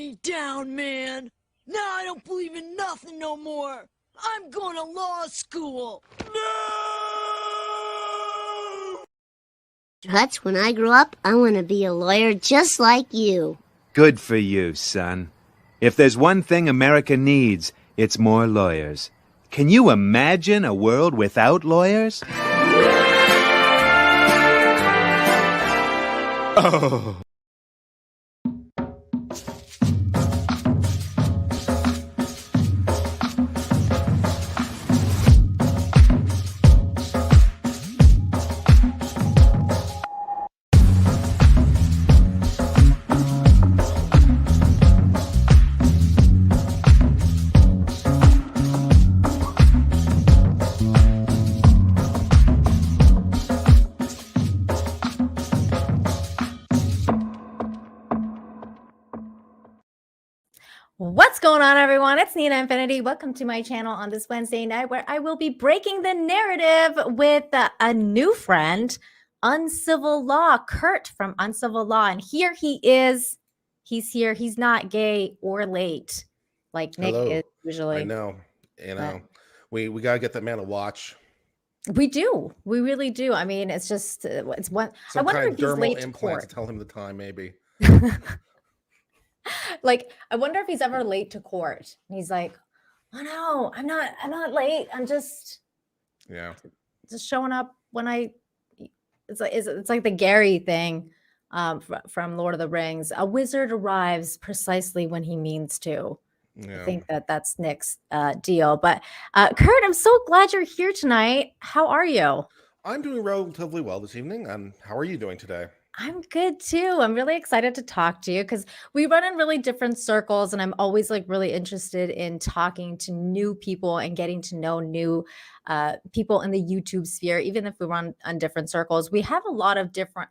me down, man. Now I don't believe in nothing no more. I'm going to law school. No! Tuts, when I grow up, I want to be a lawyer just like you. Good for you, son. If there's one thing America needs, it's more lawyers. Can you imagine a world without lawyers? Oh. What's going on, everyone? It's Nina Infinity. Welcome to my channel on this Wednesday night where I will be breaking the narrative with a new friend, Uncivil Law, Kurt from Uncivil Law. And here he is. He's here. He's not gay or late like Nick is usually. I know. You know, we got to get that man a watch. We do. We really do. I mean, it's just, it's one. Some I wonder kind if he's of late dermal to implant court. to tell him the time, maybe. Like, I wonder if he's ever late to court. And he's like, oh no, I'm not late. I'm just showing up when it's like the Gary thing from Lord of the Rings. A wizard arrives precisely when he means to. Yeah. I think that's Nick's deal. But Kurt, I'm so glad you're here tonight. How are you? I'm doing relatively well this evening. And how are you doing today? I'm good too. I'm really excited to talk to you because we run in really different circles, and I'm always like really interested in talking to new people and getting to know new people in the YouTube sphere. Even if we run on different circles, we have a lot of different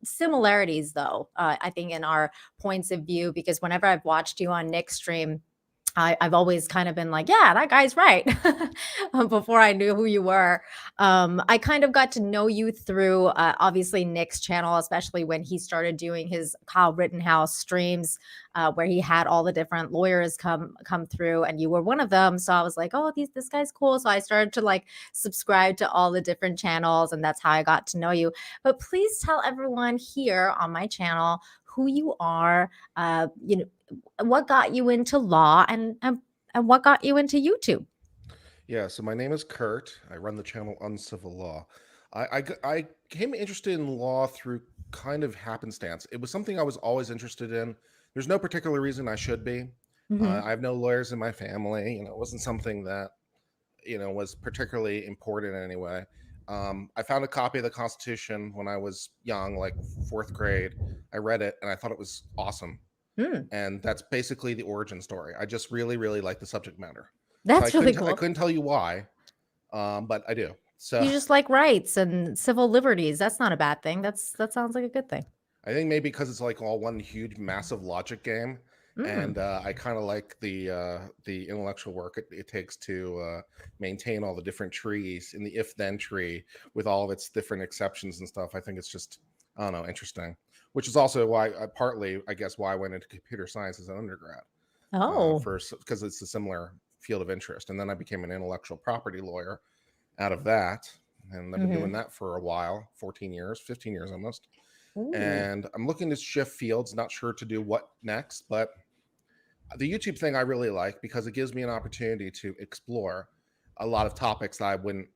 similarities, though. I think in our points of view, because whenever I've watched you on Nick's stream, I've always kind of been like, yeah, that guy's right. Before I knew who you were. I kind of got to know you through obviously Nick's channel, especially when he started doing his Kyle Rittenhouse streams where he had all the different lawyers come through, and you were one of them. So I was like, oh, this guy's cool. So I started to like subscribe to all the different channels, and that's how I got to know you. But please tell everyone here on my channel who you are, what got you into law, and what got you into YouTube. Yeah, so my name is Kurt. I run the channel Uncivil Law. I became interested in law through kind of happenstance. It was something I was always interested in. There's no particular reason I should be. I have no lawyers in my family. You know, it wasn't something that, was particularly important in any way. I found a copy of the Constitution when I was young, like 4th grade. I read it and I thought it was awesome. And that's basically the origin story. I just really, really like the subject matter. That's so really cool. I couldn't tell you why, but I do. So you just like rights and civil liberties. That's not a bad thing. That sounds like a good thing. I think maybe because it's like all one huge, massive logic game. And I kind of like the intellectual work it takes to maintain all the different trees in the if-then tree with all of its different exceptions and stuff. I think it's just, I don't know, interesting. Which is also why, partly, I guess, why I went into computer science as an undergrad. First, because it's a similar field of interest. And then I became an intellectual property lawyer out of that. And I've been doing that for a while, 15 years almost. And I'm looking to shift fields, not sure to do what next, but the YouTube thing I really like because it gives me an opportunity to explore a lot of topics that I wouldn't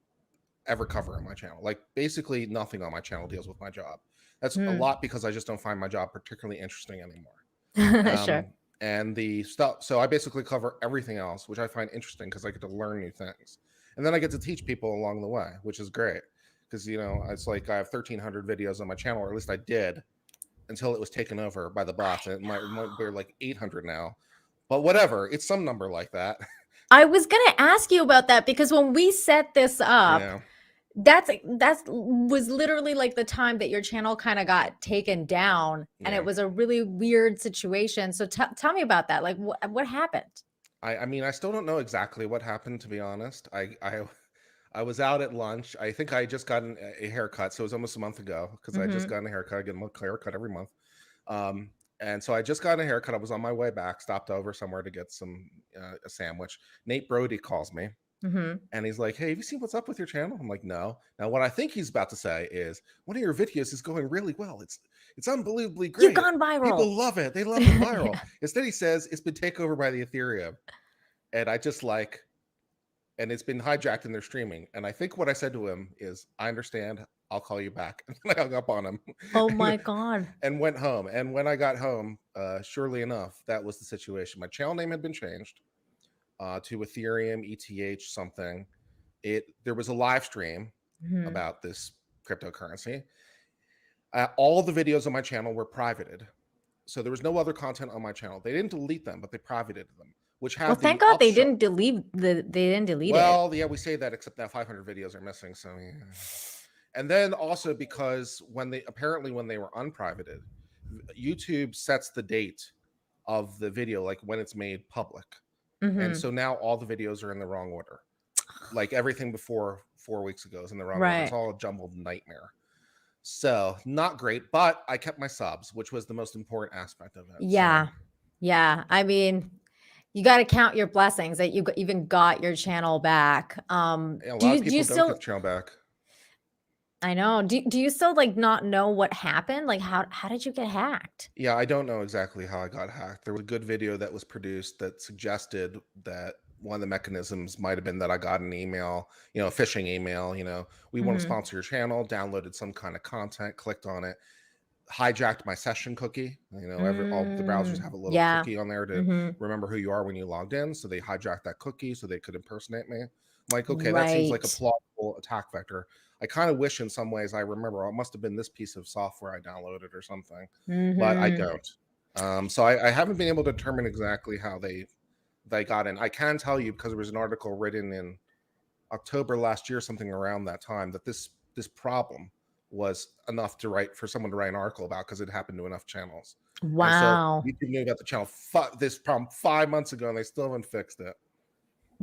ever cover on my channel. Like basically nothing on my channel deals with my job. That's a lot because I just don't find my job particularly interesting anymore. Sure. And the stuff, so I basically cover everything else, which I find interesting because I get to learn new things. And then I get to teach people along the way, which is great. Because, it's like I have 1,300 videos on my channel, or at least I did, until it was taken over by the bots. And it might be like 800 now. But whatever, it's some number like that. I was going to ask you about that because when we set this up, that was literally like the time that your channel kind of got taken down, and it was a really weird situation. So tell me about that. Like what happened? I mean, I still don't know exactly what happened, to be honest. I was out at lunch. I think I just gotten a haircut, so it was almost a month ago because I just gotten a haircut. I get a haircut every month. And so I just got a haircut. I was on my way back, stopped over somewhere to get some a sandwich. Nate Brody calls me. And he's like, "Hey, have you seen what's up with your channel?" I'm like, "No." Now, what I think he's about to say is, "One of your videos is going really well. It's unbelievably great. You've gone viral. People love it. They love it viral." Yeah. Instead, he says it's been taken over by the Ethereum, and I just like, and it's been hijacked in their streaming. And I think what I said to him is, "I understand. I'll call you back." And then I hung up on him. Oh my God. And went home. And when I got home, surely enough, that was the situation. My channel name had been changed to Ethereum, ETH, something. There was a live stream about this cryptocurrency. All the videos on my channel were privated, so there was no other content on my channel. They didn't delete them, but they privated them, which had. Well, thank God they didn't delete it. Well, yeah, we say that, except now 500 videos are missing. So, yeah. And then also because when they were unprivated, YouTube sets the date of the video, like when it's made public. And so now all the videos are in the wrong order. Like everything before 4 weeks ago is in the wrong order. It's all a jumbled nightmare. So not great, but I kept my subs, which was the most important aspect of it. Yeah. So. Yeah. I mean, you got to count your blessings that you even got your channel back. Yeah, a lot of people don't get the channel back. I know. Do you still like not know what happened? Like how did you get hacked? Yeah, I don't know exactly how I got hacked. There was a good video that was produced that suggested that one of the mechanisms might have been that I got an email, a phishing email, we want to sponsor your channel, downloaded some kind of content, clicked on it, hijacked my session cookie. All the browsers have a little cookie on there to remember who you are when you logged in. So they hijacked that cookie so they could impersonate me. I'm like, okay, that seems like a plausible attack vector. I kind of wish in some ways I remember it must have been this piece of software I downloaded or something, but I don't. So I haven't been able to determine exactly how they got in. I can tell you, because there was an article written in October last year, something around that time, that this problem was enough for someone to write an article about, because it happened to enough channels. Wow. And so you knew about the channel this problem 5 months ago, and they still haven't fixed it.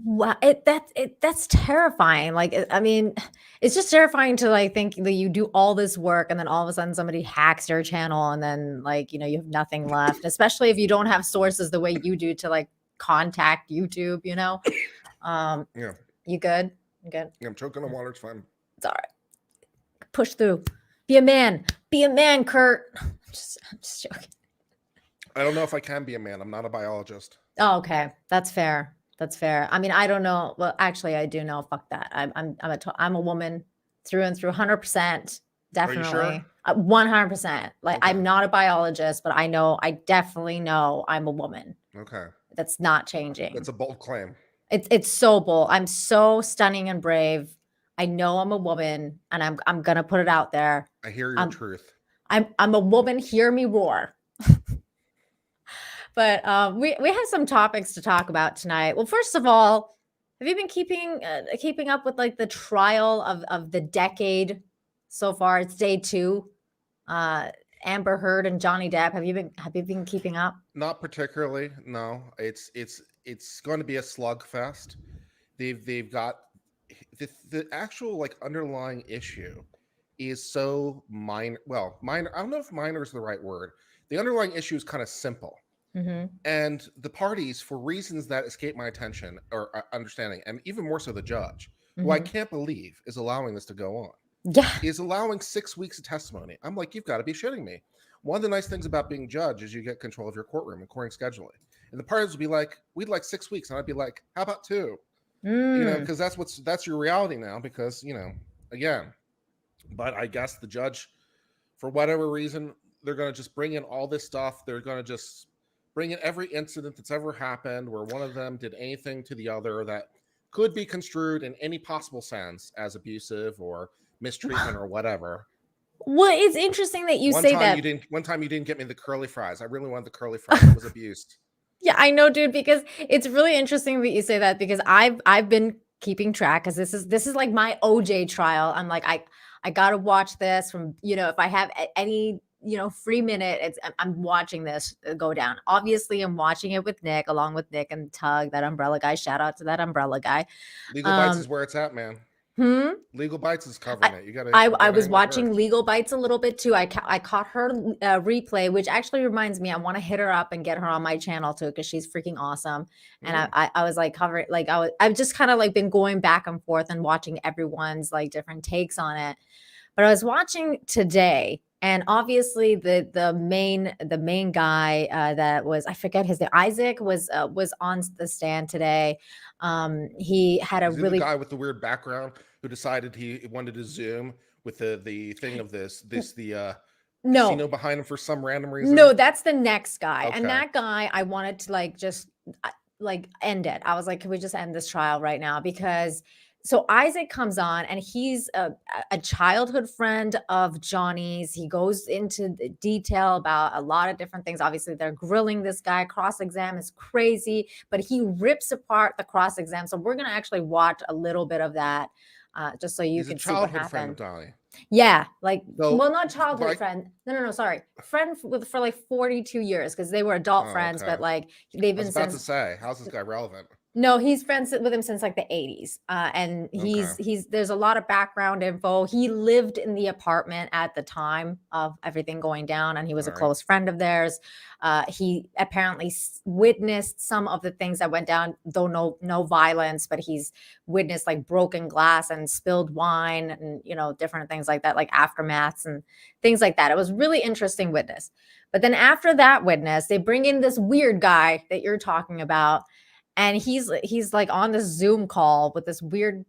Wow, that's terrifying. Like, I mean, it's just terrifying to like think that you do all this work and then all of a sudden somebody hacks your channel and then like, you have nothing left, especially if you don't have sources the way you do to like contact YouTube, Yeah. You good? You good? Yeah, I'm choking on water. It's fine. It's all right. Push through. Be a man, Kurt. I'm just joking. I don't know if I can be a man. I'm not a biologist. Oh, okay. That's fair. That's fair. I mean, I don't know. Well, actually, I do know. Fuck that. I'm a woman through and through, 100%. Definitely, Are you sure? 100%. Like, Okay. I'm not a biologist, but I definitely know I'm a woman. Okay. That's not changing. That's a bold claim. It's so bold. I'm so stunning and brave. I know I'm a woman, and I'm gonna put it out there. I hear your truth. I'm a woman. Hear me roar. But we have some topics to talk about tonight. Well, first of all, have you been keeping up with like the trial of the decade so far? It's day 2. Amber Heard and Johnny Depp. Have you been keeping up? Not particularly. No. It's going to be a slugfest. They've got the actual like underlying issue is so minor. Well, minor. I don't know if minor is the right word. The underlying issue is kind of simple. And the parties, for reasons that escape my attention or understanding, and even more so the judge, who I can't believe is allowing this to go on, is allowing 6 weeks of testimony. I'm like, you've got to be shitting me. One of the nice things about being judge is you get control of your courtroom and courting scheduling. And the parties would be like, we'd like 6 weeks. And I'd be like, how about 2? Because that's your reality now, because, again, but I guess the judge, for whatever reason, they're going to just bring in all this stuff. They're going to just bring in every incident that's ever happened where one of them did anything to the other that could be construed in any possible sense as abusive or mistreatment or whatever. Well, it's interesting that you say that. One time you didn't get me the curly fries. I really wanted the curly fries. It was abused. Yeah, I know, dude, because it's really interesting that you say that, because I've been keeping track, because this is like my OJ trial. I'm like, I gotta watch this from, if I have any free minute, I'm watching this go down. Obviously, I'm watching it with Nick, along with Nick and Tug, that umbrella guy. Shout out to that umbrella guy. Legal Bites is where it's at, man. Legal Bites is covering it. You got to. I was watching Legal Bites a little bit too. I caught her replay, which actually reminds me, I want to hit her up and get her on my channel too, because she's freaking awesome. And I was like covering, like I've just kind of like been going back and forth and watching everyone's like different takes on it. But I was watching today, and obviously the main guy that was, I forget his name, Isaac was on the stand today. He had a really, the guy with the weird background who decided he wanted to zoom with the thing of the casino behind him for some random reason. No, that's the next guy. Okay. And that guy, I wanted to like just like end it. I was like, can we just end this trial right now? Because so Isaac comes on, and he's a childhood friend of Johnny's. He goes into detail about a lot of different things. Obviously, they're grilling this guy. Cross-exam is crazy, but he rips apart the cross-exam. So we're going to actually watch a little bit of that just so you can see what happened. Friend of Donnie. Yeah, like, So, well, not childhood like- friend. No, sorry. Friend for like 42 years, because they were adult friends, okay. but like they've I been was about since. to say, how's this guy relevant? No, he's friends with him since like the 80s. And he's there's a lot of background info. He lived in the apartment at the time of everything going down, and he was a close friend of theirs. He apparently witnessed some of the things that went down, though no violence, but he's witnessed like broken glass and spilled wine and, you know, different things like that, like aftermaths and things like that. It was really interesting witness. But then after that witness, they bring in this weird guy that you're talking about. And he's like on this Zoom call with this weird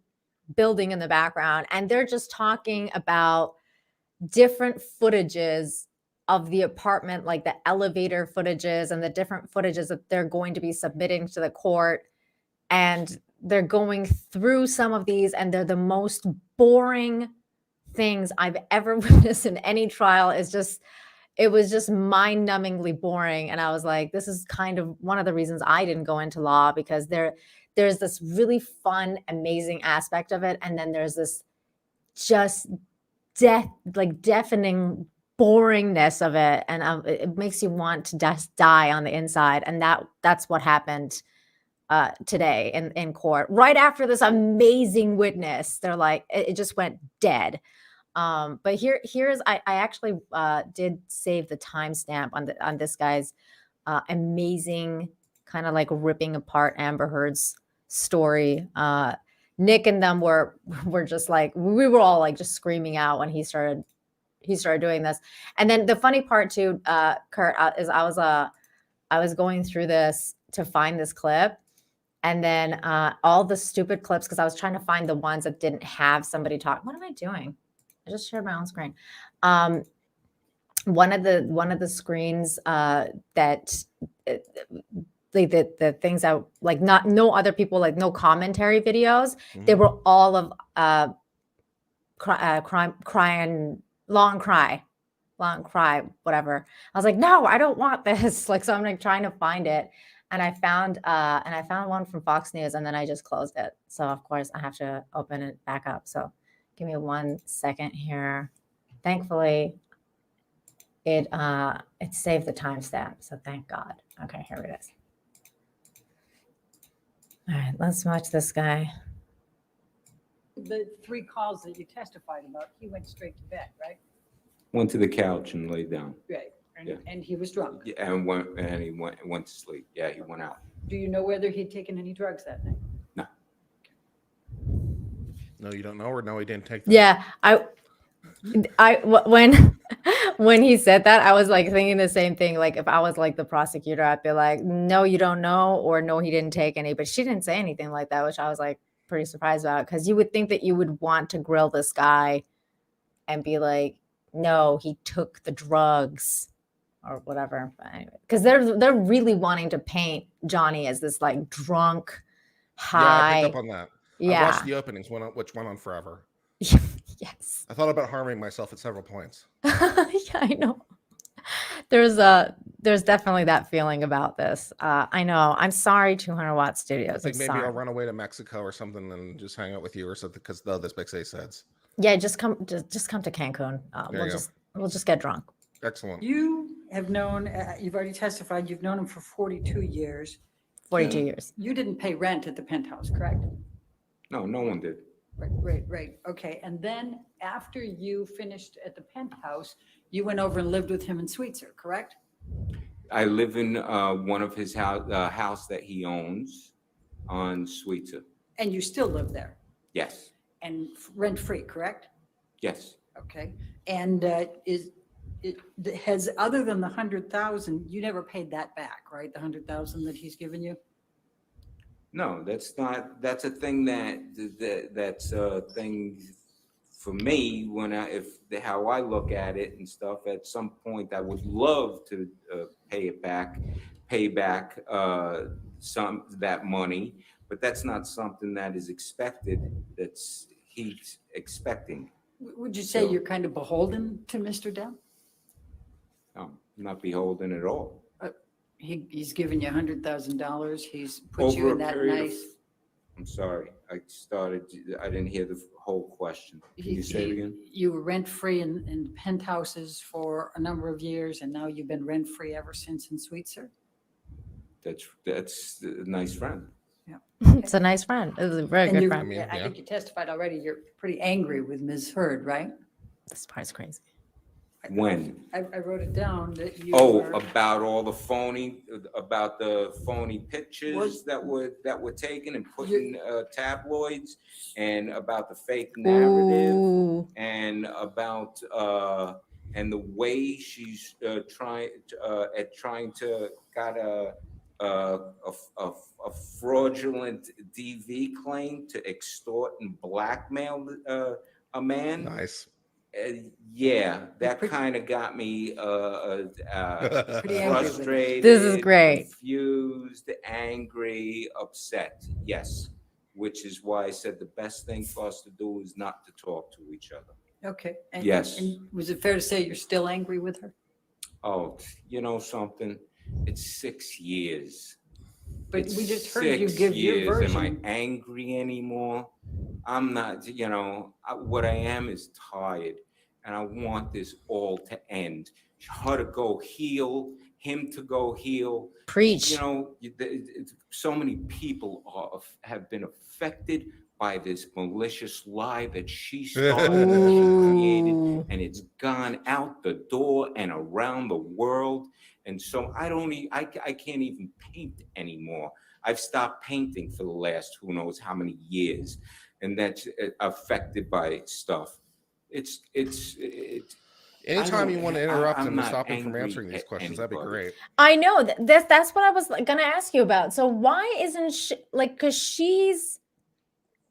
building in the background. And they're just talking about different footages of the apartment, like the elevator footages and the different footages that they're going to be submitting to the court. And they're going through some of these, and they're the most boring things I've ever witnessed in any trial. It was just mind-numbingly boring. And I was like, this is kind of one of the reasons I didn't go into law, because there's this really fun, amazing aspect of it. And then there's this just deafening boringness of it. And it makes you want to just die on the inside. And that's what happened today in court. Right after this amazing witness, they're like, it just went dead. But here's I actually did save the timestamp on this guy's amazing kind of like ripping apart Amber Heard's story. Nick and them were just like, we were all like just screaming out when he started doing this. And then the funny part too, Kurt, is I was going through this to find this clip. And then all the stupid clips, because I was trying to find the ones that didn't have somebody talk. What am I doing? I just shared my own screen. One of the screens that the things that like no other people, like no commentary videos. They were all of crying, long cry, whatever. I was like, no, I don't want this. Like, so I'm like trying to find it, and I found one from Fox News, and then I just closed it. So of course I have to open it back up. So give me 1 second here. Thankfully, it saved the timestamp. So thank God. Okay, here it is. All right, let's watch this guy. The 3 calls that you testified about, he went straight to bed, right? Went to the couch and laid down. Right. And, Yeah. and he was drunk. Yeah, and he went to sleep. Yeah, he went out. Do you know whether he'd taken any drugs that night? No, you don't know, or no, he didn't take them? Yeah, when he said that, I was like thinking the same thing. Like if I was like the prosecutor, I'd be like, no, you don't know, or no, he didn't take any. But she didn't say anything like that, which I was like pretty surprised about, because you would think that you would want to grill this guy and be like, no, he took the drugs or whatever. But anyway, because they're really wanting to paint Johnny as this like drunk, high. Yeah, I picked up on that. Yeah. I watched the openings, which went on forever. Yes. I thought about harming myself at several points. Yeah, I know. There's definitely that feeling about this. I know. I'm sorry, 200 Watt Studios. I think maybe I'll run away to Mexico or something and just hang out with you or something, because this makes any sense. Yeah, just come to Cancun. We'll just get drunk. Excellent. You have known, you've already testified, you've known him for 42 years. 42 years. You didn't pay rent at the penthouse, correct? No one did. Right. Okay. And then after you finished at the penthouse, you went over and lived with him in Sweetser, correct? I live in one of his house that he owns on Sweetser. And you still live there Yes, and rent free, correct? yes. Okay. And has, other than the 100,000, you never paid that back, right? The 100,000 that he's given you? No, that's a thing that's a thing for me when how I look at it and stuff. At some point, I would love to pay back some that money, but that's not something that is expected. That's he's expecting. Would you say So- you're kind of beholden to Mr. Depp? I'm not beholden at all. He's given you $100,000. He's put you Over in a that period of, nice. I'm sorry, I didn't hear the whole question. Can you say it again? You were rent free in penthouses for a number of years, and now you've been rent free ever since in Sweetser. That's a nice friend. It's a nice friend. It's a very And good you, friend. mean, I yeah. think you testified already. You're pretty angry with Ms. Heard, right? This part's crazy. When? I wrote it down that you. Oh, were- about the phony pictures Was- that were taken and put in tabloids, and about the fake narrative, Ooh. and about and the way she's trying to got a fraudulent DV claim to extort and blackmail a man. Nice. Yeah, that Pretty- kind of got me Pretty angry with it. frustrated. This is great. Confused, angry, upset. Yes, which is why I said the best thing for us to do is not to talk to each other. Okay. And- Yes. And was it fair to say you're still angry with her? Oh, you know something? It's 6 years. But It's we just heard you 6 give your years. version. Am I angry anymore? I'm not, what I am is tired, and I want this all to end. Her to go heal, him to go heal. Preach. So many people have been affected by this malicious lie that she started and she created, Ooh. and it's gone out the door and around the world. And so I can't even paint anymore. I've stopped painting for the last who knows how many years, and that's affected by stuff. It's Anytime you don't- want to interrupt I'm him and not stop him from angry answering these at questions, that'd be anybody. great. I know that's what I was gonna ask you about. So why isn't she because she's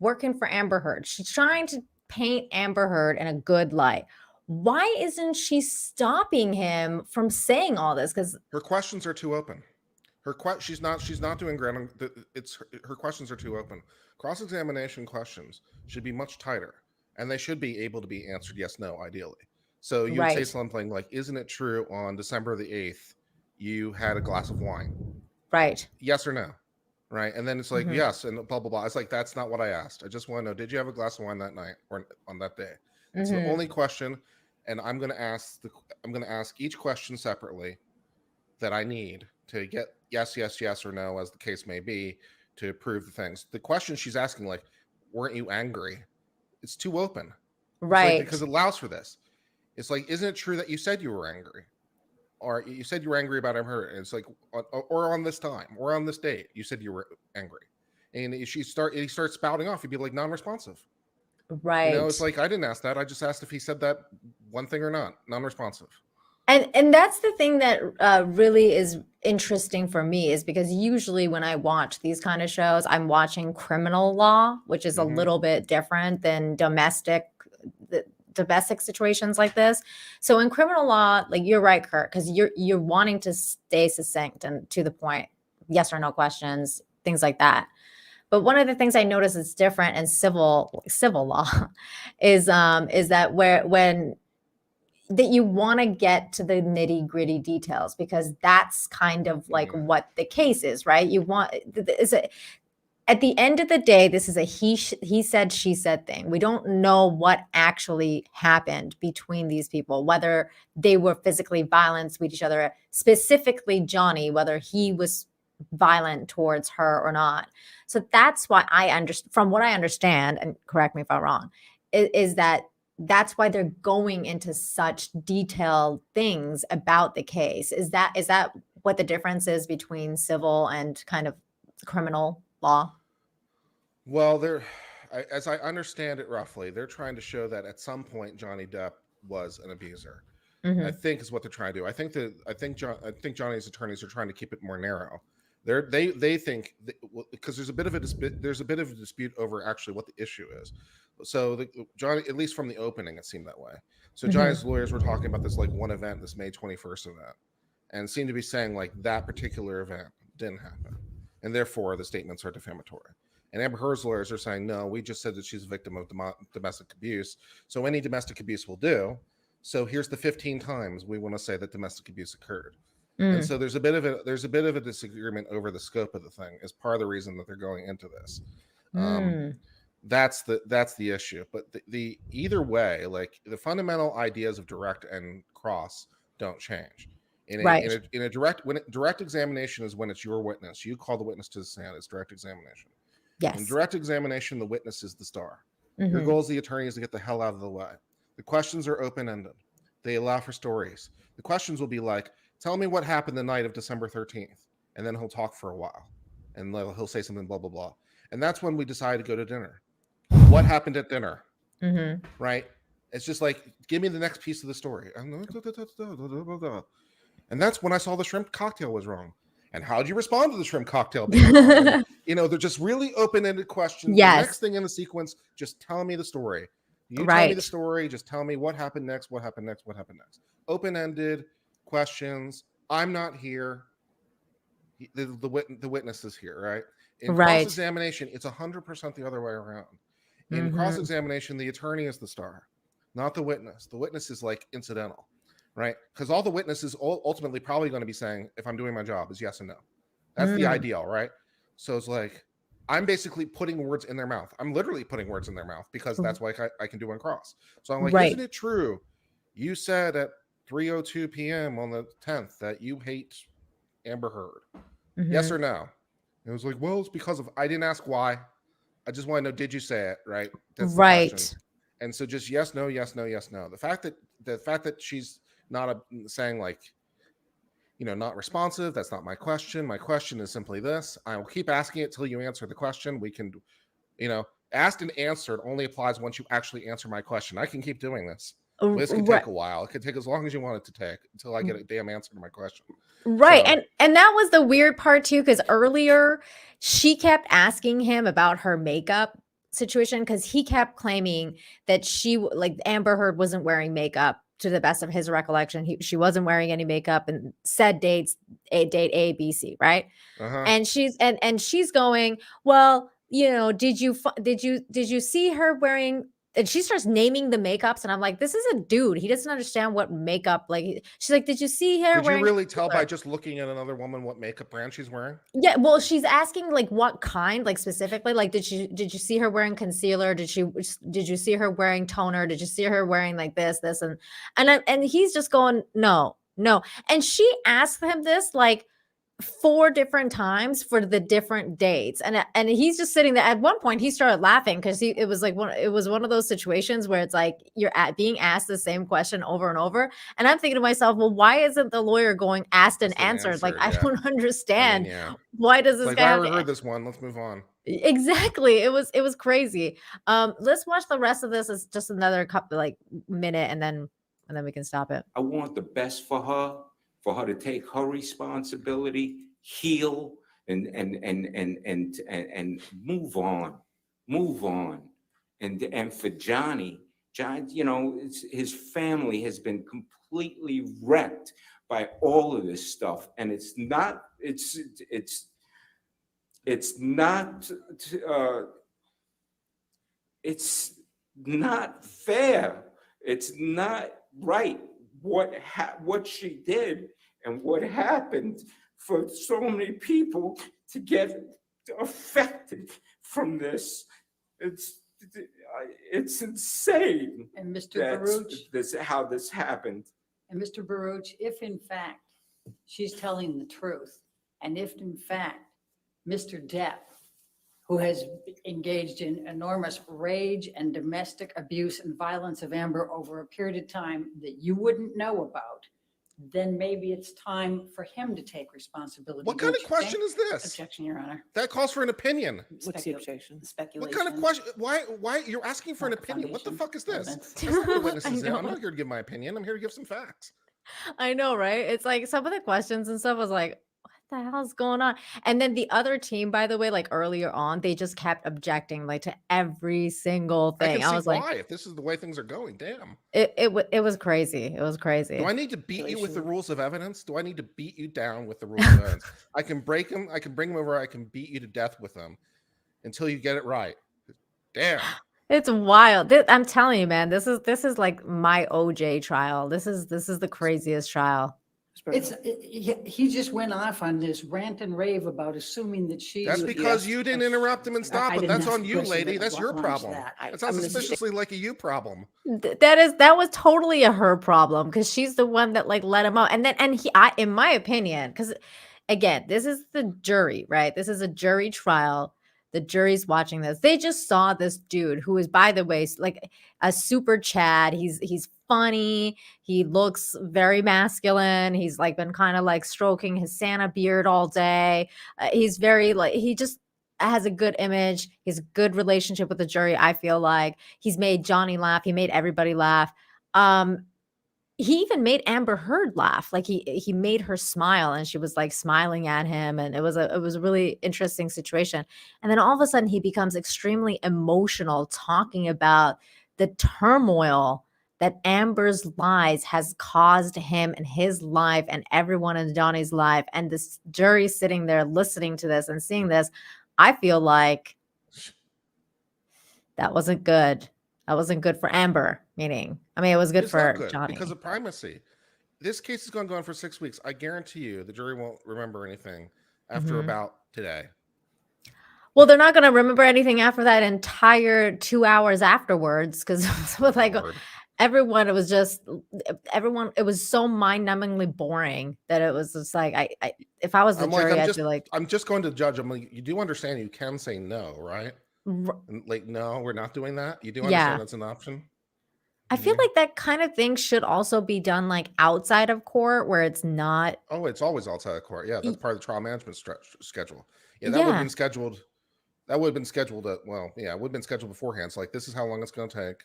working for Amber Heard. She's trying to paint Amber Heard in a good light. Why isn't she stopping him from saying all this? Because Her questions are too open. She's not doing ground. Her questions are too open. Cross-examination questions should be much tighter, and they should be able to be answered yes, no, ideally. So you would say Right. something like, "Isn't it true on December the 8th you had a glass of wine?" right. Yes or no, right? And then it's like, Mhm. yes, and blah blah blah. It's like, that's not what I asked. I just want to know, did you have a glass of wine that night or on that day? It's the Mhm. only question, and I'm going to ask each question separately that I need to get yes, yes, yes, or no, as the case may be, to prove the things. The question she's asking, like, weren't you angry? It's too open. It's like, Right. because it allows for this. It's like, isn't it true that you said you were angry? Or you said you were angry about Amber? And it's like, or on this time, or on this date, you said you were angry. And if he starts spouting off, he'd be like non-responsive. Right. It's like, I didn't ask that. I just asked if he said that one thing or not. Non-responsive. And that's the thing that really is interesting for me is because usually when I watch these kind of shows, I'm watching criminal law, which is Mhm. a little bit different than domestic situations like this. So in criminal law, like you're right, Kurt, because you're wanting to stay succinct and to the point, yes or no questions, things like that. But one of the things I notice is different in civil law is that when that you want to get to the nitty gritty details because that's kind of like Mhm. what the case is, right? You want at the end of the day, this is a he said, she said thing. We don't know what actually happened between these people, whether they were physically violent with each other, specifically Johnny, whether he was violent towards her or not. So that's why from what I understand, and correct me if I'm wrong, is that that's why they're going into such detailed things about the case. Is that what the difference is between civil and kind of criminal law? Well, as I understand it roughly, they're trying to show that at some point Johnny Depp was an abuser. I think is what they're trying to do. I think Johnny's attorneys are trying to keep it more narrow. They think because there's a bit of a dispute over actually what the issue is. So Johnny, at least from the opening, it seemed that way. So Johnny's lawyers were talking about this like one event, this May 21st event, and seemed to be saying like that particular event didn't happen, and therefore the statements are defamatory. And Amber Heard's lawyers are saying, no, we just said that she's a victim of domestic abuse. So any domestic abuse will do. So here's the 15 times we want to say that domestic abuse occurred. And so there's a bit of a disagreement over the scope of the thing as part of the reason that they're going into this. That's the issue. But the either way, like the fundamental ideas of direct and cross don't change. In a direct examination is when it's your witness. You call the witness to the stand. It's direct examination. Yes. In direct examination, the witness is the star. Your goal as the attorney is to get the hell out of the way. The questions are open-ended. They allow for stories. The questions will be like, tell me what happened the night of December 13th. And then he'll talk for a while. And he'll say something, blah, blah, blah. And that's when we decide to go to dinner. What happened at dinner? Right? It's just like, give me the next piece of the story. And that's when I saw the shrimp cocktail was wrong. And how'd you respond to the shrimp cocktail being wrong? And, they're just really open-ended questions. Yes. The next thing in the sequence, just tell me the story. You tell me the story. Just tell me what happened next, what happened next, what happened next. Open-ended questions. I'm not here. The witness is here, right? In cross-examination, it's 100% the other way around. In cross-examination, the attorney is the star, not the witness. The witness is like incidental, right? Because all the witnesses ultimately probably going to be saying, if I'm doing my job, is yes and no. That's the ideal, right? So it's like, I'm basically putting words in their mouth. I'm literally putting words in their mouth because that's what I can do on cross. So I'm like, isn't it true? You said at 3:02 p.m. on the 10th that you hate Amber Heard. Yes or no? And it was like, well, it's because of, I didn't ask why. I just want to know, did you say it? Right. That's the question. And so just yes, no, yes, no, yes, no. The fact that she's not saying like, not responsive. That's not my question. My question is simply this. I will keep asking it till you answer the question. We can, asked and answered only applies once you actually answer my question. I can keep doing this. This can take a while. It could take as long as you want it to take until I get a damn answer to my question. Right. So, and that was the weird part too, because earlier she kept asking him about her makeup situation because he kept claiming that Amber Heard wasn't wearing makeup. To the best of his recollection, she wasn't wearing any makeup and said date A, B, C, right? And she's going, well, did you see her wearing? And she starts naming the makeups, and I'm like, this is a dude. He doesn't understand what makeup. Like, she's like, did you see her? Did you really tell by just looking at another woman what makeup brand she's wearing? Yeah, well, she's asking like what kind, like specifically, like did you see her wearing concealer? Did you see her wearing toner? Did you see her wearing like this, and he's just going no. And she asked him this like 4 different times for the different dates, and he's just sitting there. At one point he started laughing because it was one of those situations where it's like you're being asked the same question over and over, and I'm thinking to myself, well, why isn't the lawyer going asked and answered? Like, I don't understand. Why does this guy I already heard this one, let's move on. Exactly. It was crazy. Let's watch the rest of this. It's just another couple minute, and then we can stop it. I want the best for her to take her responsibility, heal, and move on. And for John, his family has been completely wrecked by all of this stuff, and it's not fair. It's not right what she did and what happened for so many people to get affected from this. It's insane. And Mr. Baruch, how this happened. And Mr. Baruch, if in fact she's telling the truth, And if in fact, Mr. Depp, who has engaged in enormous rage and domestic abuse and violence of Amber over a period of time that you wouldn't know about, then maybe it's time for him to take responsibility. What kind don't of you question think? is this? Objection, Your Honor. That calls for an opinion. What's the objection? What Speculation. kind of question? Why you're asking for an opinion? What the Foundation, fuck is this? evidence. That's not what a witness I is. I'm know. not here to give my opinion. I'm here to give some facts. I know, right? It's like some of the questions and stuff was like, what the hell's going on? And then the other team, by the way, like earlier on, they just kept objecting like to every single I thing. can I see was why like, if this is the way things are going. Damn. it was crazy. It was Do crazy. I need to beat you with the rules of evidence? Do I need to beat you down with the rules of evidence? I can break them. I can bring them over. I can beat you to death with them until you get it right. Damn. It's wild. I'm telling you, man, this is like my OJ trial. This is the craziest trial. He just went off on this rant and rave about assuming that she. That's because you didn't interrupt him and stop I it. didn't That's ask on the you, question lady. that That's your launched problem. that. That sounds suspiciously like a you problem. That was totally a her problem because she's the one that like let him out. And then in my opinion, because again, this is the jury, right? This is a jury trial. The jury's watching this. They just saw this dude who is, by the way, like a super Chad. He's funny. He looks very masculine. He's like been kind of like stroking his Santa beard all day. He's very like, he just has a good image. He's a good relationship with the jury. I feel like he's made Johnny laugh. He made everybody laugh. He even made Amber Heard laugh. Like he made her smile and she was like smiling at him. And it was a really interesting situation. And then all of a sudden he becomes extremely emotional talking about the turmoil that Amber's lies has caused him and his life and everyone in Johnny's life. And this jury sitting there listening to this and seeing this, I feel like that wasn't good. That wasn't good for Amber, meaning, I mean, it was good It's for not good Johnny. because of primacy. This case is going to go on for 6 weeks. I guarantee you the jury won't remember anything after about today. Well, they're not going to remember anything after that entire 2 hours afterwards because with like everyone, it was so mind-numbingly boring that it was just like, if I was the jury, I'd be like, I'm just going to judge. I'm like, you do understand you can say no, right? Like, no, we're not doing that. You do understand that's an option? I feel like that kind of thing should also be done like outside of court where it's not. Oh, it's always outside of court. Yeah, that's part of the trial management schedule. Yeah, that would have been scheduled. That would have been scheduled it would have been scheduled beforehand. So like, this is how long it's going to take.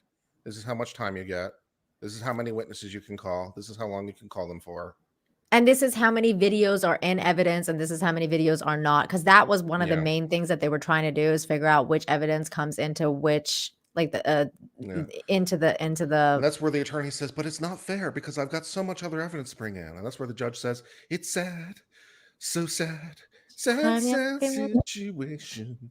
This is how much time you get. This is how many witnesses you can call. This is how long you can call them for. And this is how many videos are in evidence and this is how many videos are not. Because that was one of the main things that they were trying to do is figure out which evidence comes into which, like into the. And that's where the attorney says, but it's not fair because I've got so much other evidence to bring in. And that's where the judge says, it's sad. So sad. Sad situation.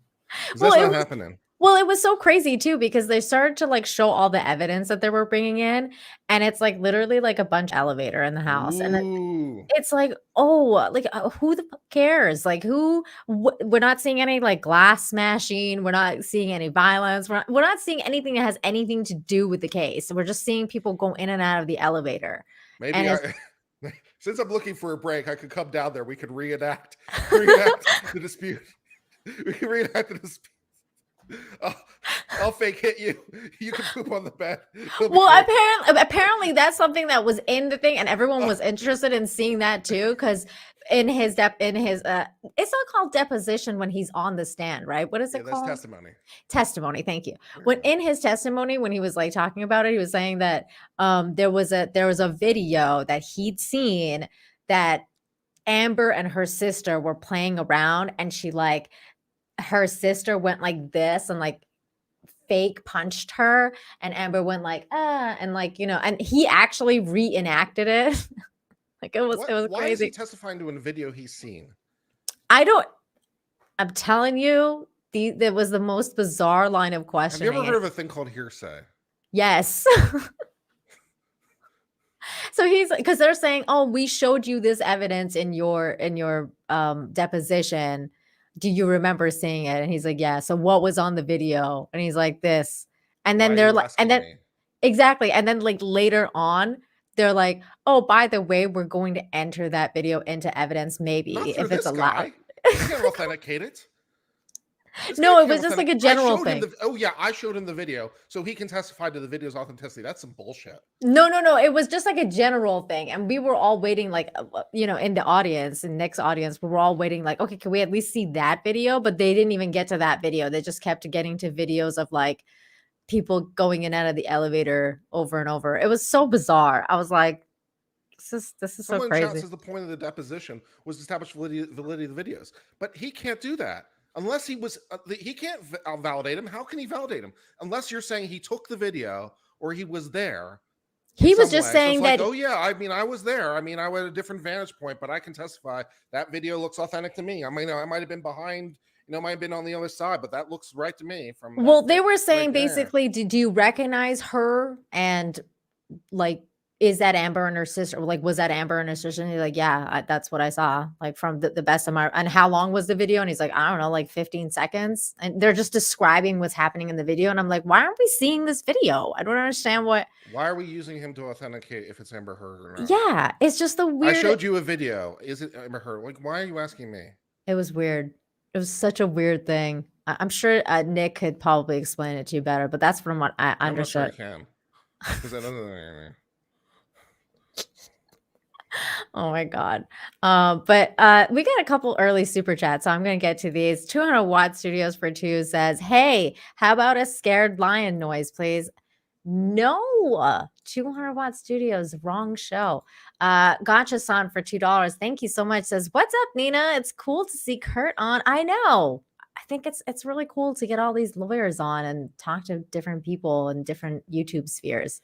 That's not happening. Well, it was so crazy too, because they started to like show all the evidence that they were bringing in. And it's like literally like a bunch elevator in the house. And then it's like, oh, like who the fuck cares? Like we're not seeing any like glass smashing. We're not seeing any violence. We're not seeing anything that has anything to do with the case. We're just seeing people go in and out of the elevator. Maybe since I'm looking for a break, I could come down there. We could reenact the dispute. We can reenact the dispute. I'll fake hit you. You can poop on the bed. Well, apparently that's something that was in the thing, and everyone was interested in seeing that too. Because it's not called deposition when he's on the stand, right? What is it called? That's testimony. Testimony. Thank you. When in his testimony, when he was like talking about it, he was saying that there was a video that he'd seen that Amber and her sister were playing around, and her sister went like this and like fake punched her, and Amber went like and like, and he actually reenacted it. Like it was crazy. Why is he testifying to a video he's seen? I'm telling you, there was the most bizarre line of questioning. Have you ever heard of a thing called hearsay? Yes. So he's because they're saying, oh, we showed you this evidence in your deposition. Do you remember seeing it? And he's like, yeah. So what was on the video? And he's like, this. And then they're like, and then exactly. And then like later on, they're like, oh, by the way, we're going to enter that video into evidence, maybe Not through if it's this a lot. guy. He can't authenticate it. This No, guy it was can't just like a authentic- general I showed him thing. oh yeah, I showed him the video so he can testify to the video's authenticity. That's some bullshit. No. It was just like a general thing. And we were all waiting, like, in the audience, in Nick's audience, we were all waiting, like, okay, can we at least see that video? But they didn't even get to that video. They just kept getting to videos of like people going in and out of the elevator over and over. It was so bizarre. I was like, this is so Someone in chat crazy. says the point of the deposition was to establish validity of the videos, but he can't do that unless he was. He can't validate him. How can he validate him unless you're saying he took the video or he was there? He was some just way. saying like, that. oh yeah, I mean, I was there. I mean, I was at a different vantage point, but I can testify that video looks authentic to me. I mean, I might have been behind, might have been on the other side, but that looks right to me. From Well, they were saying right there. basically, did you recognize her? And like, is that Amber and her sister? Like, was that Amber and her sister? And he's like, yeah, that's what I saw. Like, from the best of my. And how long was the video? And he's like, I don't know, like 15 seconds. And they're just describing what's happening in the video. And I'm like, why aren't we seeing this video? I don't understand what. Why are we using him to authenticate if it's Amber Heard or not? Yeah, it's just the weird. I showed you a video. Is it Amber Heard? Like, why are you asking me? It was weird. It was such a weird thing. I'm sure Nick could probably explain it to you better, but that's from what I understood. I'm not sure I can. Because I don't. Oh my God. But we got a couple early super chats, so I'm going to get to these. 200 Watt Studios for 2 says, hey, how about a scared lion noise, please? No, 200 Watt Studios, wrong show. Gotcha-san for $2. Thank you so much. Says, what's up, Nina? It's cool to see Kurt on. I know. I think it's really cool to get all these lawyers on and talk to different people in different YouTube spheres.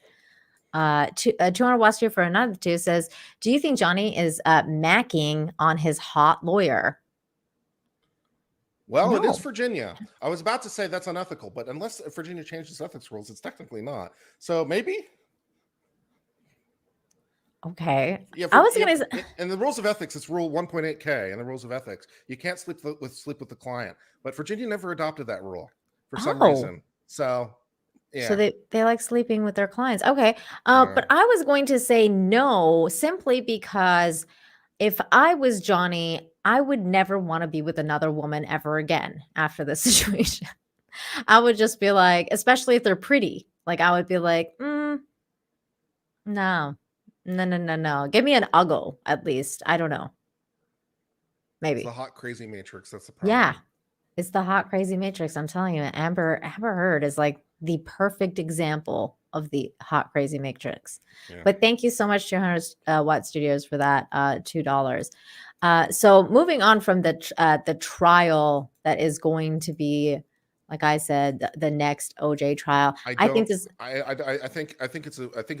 200 Watt Studio for another 2 says, do you think Johnny is macking on his hot lawyer? Well, No. It is Virginia. I was about to say that's unethical, but unless Virginia changed its ethics rules, it's technically not. So maybe. Okay. Yeah, I was going to. In the rules of ethics, it's Rule 1.8K. In the rules of ethics, you can't sleep with the client. But Virginia never adopted that rule for some reason. So. Yeah. So they like sleeping with their clients. Okay. But I was going to say no, simply because if I was Johnny, I would never want to be with another woman ever again after this situation. I would just be like, especially if they're pretty, like I would be like, no. Give me an uggle at least. I don't know. Maybe. It's the hot, crazy matrix. That's the problem. Yeah. It's the hot, crazy matrix. I'm telling you, Amber Heard is like the perfect example of the hot, crazy matrix. Yeah. But thank you so much, 200 Watt Studios, for that $2. So moving on from the trial that is going to be, like I said, the next OJ trial. I think it's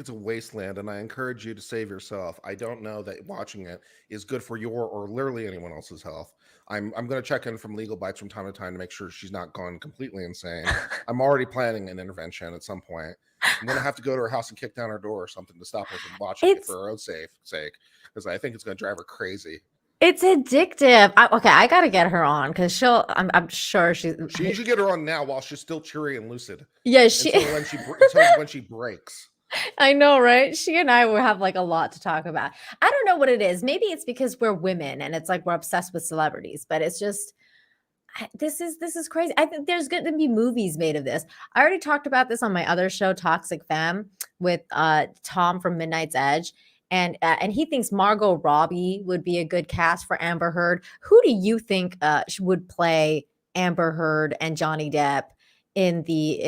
a wasteland, and I encourage you to save yourself. I don't know that watching it is good for your or literally anyone else's health. I'm going to check in from Legal Bites from time to time to make sure she's not gone completely insane. I'm already planning an intervention at some point. I'm going to have to go to her house and kick down her door or something to stop her from watching it for her own sake, because I think it's going to drive her crazy. It's addictive. I got to get her on because I'm sure you should get her on now while she's still cheery and lucid. Yeah, until when she breaks. I know, right? She and I will have like a lot to talk about. I don't know what it is. Maybe it's because we're women and it's like we're obsessed with celebrities, but it's just this is crazy. I think there's going to be movies made of this. I already talked about this on my other show, Toxic Femme, with Tom from Midnight's Edge. And he thinks Margot Robbie would be a good cast for Amber Heard. Who do you think would play Amber Heard and Johnny Depp in the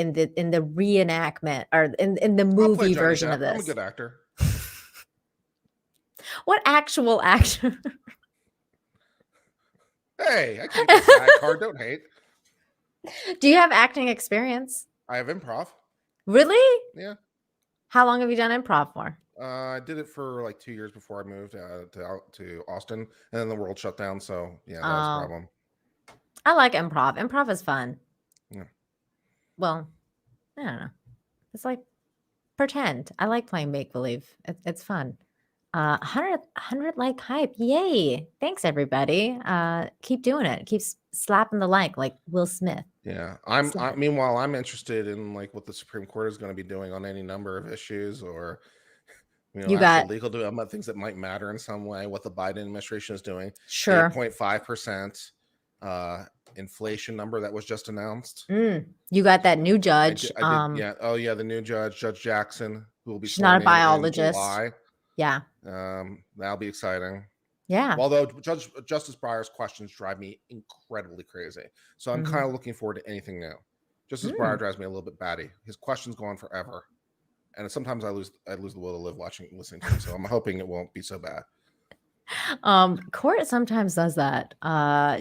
reenactment or in the movie version of this? I'm a good actor. What actual actor? Hey, I can't get that card. Don't hate. Do you have acting experience? I have improv. Really? Yeah. How long have you done improv for? I did it for like 2 years before I moved to Austin, and then the world shut down. So yeah, that was a problem. I like improv. Improv is fun. Yeah. Well, I don't know. It's like pretend. I like playing make believe. It's fun. 100 like hype. Yay. Thanks everybody. Keep doing it. Keep slapping the like Will Smith. Yeah. Meanwhile, I'm interested in like what the Supreme Court is going to be doing on any number of issues, or You know, You actual got legal development, things that might matter in some way, what the Biden administration is doing. sure. 8.5% inflation number that was just announced. You got that new judge. I did, yeah. Oh, yeah, the new judge, Judge Jackson, who will be She's not a sworn in biologist. July. Yeah. That'll be exciting. Yeah. Although Justice Breyer's questions drive me incredibly crazy, so I'm kind of looking forward to anything new. Justice Breyer drives me a little bit batty. His questions go on forever, and sometimes I lose the will to live listening to him. So I'm hoping it won't be so bad. Court sometimes does that.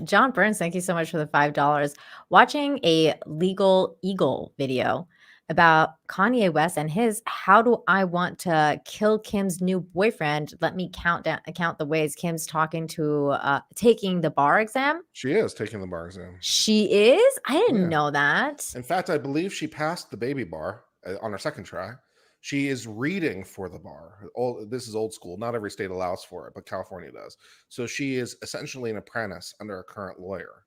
John Burns, thank you so much for the $5. Watching a Legal Eagle video about Kanye West and his "How do I want to kill Kim's new boyfriend? Let me count the ways Kim's taking the bar exam." She is taking the bar exam. She is? I didn't know that. In fact, I believe she passed the baby bar on her second try. She is reading for the bar. This is old school. Not every state allows for it, but California does. So she is essentially an apprentice under a current lawyer.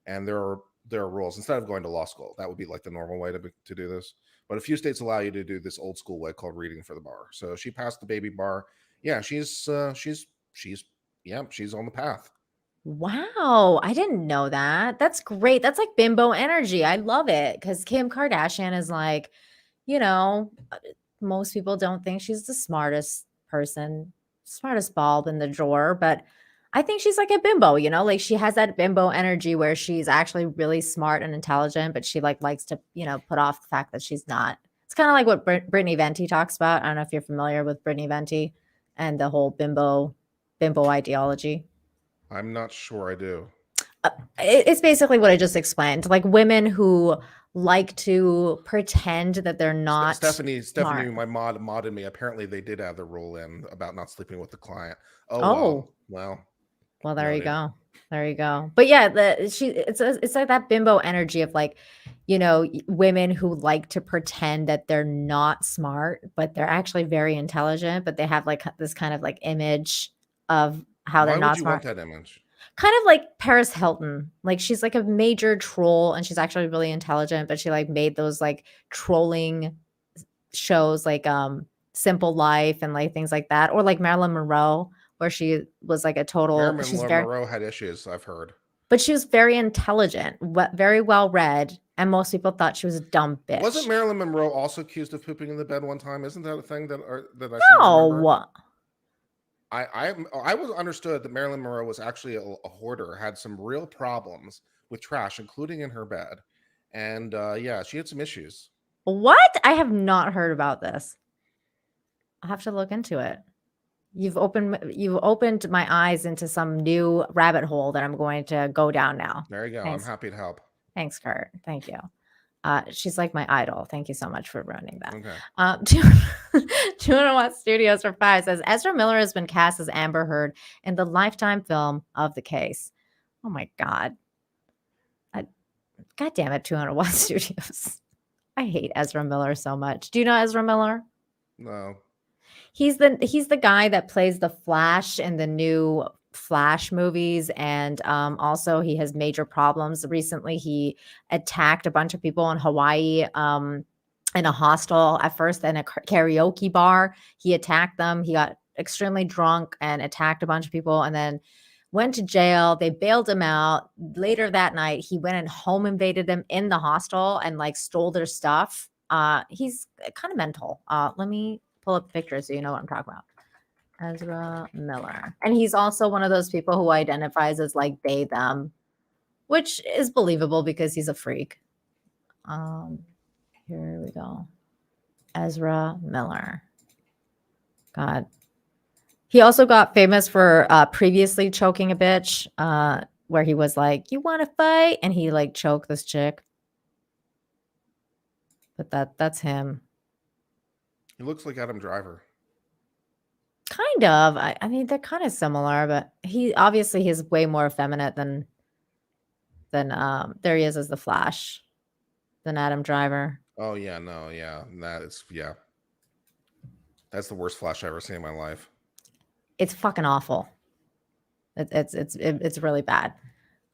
And there are rules. Instead of going to law school, that would be like the normal way to do this. But a few states allow you to do this old school way called reading for the bar. So she passed the baby bar. Yeah, she's on the path. Wow, I didn't know that. That's great. That's like bimbo energy. I love it because Kim Kardashian is like, most people don't think she's the smartest person, smartest bulb in the drawer, but I think she's like a bimbo, like she has that bimbo energy where she's actually really smart and intelligent, but she likes to, put off the fact that she's not. It's kind of like what Brittany Venti talks about. I don't know if you're familiar with Brittany Venti and the whole bimbo ideology. I'm not sure I do. It's basically what I just explained. Like women who like to pretend that they're not. Stephanie, smart. my modded me. Apparently, they did add the rule in about not sleeping with the client. Well, there you go. There you go. But yeah, it's like that bimbo energy of like, women who like to pretend that they're not smart, but they're actually very intelligent, but they have like this kind of like image of how they're not smart. Why would you want that image? Kind of like Paris Hilton. Like she's like a major troll and she's actually really intelligent, but she like made those like trolling shows like Simple Life and like things like that. Or like Marilyn Monroe, where she was like a total. Monroe had issues, I've heard. But she was very intelligent, very well read, and most people thought she was a dumb bitch. Wasn't Marilyn Monroe also accused of pooping in the bed one time? Isn't that a thing that I No. I was understood that Marilyn Monroe was actually a hoarder, had some real problems with trash, including in her bed, and she had some issues. What? I have not heard about this. I'll have to look into it. You've opened my eyes into some new rabbit hole that I'm going to go down now. There you go. Thanks. I'm happy to help. Thanks, Kurt. Thank you. She's like my idol. Thank you so much for ruining that. Okay. 201 Watt Studios for 5 says Ezra Miller has been cast as Amber Heard in the Lifetime film of the case. Oh my God. God damn it, 200 Watt Studios. I hate Ezra Miller so much. Do you know Ezra Miller? No. He's the guy that plays the Flash in the new Flash movies, and also he has major problems. Recently, he attacked a bunch of people in Hawaii in a hostel at first, in a karaoke bar. He attacked them. He got extremely drunk and attacked a bunch of people, and then went to jail. They bailed him out. Later that night, he went and home invaded them in the hostel and like stole their stuff. He's kind of mental. Let me pull up pictures so you know what I'm talking about. Ezra Miller. And he's also one of those people who identifies as like they, them, which is believable because he's a freak. Here we go. Ezra Miller. God. He also got famous for previously choking a bitch, where he was like, "You want to fight?" And he like choked this chick. But that's him. He looks like Adam Driver. Kind of. I mean, they're kind of similar, but he obviously is way more effeminate than there he is as the Flash than Adam Driver. Oh yeah, no, yeah, that's the worst Flash I've ever seen in my life. It's fucking awful. It's really bad.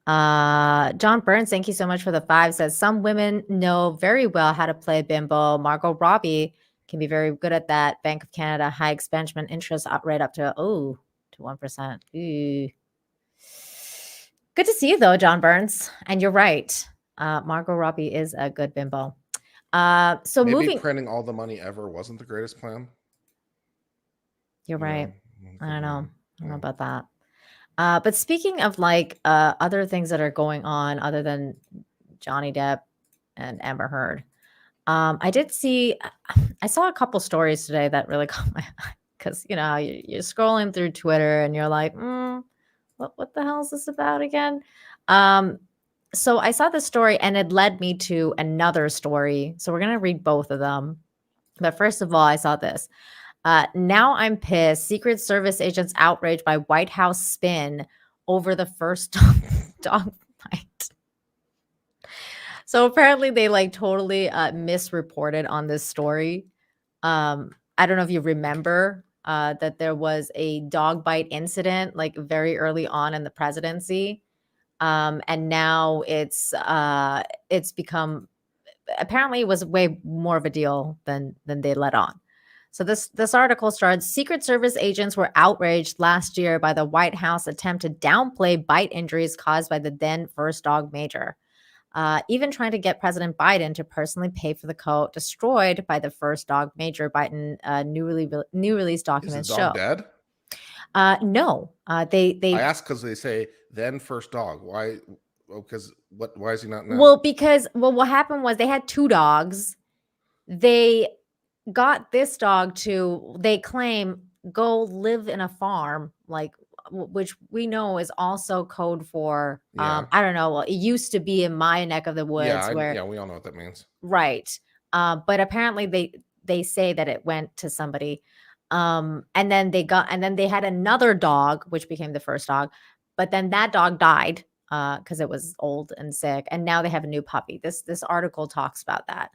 John Burns, thank you so much for the 5. Says some women know very well how to play bimbo. Margot Robbie can be very good at that. Bank of Canada, high expansion interest rate up to 1%. Ooh. Good to see you though, John Burns. And you're right. Margot Robbie is a good bimbo. So maybe printing all the money ever wasn't the greatest plan. You're right. I don't know. I don't know about that. But speaking of like other things that are going on other than Johnny Depp and Amber Heard, I saw a couple stories today that really caught my eye because you're scrolling through Twitter and you're like, what the hell is this about again? So I saw this story and it led me to another story. So we're gonna read both of them. But first of all, I saw this. Now I'm pissed. Secret Service agents outraged by White House spin over the first dog fight. So apparently they like totally misreported on this story. I don't know if you remember that there was a dog bite incident like very early on in the presidency. And now it's become, apparently it was way more of a deal than they let on. So this article starts, Secret Service agents were outraged last year by the White House attempt to downplay bite injuries caused by the then first dog major. Even trying to get President Biden to personally pay for the coat destroyed by the first dog major, Biden new release documents Is the dog show. dead? No, they I asked because they say then first dog. Why? Because why is he not now? Well, because what happened was they had two dogs. They got this dog to, they claim, go live in a farm, like which we know is also code for I don't know. Well, it used to be in my neck of the woods we all know what that means. Right. But apparently they say that it went to somebody. And then they had another dog, which became the first dog. But then that dog died because it was old and sick. And now they have a new puppy. This article talks about that.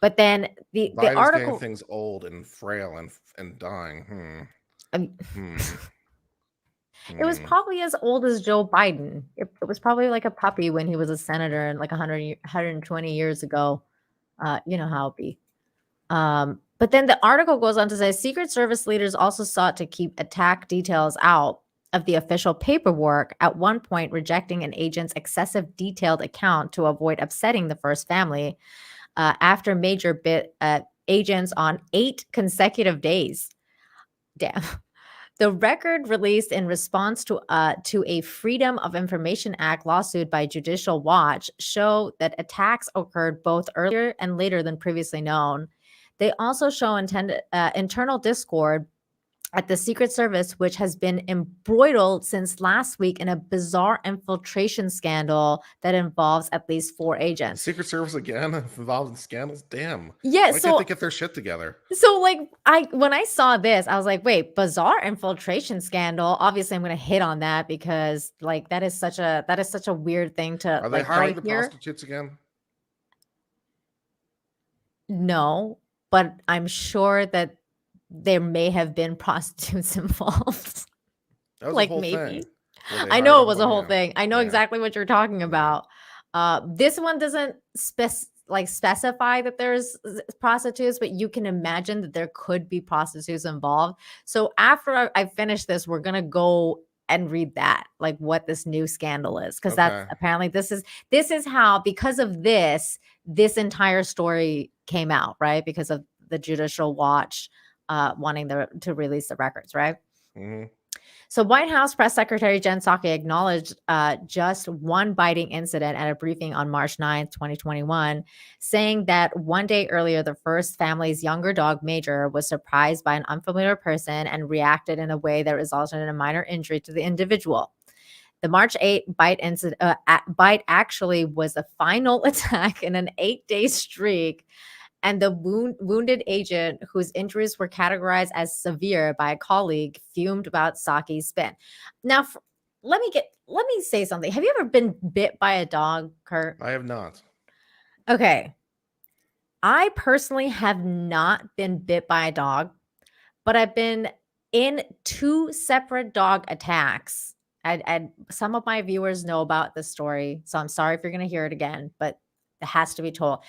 But then the article, getting things old and frail and dying. It was probably as old as Joe Biden. It was probably like a puppy when he was a senator and like 120 years ago. You know how it be. But then the article goes on to say Secret Service leaders also sought to keep attack details out of the official paperwork, at one point rejecting an agent's excessive detailed account to avoid upsetting the first family after major bit agents on 8 consecutive days. Damn. The record released in response to a Freedom of Information Act lawsuit by Judicial Watch show that attacks occurred both earlier and later than previously known. They also show internal discord at the Secret Service, which has been embroiled since last week in a bizarre infiltration scandal that involves at least 4 agents. Secret Service again involved in scandals? Damn. Yeah, Why can't they get their shit together? So like when I saw this, I was like, wait, bizarre infiltration scandal. Obviously, I'm gonna hit on that because like that is such a weird thing to Are they hiring the prostitutes again? No, but I'm sure that there may have been prostitutes involved. That was like a whole maybe. thing. I know it was a whole thing. I know exactly what you're talking about. This one doesn't specify that there's prostitutes, but you can imagine that there could be prostitutes involved. So after I finish this, we're gonna go and read that, like what this new scandal is, because that's apparently this is how, because of this entire story came out, right? Because of the Judicial Watch wanting to release the records, right? Mm-hmm. So White House Press Secretary Jen Psaki acknowledged just one biting incident at a briefing on March 9th, 2021, saying that one day earlier, the first family's younger dog, Major, was surprised by an unfamiliar person and reacted in a way that resulted in a minor injury to the individual. The March 8th bite actually was the final attack in an 8-day streak, and the wounded agent, whose injuries were categorized as severe by a colleague, fumed about Psaki's spin. Now, let me say something. Have you ever been bit by a dog, Kurt? I have not. Okay. I personally have not been bit by a dog, but I've been in 2 separate dog attacks. And some of my viewers know about this story, so I'm sorry if you're going to hear it again, but it has to be told.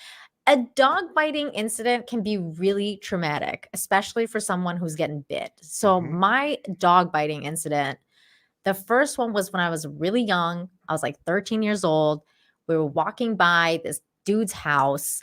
A dog biting incident can be really traumatic, especially for someone who's getting bit. So Mhm. my dog biting incident, the first one was when I was really young. I was like 13 years old. We were walking by this dude's house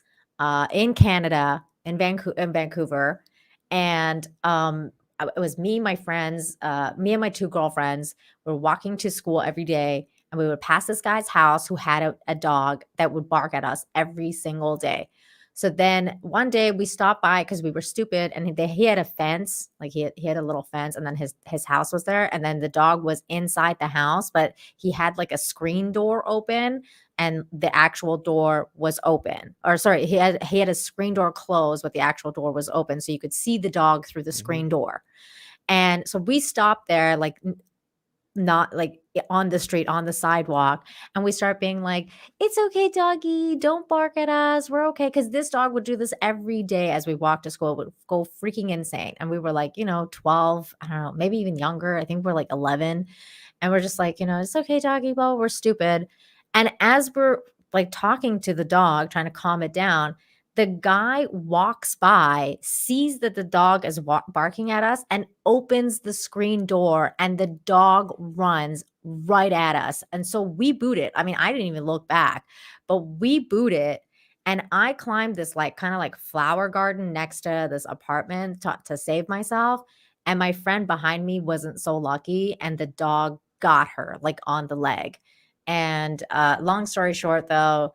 in Canada, in Vancouver, and it was me, my friends, me and my two girlfriends. We were walking to school every day, and we would pass this guy's house who had a dog that would bark at us every single day. So then one day we stopped by because we were stupid, and he had a fence, like he had a little fence, and then his house was there, and then the dog was inside the house, but he had like a screen door open, and the actual door was open. Or sorry, he had a screen door closed, but the actual door was open, so you could see the dog through the Mhm. screen door. And so we stopped there, like not like on the street, on the sidewalk. And we start being like, it's okay, doggy. Don't bark at us. We're okay. Cause this dog would do this every day as we walked to school, would go freaking insane. And we were like, 12, I don't know, maybe even younger. I think we're like 11. And we're just like, it's okay, doggy. Well, we're stupid. And as we're like talking to the dog, trying to calm it down, the guy walks by, sees that the dog is barking at us, and opens the screen door, and the dog runs right at us. And so we boot it. I mean, I didn't even look back, but we boot it. And I climbed this like kind of like flower garden next to this apartment to save myself. And my friend behind me wasn't so lucky, and the dog got her like on the leg. And long story short, though,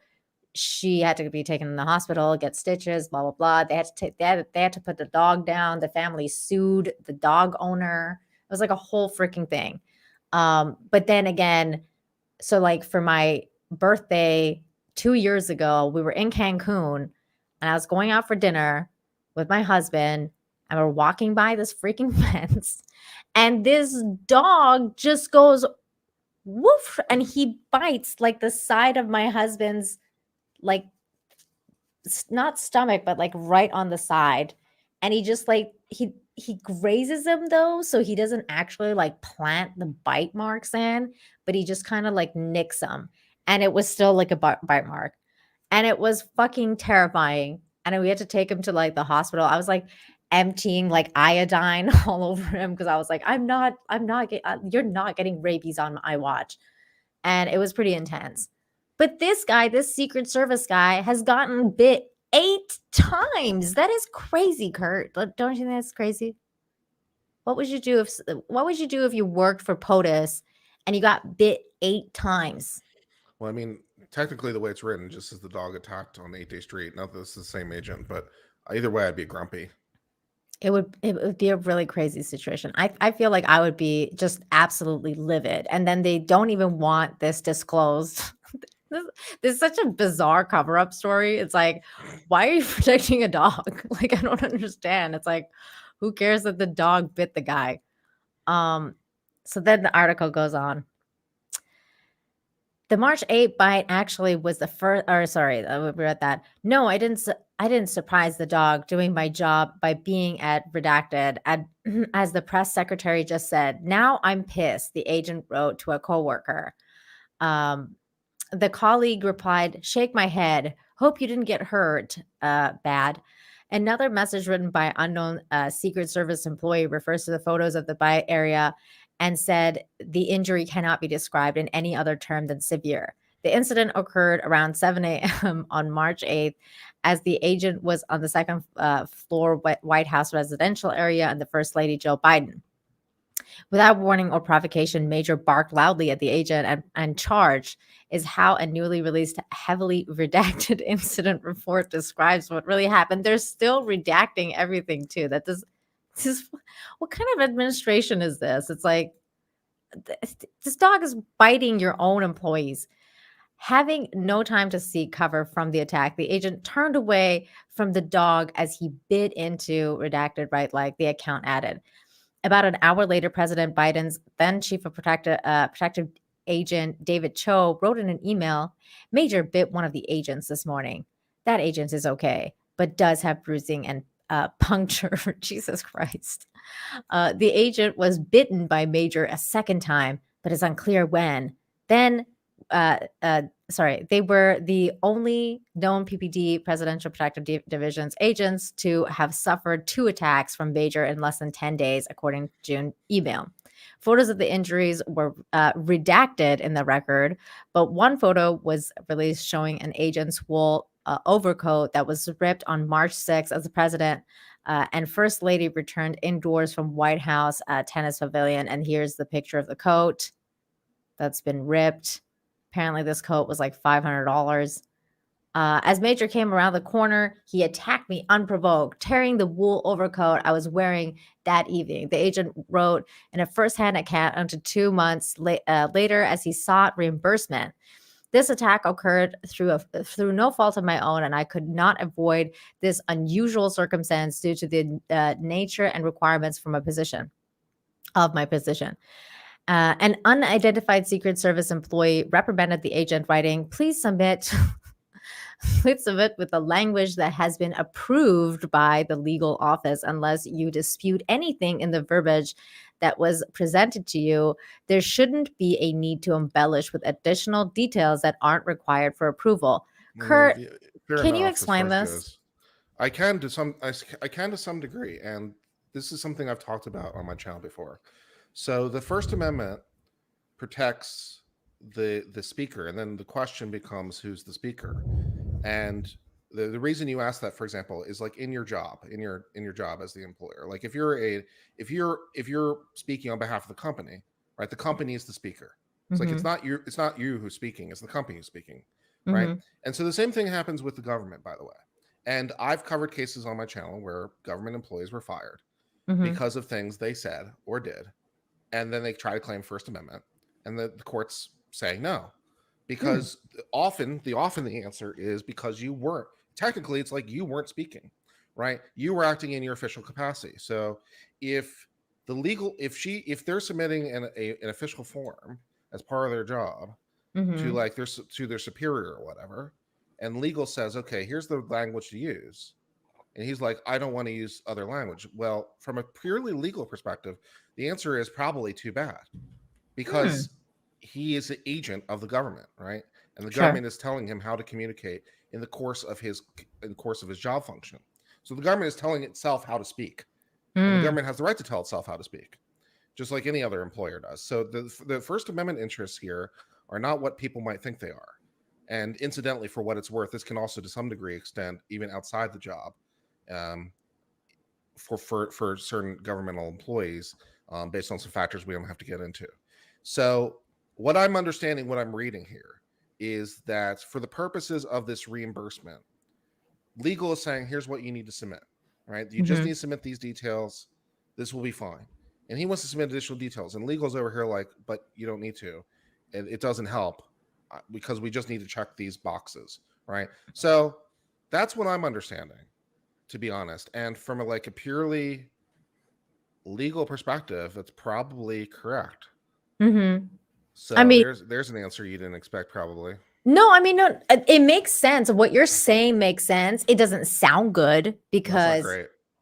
she had to be taken in the hospital, get stitches, blah blah blah. They had to put the dog down. The family sued the dog owner. It was like a whole freaking thing. But then again, so like for my birthday 2 years ago, we were in Cancun, and I was going out for dinner with my husband, and we're walking by this freaking fence, and this dog just goes woof, and he bites like the side of my husband's, like, not stomach, but like right on the side. And he just like he grazes him though, so he doesn't actually like plant the bite marks in, but he just kind of like nicks them. And it was still like a bite mark. And it was fucking terrifying. And then we had to take him to like the hospital. I was like emptying like iodine all over him because I was like, you're not getting rabies on my watch. And it was pretty intense. But this guy, this Secret Service guy, has gotten bit 8 times. That is crazy, Kurt. Don't you think that's crazy? What would you do if you worked for POTUS and you got bit 8 times? Well, I mean, technically, the way it's written, just as the dog attacked on 8 Day Street. Not that this is the same agent, but either way, I'd be grumpy. It would be a really crazy situation. I feel like I would be just absolutely livid. And then they don't even want this disclosed. This is such a bizarre cover-up story. It's like, why are you protecting a dog? Like, I don't understand. It's like, who cares that the dog bit the guy? So then the article goes on. The March 8 bite actually was the first, or sorry, we read that. No, I didn't surprise the dog doing my job by being at redacted, as the press secretary just said. Now I'm pissed, the agent wrote to a coworker. The colleague replied, shake my head. Hope you didn't get hurt. Bad. Another message written by unknown Secret Service employee refers to the photos of the bite area and said the injury cannot be described in any other term than severe. The incident occurred around 7 a.m. on March 8th as the agent was on the second floor White House residential area and the First Lady Joe Biden. Without warning or provocation, Major barked loudly at the agent and charged is how a newly released, heavily redacted incident report describes what really happened. They're still redacting everything too. What kind of administration is this? It's like, this dog is biting your own employees. Having no time to seek cover from the attack, the agent turned away from the dog as he bit into redacted right leg, the account added. About an hour later, President Biden's then chief of protective agent, David Cho, wrote in an email, Major bit one of the agents this morning. That agent is okay, but does have bruising and puncture. Jesus Christ. The agent was bitten by Major a second time, but it's unclear when. Then they were the only known PPD, Presidential Protective Division's agents to have suffered 2 attacks from Major in less than 10 days, according to June email. Photos of the injuries were redacted in the record, but one photo was released showing an agent's wool overcoat that was ripped on March 6th as the president and First Lady returned indoors from White House Tennis Pavilion. And here's the picture of the coat that's been ripped. Apparently, this coat was like $500. As Major came around the corner, he attacked me unprovoked, tearing the wool overcoat I was wearing that evening. The agent wrote in a first-hand account until 2 months later as he sought reimbursement. This attack occurred through no fault of my own, and I could not avoid this unusual circumstance due to the nature and requirements from my position. An unidentified Secret Service employee reprimanded the agent, writing, please submit with the language that has been approved by the legal office. Unless you dispute anything in the verbiage that was presented to you, there shouldn't be a need to embellish with additional details that aren't required for approval. Kurt, can you explain this? I can to some degree, and this is something I've talked about on my channel before. So the First Amendment protects the speaker, and then the question becomes who's the speaker. And the reason you ask that, for example, is like in your job as the employer. Like if you're speaking on behalf of the company, right? The company is the speaker. It's like it's not you who's speaking, it's the company who's speaking, right? And so the same thing happens with the government, by the way. And I've covered cases on my channel where government employees were fired because of things they said or did. And then they try to claim First Amendment, and the courts say no, because often the answer is because you weren't. Technically, it's like you weren't speaking, right? You were acting in your official capacity. So if they're submitting an official form as part of their job to their superior or whatever, and legal says, okay, here's the language to use, and he's like, I don't want to use other language. Well, from a purely legal perspective, the answer is probably too bad, because he is the agent of the government, right? And the government is telling him how to communicate in the course of his job function. So the government is telling itself how to speak. And the government has the right to tell itself how to speak, just like any other employer does. So the First Amendment interests here are not what people might think they are. And incidentally, for what it's worth, this can also to some degree extend even outside the job for certain governmental employees based on some factors we don't have to get into. So what I'm understanding, what I'm reading here, is that for the purposes of this reimbursement, legal is saying, here's what you need to submit, right? You just need to submit these details. This will be fine. And he wants to submit additional details. And legal's over here like, but you don't need to. And it doesn't help because we just need to check these boxes, right? So that's what I'm understanding, to be honest. And from a purely legal perspective, that's probably correct. So I mean, there's an answer you didn't expect, probably. No, I mean, no, it makes sense. What you're saying makes sense. It doesn't sound good because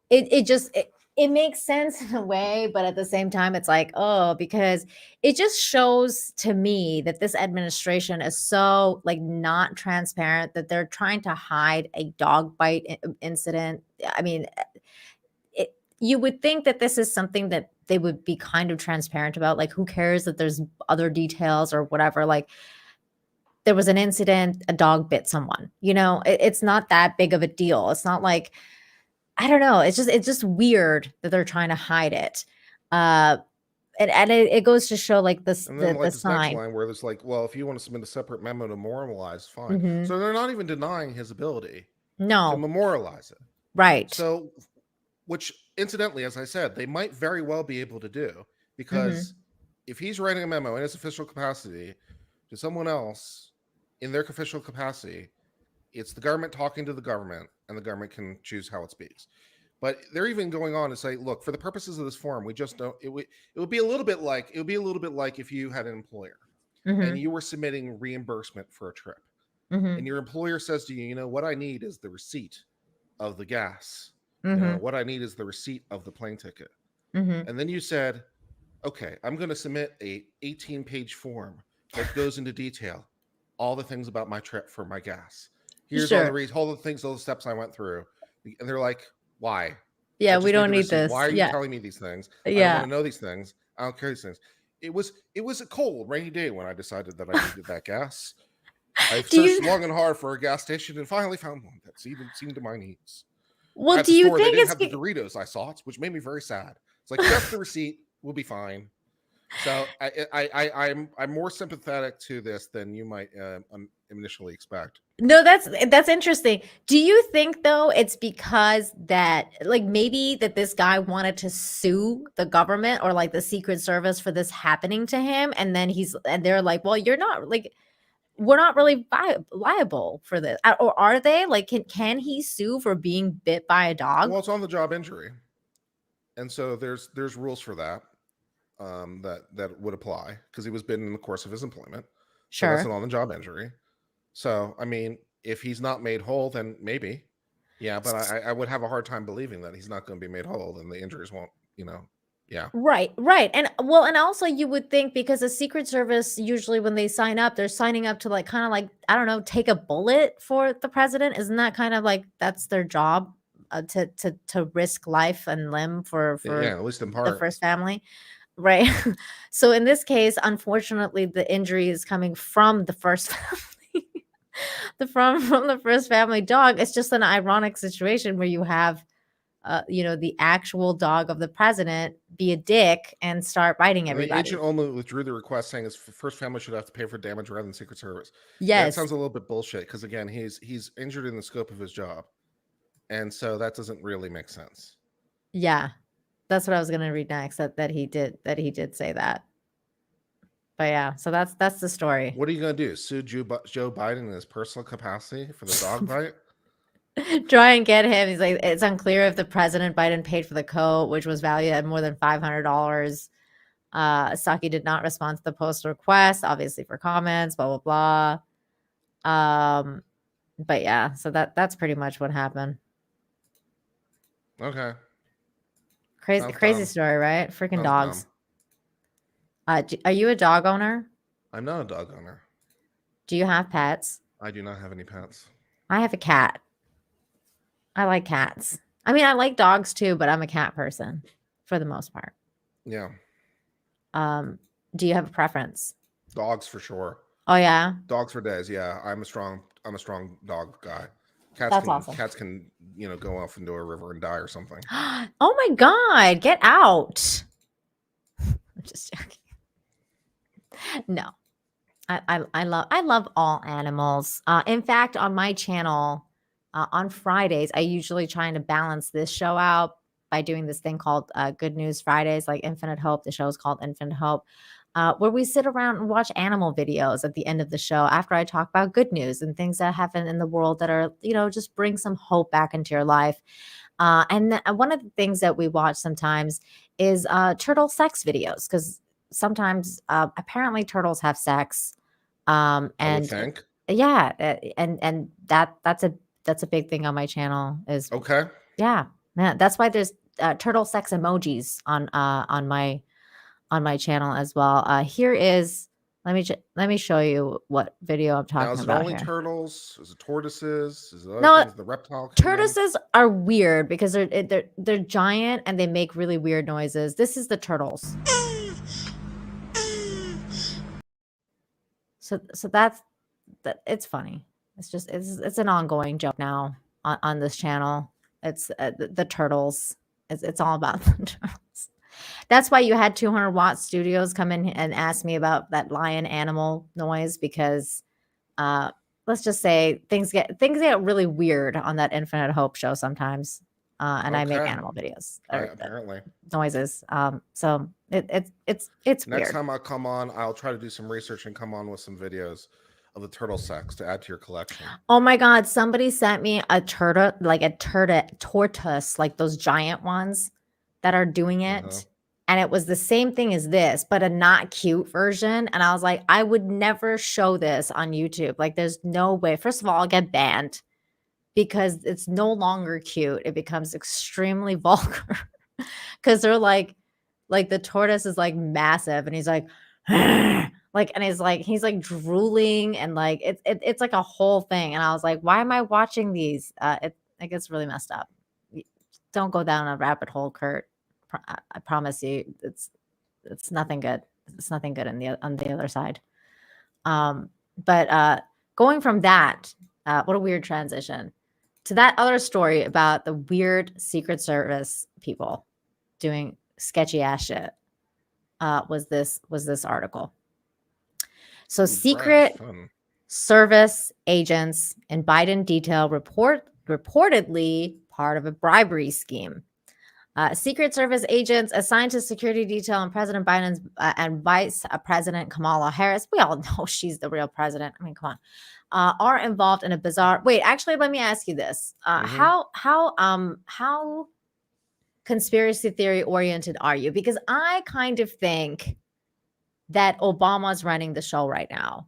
it makes sense in a way, but at the same time, it's like, because it just shows to me that this administration is so not transparent, that they're trying to hide a dog bite incident. I mean, you would think that this is something that they would be kind of transparent about. Like, who cares that there's other details or whatever? Like, there was an incident, a dog bit someone, it's not that big of a deal. It's not like, I don't know. It's just weird that they're trying to hide it. And it goes to show the this sign. next line where it's like, well, if you want to submit a separate memo to memorialize, fine. So they're not even denying his ability to memorialize it. Right. So, which incidentally, as I said, they might very well be able to do, because if he's writing a memo in his official capacity to someone else in their official capacity, it's the government talking to the government, and the government can choose how it speaks. But they're even going on to say, look, for the purposes of this form, we just don't. It would be a little bit like if you had an employer and you were submitting reimbursement for a trip, and your employer says to you, what I need is the receipt of the gas. What I need is the receipt of the plane ticket. And then you said, okay, I'm going to submit a 18-page form that goes into detail. all the things about my trip for my gas. Here's all the reasons, all the things, all the steps I went through. And they're like, why? Yeah, I we just don't the need receipt. this. Why are you Yeah. telling me these things? I don't Yeah. want to know these things. I don't care these things. It was a cold, rainy day when I decided that I needed that gas. I Do you- searched long and hard for a gas station and finally found one that seemed to my needs. Well, At do the you store, they think didn't it's have the Doritos I sought, which made me very sad. It's like, just the receipt, we'll be fine. So I'm more sympathetic to this than you might initially expect. No, that's interesting. Do you think though it's because that like maybe that this guy wanted to sue the government or like the Secret Service for this happening to him, and then they're like, well, you're not like we're not really liable for this, or are they? Like, can he sue for being bit by a dog? Well, it's on the job injury, and so there's rules for that. That would apply because he was bitten in the course of his employment. So that's an on-the-job injury. So, I mean, if he's not made whole, then maybe. Yeah, but I would have a hard time believing that he's not going to be made whole and the injuries won't, yeah. Right. And also you would think because the Secret Service, usually when they sign up, they're signing up to like kind of like, I don't know, take a bullet for the president. Isn't that kind of like that's their job, to risk life and limb for Yeah, at least in the part. first family? Right. So in this case, unfortunately, the injury is coming from the first family. From the first family dog. It's just an ironic situation where you have the actual dog of the president be a dick and start biting And the everybody. agent only withdrew the request, saying his first family should have to pay for damage rather than Secret Service. Yes. That sounds a little bit bullshit because again, he's injured in the scope of his job, and so that doesn't really make sense. Yeah, that's what I was gonna read next. That he did say that. But yeah, so that's the story. What are you gonna do? Sue Joe Biden in his personal capacity for the dog bite? Try and get him. He's like, it's unclear if the president Biden paid for the coat, which was valued at more than $500. Psaki did not respond to the post request, obviously for comments, blah blah blah. But yeah, so that's pretty much what happened. Okay. Crazy story, right? Freaking dogs. Dumb. Are you a dog owner? I'm not a dog owner. Do you have pets? I do not have any pets. I have a cat. I like cats. I mean, I like dogs too, but I'm a cat person for the most part. Yeah. Do you have a preference? Dogs for sure. Oh yeah. Dogs for days. Yeah, I'm a strong dog guy. Awesome. Cats can go off into a river and die or something. Oh my god, get out. I'm just joking. No. I love all animals. In fact, on my channel, on Fridays, I usually trying to balance this show out by doing this thing called Good News Fridays, like Infinite Hope. The show is called Infinite Hope, where we sit around and watch animal videos at the end of the show after I talk about good news and things that happen in the world that are, just bring some hope back into your life. And one of the things that we watch sometimes is turtle sex videos, because sometimes apparently turtles have sex. I would think. Yeah, and that's a big thing on my channel is okay. Yeah, that's why there's turtle sex emojis on my channel as well. Here is let me show you what video I'm talking about. Now, is it only here. Turtles? Is it tortoises? Is it other No, things, the reptile kingdom? Tortoises are weird because they're giant and they make really weird noises. This is the turtles. So that's it's funny. It's an ongoing joke now on this channel. It's the turtles. It's all about the turtles. That's why you had 200 Watt Studios come in and ask me about that lion animal noise, because let's just say things get really weird on that Infinite Hope show sometimes. And I make animal videos apparently noises. So it's next weird. time I come on, I'll try to do some research and come on with some videos of the turtle sex to add to your collection. Oh my god, somebody sent me a tortoise, like those giant ones that are doing it. And it was the same thing as this, but a not cute version. And I was like, I would never show this on YouTube. Like, there's no way. First of all, I'll get banned because it's no longer cute. It becomes extremely vulgar because they're like the tortoise is like massive and he's like Like, and he's like drooling, and like it's like a whole thing. And I was like, why am I watching these? It gets really messed up. Don't go down a rabbit hole, Kurt. I promise you, it's nothing good. It's nothing good on the other side. But going from that, what a weird transition to that other story about the weird Secret Service people doing sketchy ass shit. Was this article? So Secret Service agents in Biden detail reportedly part of a bribery scheme. Secret Service agents assigned to security detail on President Biden's and Vice President Kamala Harris, we all know she's the real president. I mean, come on, are involved in a bizarre. Wait, actually, let me ask you this: how conspiracy theory oriented are you? Because I kind of think that Obama's running the show right now.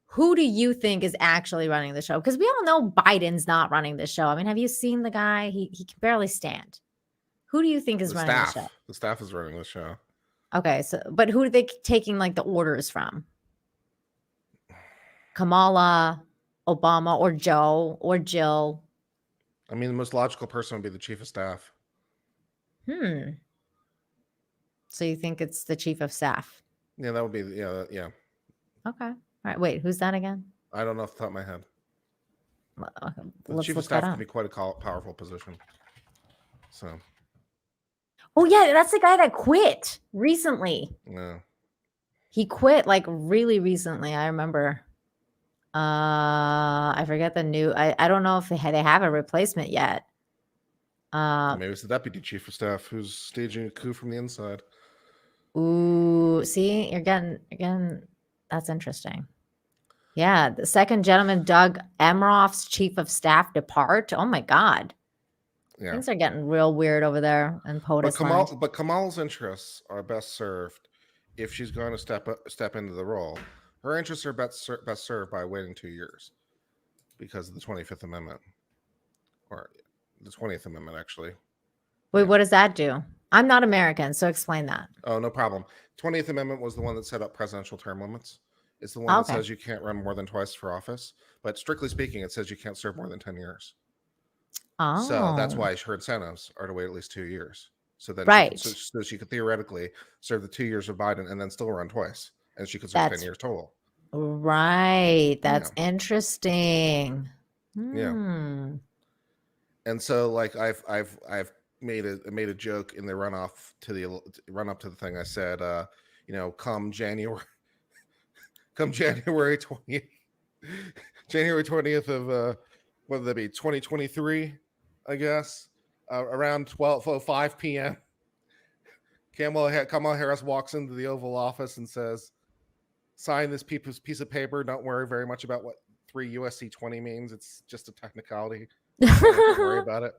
Who do you think is actually running the show? Because we all know Biden's not running the show. I mean, have you seen the guy? He can barely stand. Who do you think is running the show? The staff is running the show. Okay, so but who are they taking like the orders from? Kamala, Obama, or Joe, or Jill? I mean, the most logical person would be the chief of staff. So you think it's the chief of staff? Yeah, that would be yeah. Okay. All right. Wait, who's that again? I don't know off the top of my head. Okay, the chief of staff can be quite a powerful position. So. Oh yeah, that's the guy that quit recently. Yeah. He quit like really recently. I remember. I forget the new. I don't know if they have a replacement yet. Maybe it's the deputy chief of staff who's staging a coup from the inside. Ooh, see, you're getting. That's interesting. Yeah, the second gentleman, Doug Emhoff's chief of staff, depart. Oh my God. Yeah. Things are getting real weird over there in POTUS. But Kamala's interests are best served if she's going to step into the role. Her interests are best served by waiting 2 years because of the 25th Amendment, or the 20th Amendment, actually. Wait, what does that do? I'm not American, so explain that. Oh, no problem. 20th Amendment was the one that set up presidential term limits. It's the one that says you can't run more than twice for office. But strictly speaking, it says you can't serve more than 10 years. Oh. So that's why her incentives are to wait at least 2 years. So then she could theoretically serve the 2 years of Biden and then still run twice. And she could serve 10 years total. Right. That's interesting. Yeah. And so like I've made a joke in the run up to the thing. I said, come January 20th, January 20th of whether that be 2023, I guess, around 12:05 p.m. Kamala Harris walks into the Oval Office and says, "Sign this piece of paper. Don't worry very much about what 3 USC 20 means. It's just a technicality. Don't worry about it.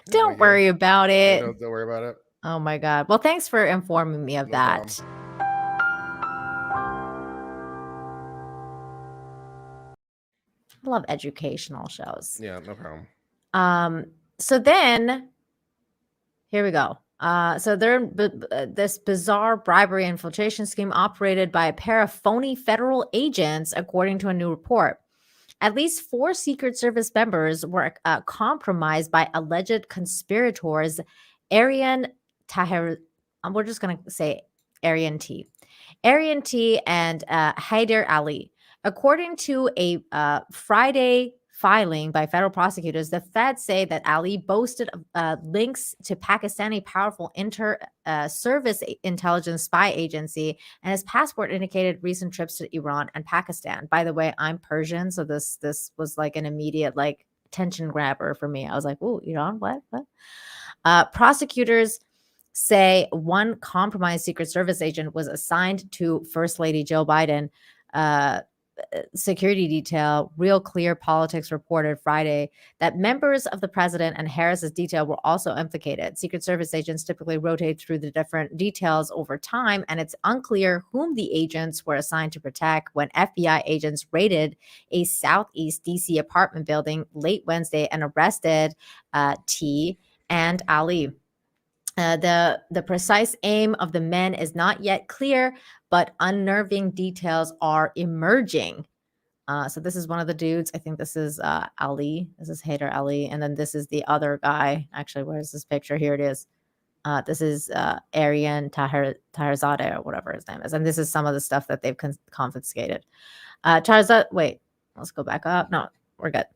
Don't worry about it. Don't worry about it." Oh my God. Well, thanks for informing me of that. Problem. I love educational shows. Yeah, no problem. So then here we go. So they're this bizarre bribery infiltration scheme operated by a pair of phony federal agents, according to a new report. At least 4 Secret Service members were compromised by alleged conspirators Arian Tahir. We're just going to say Arian T. And Haider Ali. According to a Friday filing by federal prosecutors, the feds say that Ali boasted links to Pakistani powerful inter-service intelligence spy agency, and his passport indicated recent trips to Iran and Pakistan. By the way, I'm Persian, so this was like an immediate like attention grabber for me. I was like, "Ooh, Iran? What?" Prosecutors say one compromised Secret Service agent was assigned to First Lady Joe Biden. Security detail. Real Clear Politics reported Friday that members of the president and Harris's detail were also implicated. Secret Service agents typically rotate through the different details over time, and it's unclear whom the agents were assigned to protect when FBI agents raided a Southeast DC apartment building late Wednesday and arrested T and Ali. The precise aim of the men is not yet clear, but unnerving details are emerging. So this is one of the dudes. I think this is Ali. This is Haider Ali, and then this is the other guy. Actually, where's this picture? Here it is. This is Aryan Taherzadeh or whatever his name is, and this is some of the stuff that they've confiscated. Wait, let's go back up. No, we're good.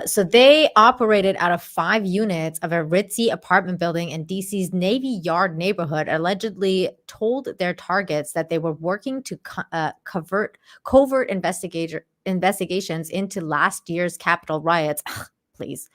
So they operated out of 5 units of a ritzy apartment building in DC's Navy Yard neighborhood, allegedly told their targets that they were working to covert investigations into last year's Capitol riots. Please.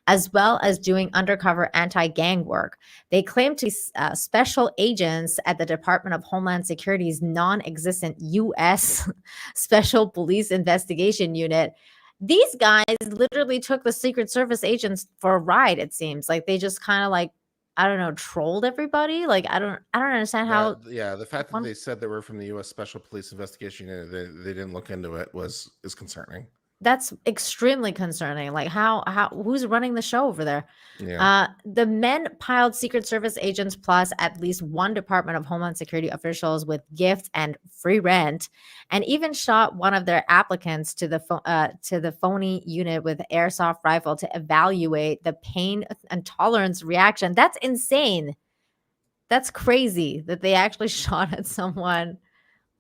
As well as doing undercover anti-gang work. They claim to be special agents at the Department of Homeland Security's non-existent U.S. Special Police Investigation Unit. These guys literally took the Secret Service agents for a ride, it seems. Like they just kind of like, I don't know, trolled everybody. Like I don't understand how. The fact that they said they were from the U.S. Special Police Investigation Unit, they didn't look into it is concerning. That's extremely concerning. Like how who's running the show over there? Yeah. The men piled Secret Service agents plus at least one Department of Homeland Security officials with gifts and free rent, and even shot one of their applicants to the phony unit with airsoft rifle to evaluate the pain and tolerance reaction. That's insane. That's crazy that they actually shot at someone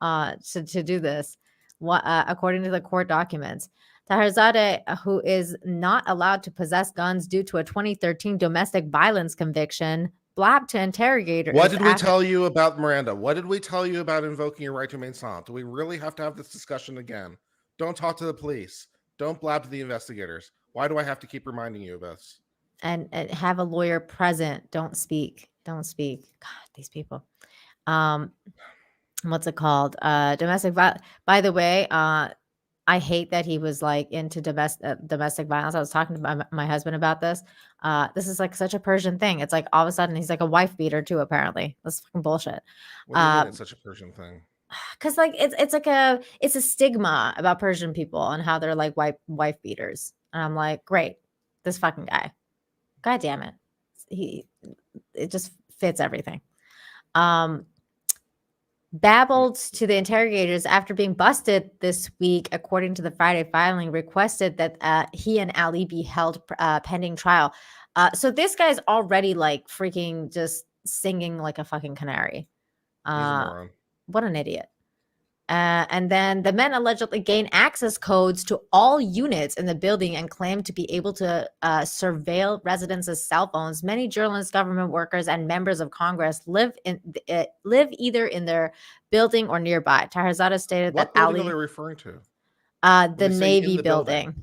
to do this. According to the court documents. Taherzadeh, who is not allowed to possess guns due to a 2013 domestic violence conviction, blabbed to interrogators. What did we tell you about Miranda? What did we tell you about invoking your right to remain silent? Do we really have to have this discussion again? Don't talk to the police. Don't blab to the investigators. Why do I have to keep reminding you of this? And have a lawyer present. Don't speak. Don't speak. God, these people. What's it called? Domestic violence. By the way, I hate that he was like into domestic violence. I was talking to my husband about this. This is like such a Persian thing. It's like all of a sudden he's like a wife beater too. Apparently, that's fucking bullshit. What do you mean it's such a Persian thing? Because like it's a stigma about Persian people and how they're like wife beaters. And I'm like, great, this fucking guy. God damn it, it just fits everything. Babbled to the interrogators after being busted this week, according to the Friday filing, requested that he and Ali be held pending trial. So this guy's already like freaking just singing like a fucking canary. What an idiot. And then the men allegedly gained access codes to all units in the building and claimed to be able to surveil residents' cell phones. Many journalists, government workers, and members of Congress live either in their building or nearby. Taherzadeh stated what that Ali. What building are they referring to? The Navy building.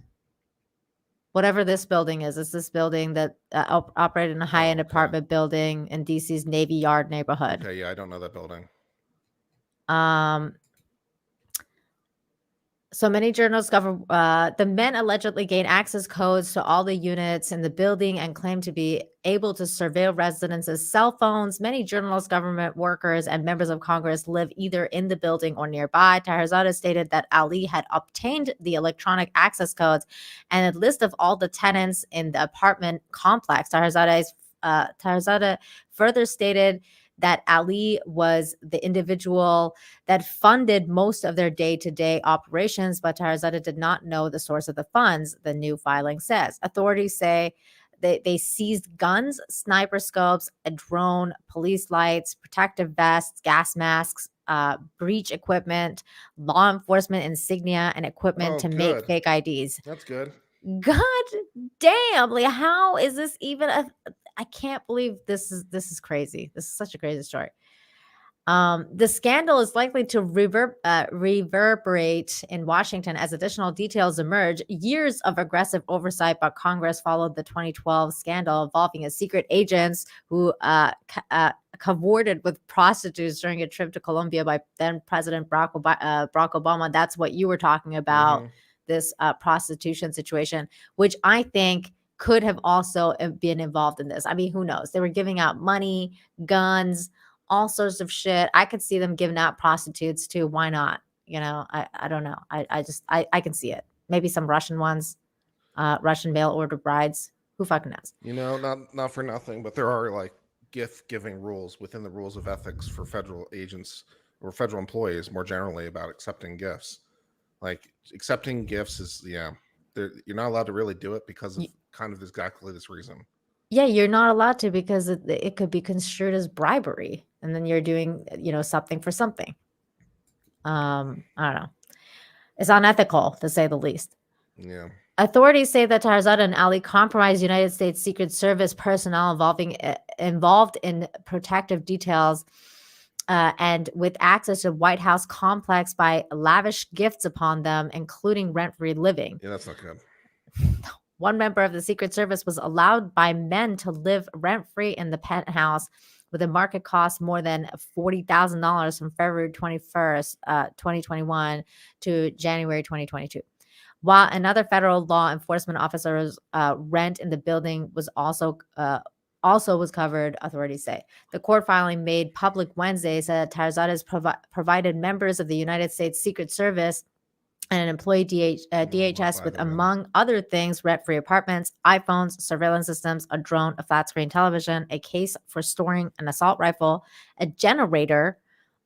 Whatever this building is, it's this building that operated in a high-end apartment building in DC's Navy Yard neighborhood. Okay, yeah, I don't know that building. So many journalists, the men allegedly gained access codes to all the units in the building and claimed to be able to surveil residents' cell phones. Many journalists, government workers, and members of Congress live either in the building or nearby. Taherzadeh stated that Ali had obtained the electronic access codes and a list of all the tenants in the apartment complex. Taherzadeh further stated that Ali was the individual that funded most of their day-to-day operations, but Taherzadeh did not know the source of the funds, the new filing says. Authorities say they seized guns, sniper scopes, a drone, police lights, protective vests, gas masks, breach equipment, law enforcement insignia, and equipment to make fake IDs. That's good. God damn. Like, how is this even I can't believe this is crazy. This is such a crazy story. The scandal is likely to reverberate in Washington as additional details emerge. Years of aggressive oversight by Congress followed the 2012 scandal involving a secret agents who cavorted with prostitutes during a trip to Colombia by then President Barack Obama. That's what you were talking about, this prostitution situation, which I think could have also been involved in this. I mean, who knows? They were giving out money, guns, all sorts of shit. I could see them giving out prostitutes too. Why not? You know, I don't know. I can see it. Maybe some Russian ones, Russian mail order brides. Who fucking knows? You know, not for nothing, but there are like gift giving rules within the rules of ethics for federal agents or federal employees more generally about accepting gifts. Like accepting gifts is you're not allowed to really do it because of kind of exactly this reason. Yeah, you're not allowed to because it could be construed as bribery, and then you're doing, something for something. I don't know. It's unethical, to say the least. Yeah. Authorities say that Tarzada and Ali compromised United States Secret Service personnel involved in protective details and with access to White House complex by lavish gifts upon them, including rent-free living. Yeah, that's not good. One member of the Secret Service was allowed by men to live rent-free in the penthouse with a market cost more than $40,000 from February 21st, 2021 to January 2022. While another federal law enforcement officer's rent in the building was also was covered, authorities say. The court filing made public Wednesday said Tarzada's provided members of the United States Secret Service and an employee DHS with, among other things, rent-free apartments, iPhones, surveillance systems, a drone, a flat-screen television, a case for storing an assault rifle, a generator,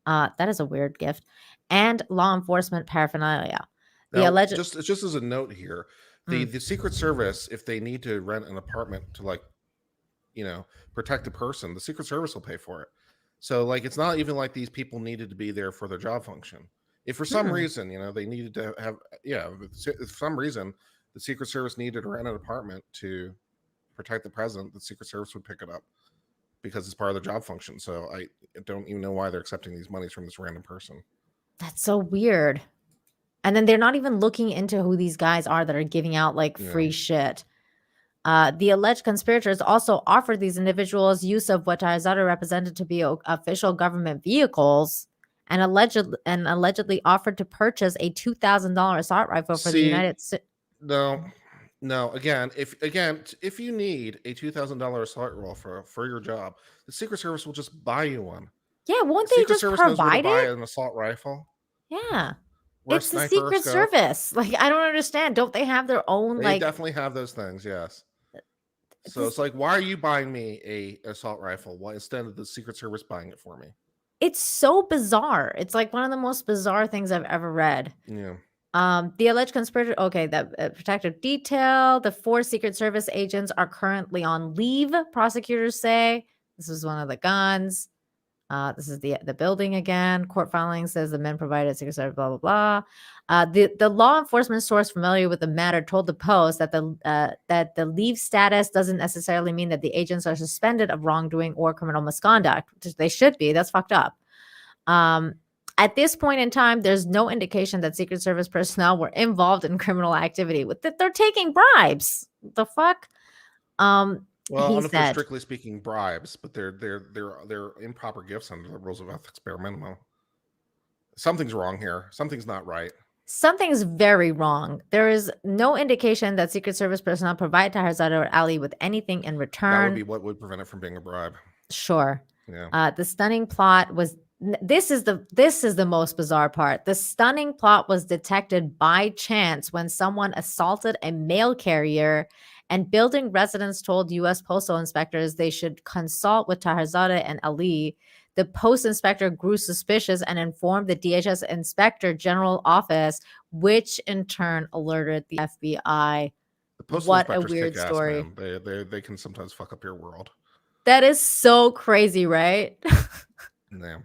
that is a weird gift, and law enforcement paraphernalia. Now, just as a note here, the Secret Service, if they need to rent an apartment to protect a person, the Secret Service will pay for it. So it's not even like these people needed to be there for their job function. If for some reason, they needed to have, if for some reason the Secret Service needed to rent an apartment to protect the president, the Secret Service would pick it up because it's part of their job function. So I don't even know why they're accepting these monies from this random person. That's so weird. And then they're not even looking into who these guys are that are giving out free shit. The alleged conspirators also offered these individuals use of what Tarzada represented to be official government vehicles, and allegedly offered to purchase a $2,000 assault rifle for the United States. No. Again, if you need a $2,000 assault rifle for your job, the Secret Service will just buy you one. Yeah, won't they just provide buy an assault rifle? Yeah. It's the Secret Service. I don't understand. Don't they have their own They definitely have those things, yes. So it's why are you buying me a assault rifle? Why instead of the Secret Service buying it for me? It's so bizarre. It's one of the most bizarre things I've ever read. Yeah. The alleged conspirator, the protective detail, the 4 Secret Service agents are currently on leave, prosecutors say. This is one of the guns. This is the building again. Court filing says the men provided Secret Service, blah, blah, blah. The law enforcement source familiar with the matter told the Post that the leave status doesn't necessarily mean that the agents are suspended of wrongdoing or criminal misconduct, which they should be. That's fucked up. At this point in time, there's no indication that Secret Service personnel were involved in criminal activity. They're taking bribes. The fuck? Well, I don't know if they're strictly speaking bribes, but they're improper gifts under the rules of ethics bare minimum. Something's wrong here. Something's not right. Something's very wrong. There is no indication that Secret Service personnel provide Tarzada or Ali with anything in return. That would be what would prevent it from being a bribe. Sure. Yeah. The stunning plot was. This is the most bizarre part. The stunning plot was detected by chance when someone assaulted a mail carrier, and building residents told U.S. postal inspectors they should consult with Tarzada and Ali. The post inspector grew suspicious and informed the DHS Inspector General office, which in turn alerted the FBI. The postal what a inspectors weird kick story. Ass, man. They can sometimes fuck up your world. That is so crazy, right? Yeah.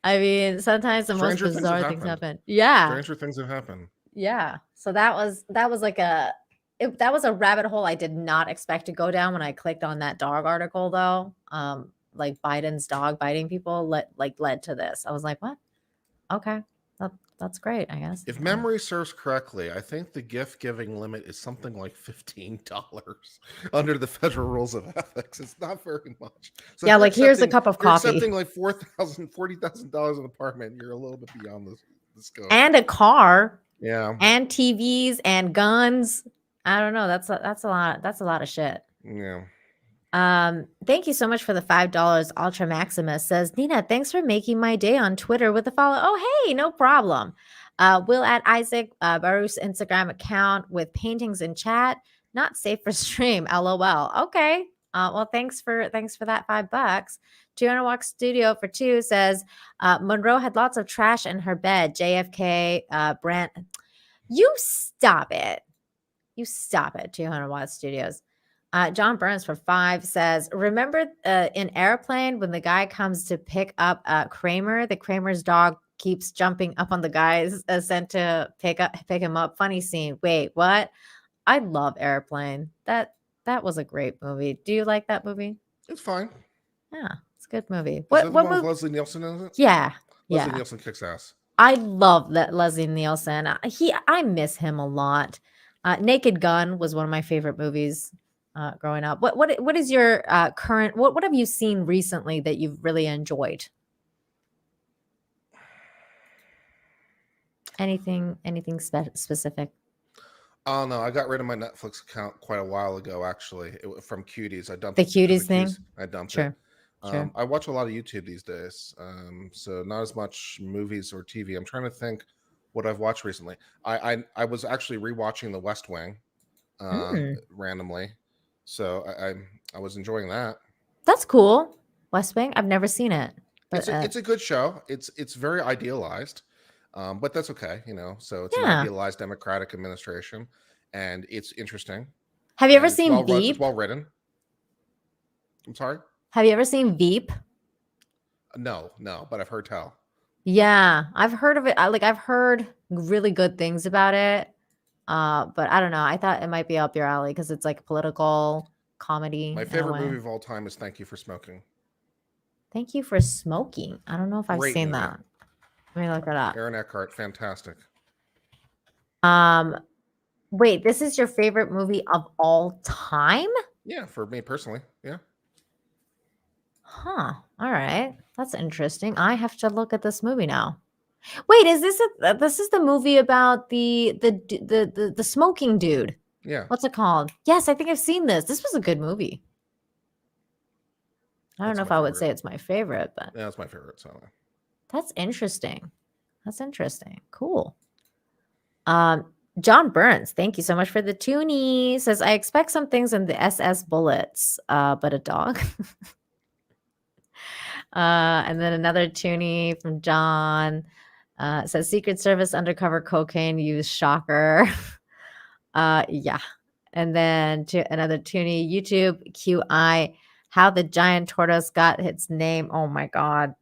I mean, sometimes the most bizarre things happen. Yeah. Stranger things have happened. Yeah. So that was that was a rabbit hole I did not expect to go down when I clicked on that dog article, though. Biden's dog biting people led to this. I was like, what? Okay. That's great, I guess. If memory serves correctly, I think the gift giving limit is something like $15 under the federal rules of ethics. It's not very much. So yeah, here's a cup of coffee. Accepting $40,000 an apartment, you're a little bit beyond the scope. And a car. Yeah. And TVs and guns. I don't know. That's a lot of shit. Yeah. Thank you so much for the $5. Ultra Maximus says, Nina, thanks for making my day on Twitter with a follow. Oh, hey, no problem. We'll add Isaac Baruch's Instagram account with paintings in chat. Not safe for stream. LOL. Okay. Well, thanks for that $5. 200 Walk Studio for 2 says Monroe had lots of trash in her bed. JFK, Brent. You stop it. 200 Watt Studios. John Burns for 5 says, remember in Airplane when the guy comes to pick up Kramer, the Kramer's dog keeps jumping up on the guys sent to pick him up. Funny scene. Wait, what? I love Airplane. That was a great movie. Do you like that movie? It's fine. Yeah, it's a good movie. Is What that the one with movie? Leslie Nielsen in it? Yeah. Leslie Yeah. Nielsen kicks ass. I love that Leslie Nielsen. I miss him a lot. Naked Gun was one of my favorite movies growing up. What is your current what have you seen recently that you've really enjoyed? Anything specific? Oh no, I got rid of my Netflix account quite a while ago. Actually, from Cuties. I dumped The it because Cuties of thing? Cuties. I dumped it. Sure. Sure. I watch a lot of YouTube these days, so not as much movies or TV. I'm trying to think what I've watched recently. I was actually rewatching The West Wing randomly, so I was enjoying that. That's cool. West Wing. I've never seen it, but It's a good show. It's very idealized, but that's okay, you know. So it's an Yeah. idealized democratic administration, and it's interesting. Have you ever and it's seen well run- Veep? It's well written. I'm sorry. Have you ever seen Veep? No, but I've heard tell. Yeah, I've heard of it. I've heard really good things about it. But I don't know. I thought it might be up your alley because it's like political comedy. My in a favorite way. movie of all time is Thank You for Smoking. Thank You for Smoking. I don't know if I've Great seen movie. that. Let me look it up. Aaron Eckhart, fantastic. Wait, this is your favorite movie of all time? Yeah, for me personally, yeah. Huh. All right. That's interesting. I have to look at this movie now. Wait, is this this is the movie about the smoking dude? Yeah. What's it called? Yes, I think I've seen this. This was a good movie. I don't That's know if my I would favorite. say it's my favorite, but Yeah, that's my favorite. So that's interesting. That's interesting. Cool. John Burns, thank you so much for the toonie. Says I expect some things in the SS bullets, but a dog. And then another toonie from John says Secret Service undercover cocaine use shocker. Yeah. And then another toonie, YouTube QI, how the giant tortoise got its name. Oh my God.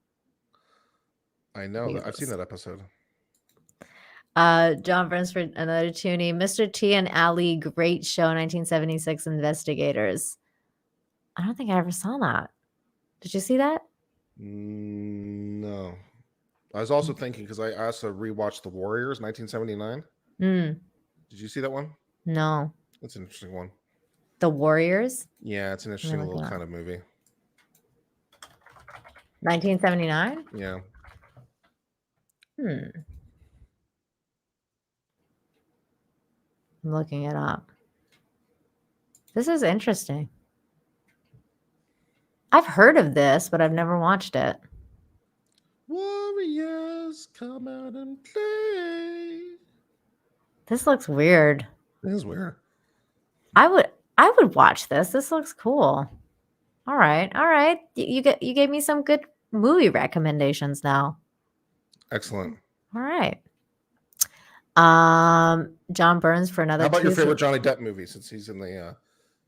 I know that I've seen that episode. John Burns for another toonie. Mr. T and Ali, great show, 1976 Investigators. I don't think I ever saw that. Did you see that? No. I was also thinking because I also rewatched The Warriors, 1979. Did you see that one? No. That's an interesting one. The Warriors? Yeah, it's an interesting little kind of movie. 1979? Yeah. I'm looking it up. This is interesting. I've heard of this, but I've never watched it. Warriors, come out and play. This looks weird. It is weird. I would watch this. This looks cool. All right. You gave me some good movie recommendations now. Excellent. All right. John Burns for another. How about your favorite Johnny Depp movie since he's in the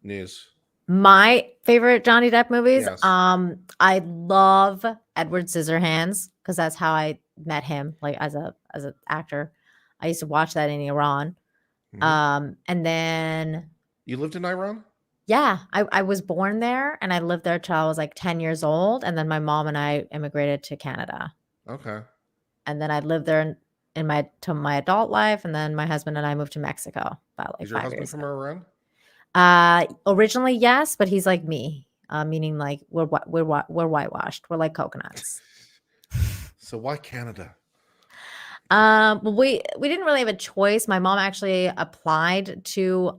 news? My favorite Johnny Depp movies. Yes. I love Edward Scissorhands because that's how I met him, like as an actor. I used to watch that in Iran. And then you lived in Iran? Yeah, I was born there and I lived there till I was like 10 years old. And then my mom and I immigrated to Canada. Okay. And then I lived there to my adult life. And then my husband and I moved to Mexico about like 5 years. Is your husband from Iran? Originally, yes, but he's like me, meaning like we're whitewashed. We're like coconuts. So why Canada? Well, we didn't really have a choice. My mom actually applied to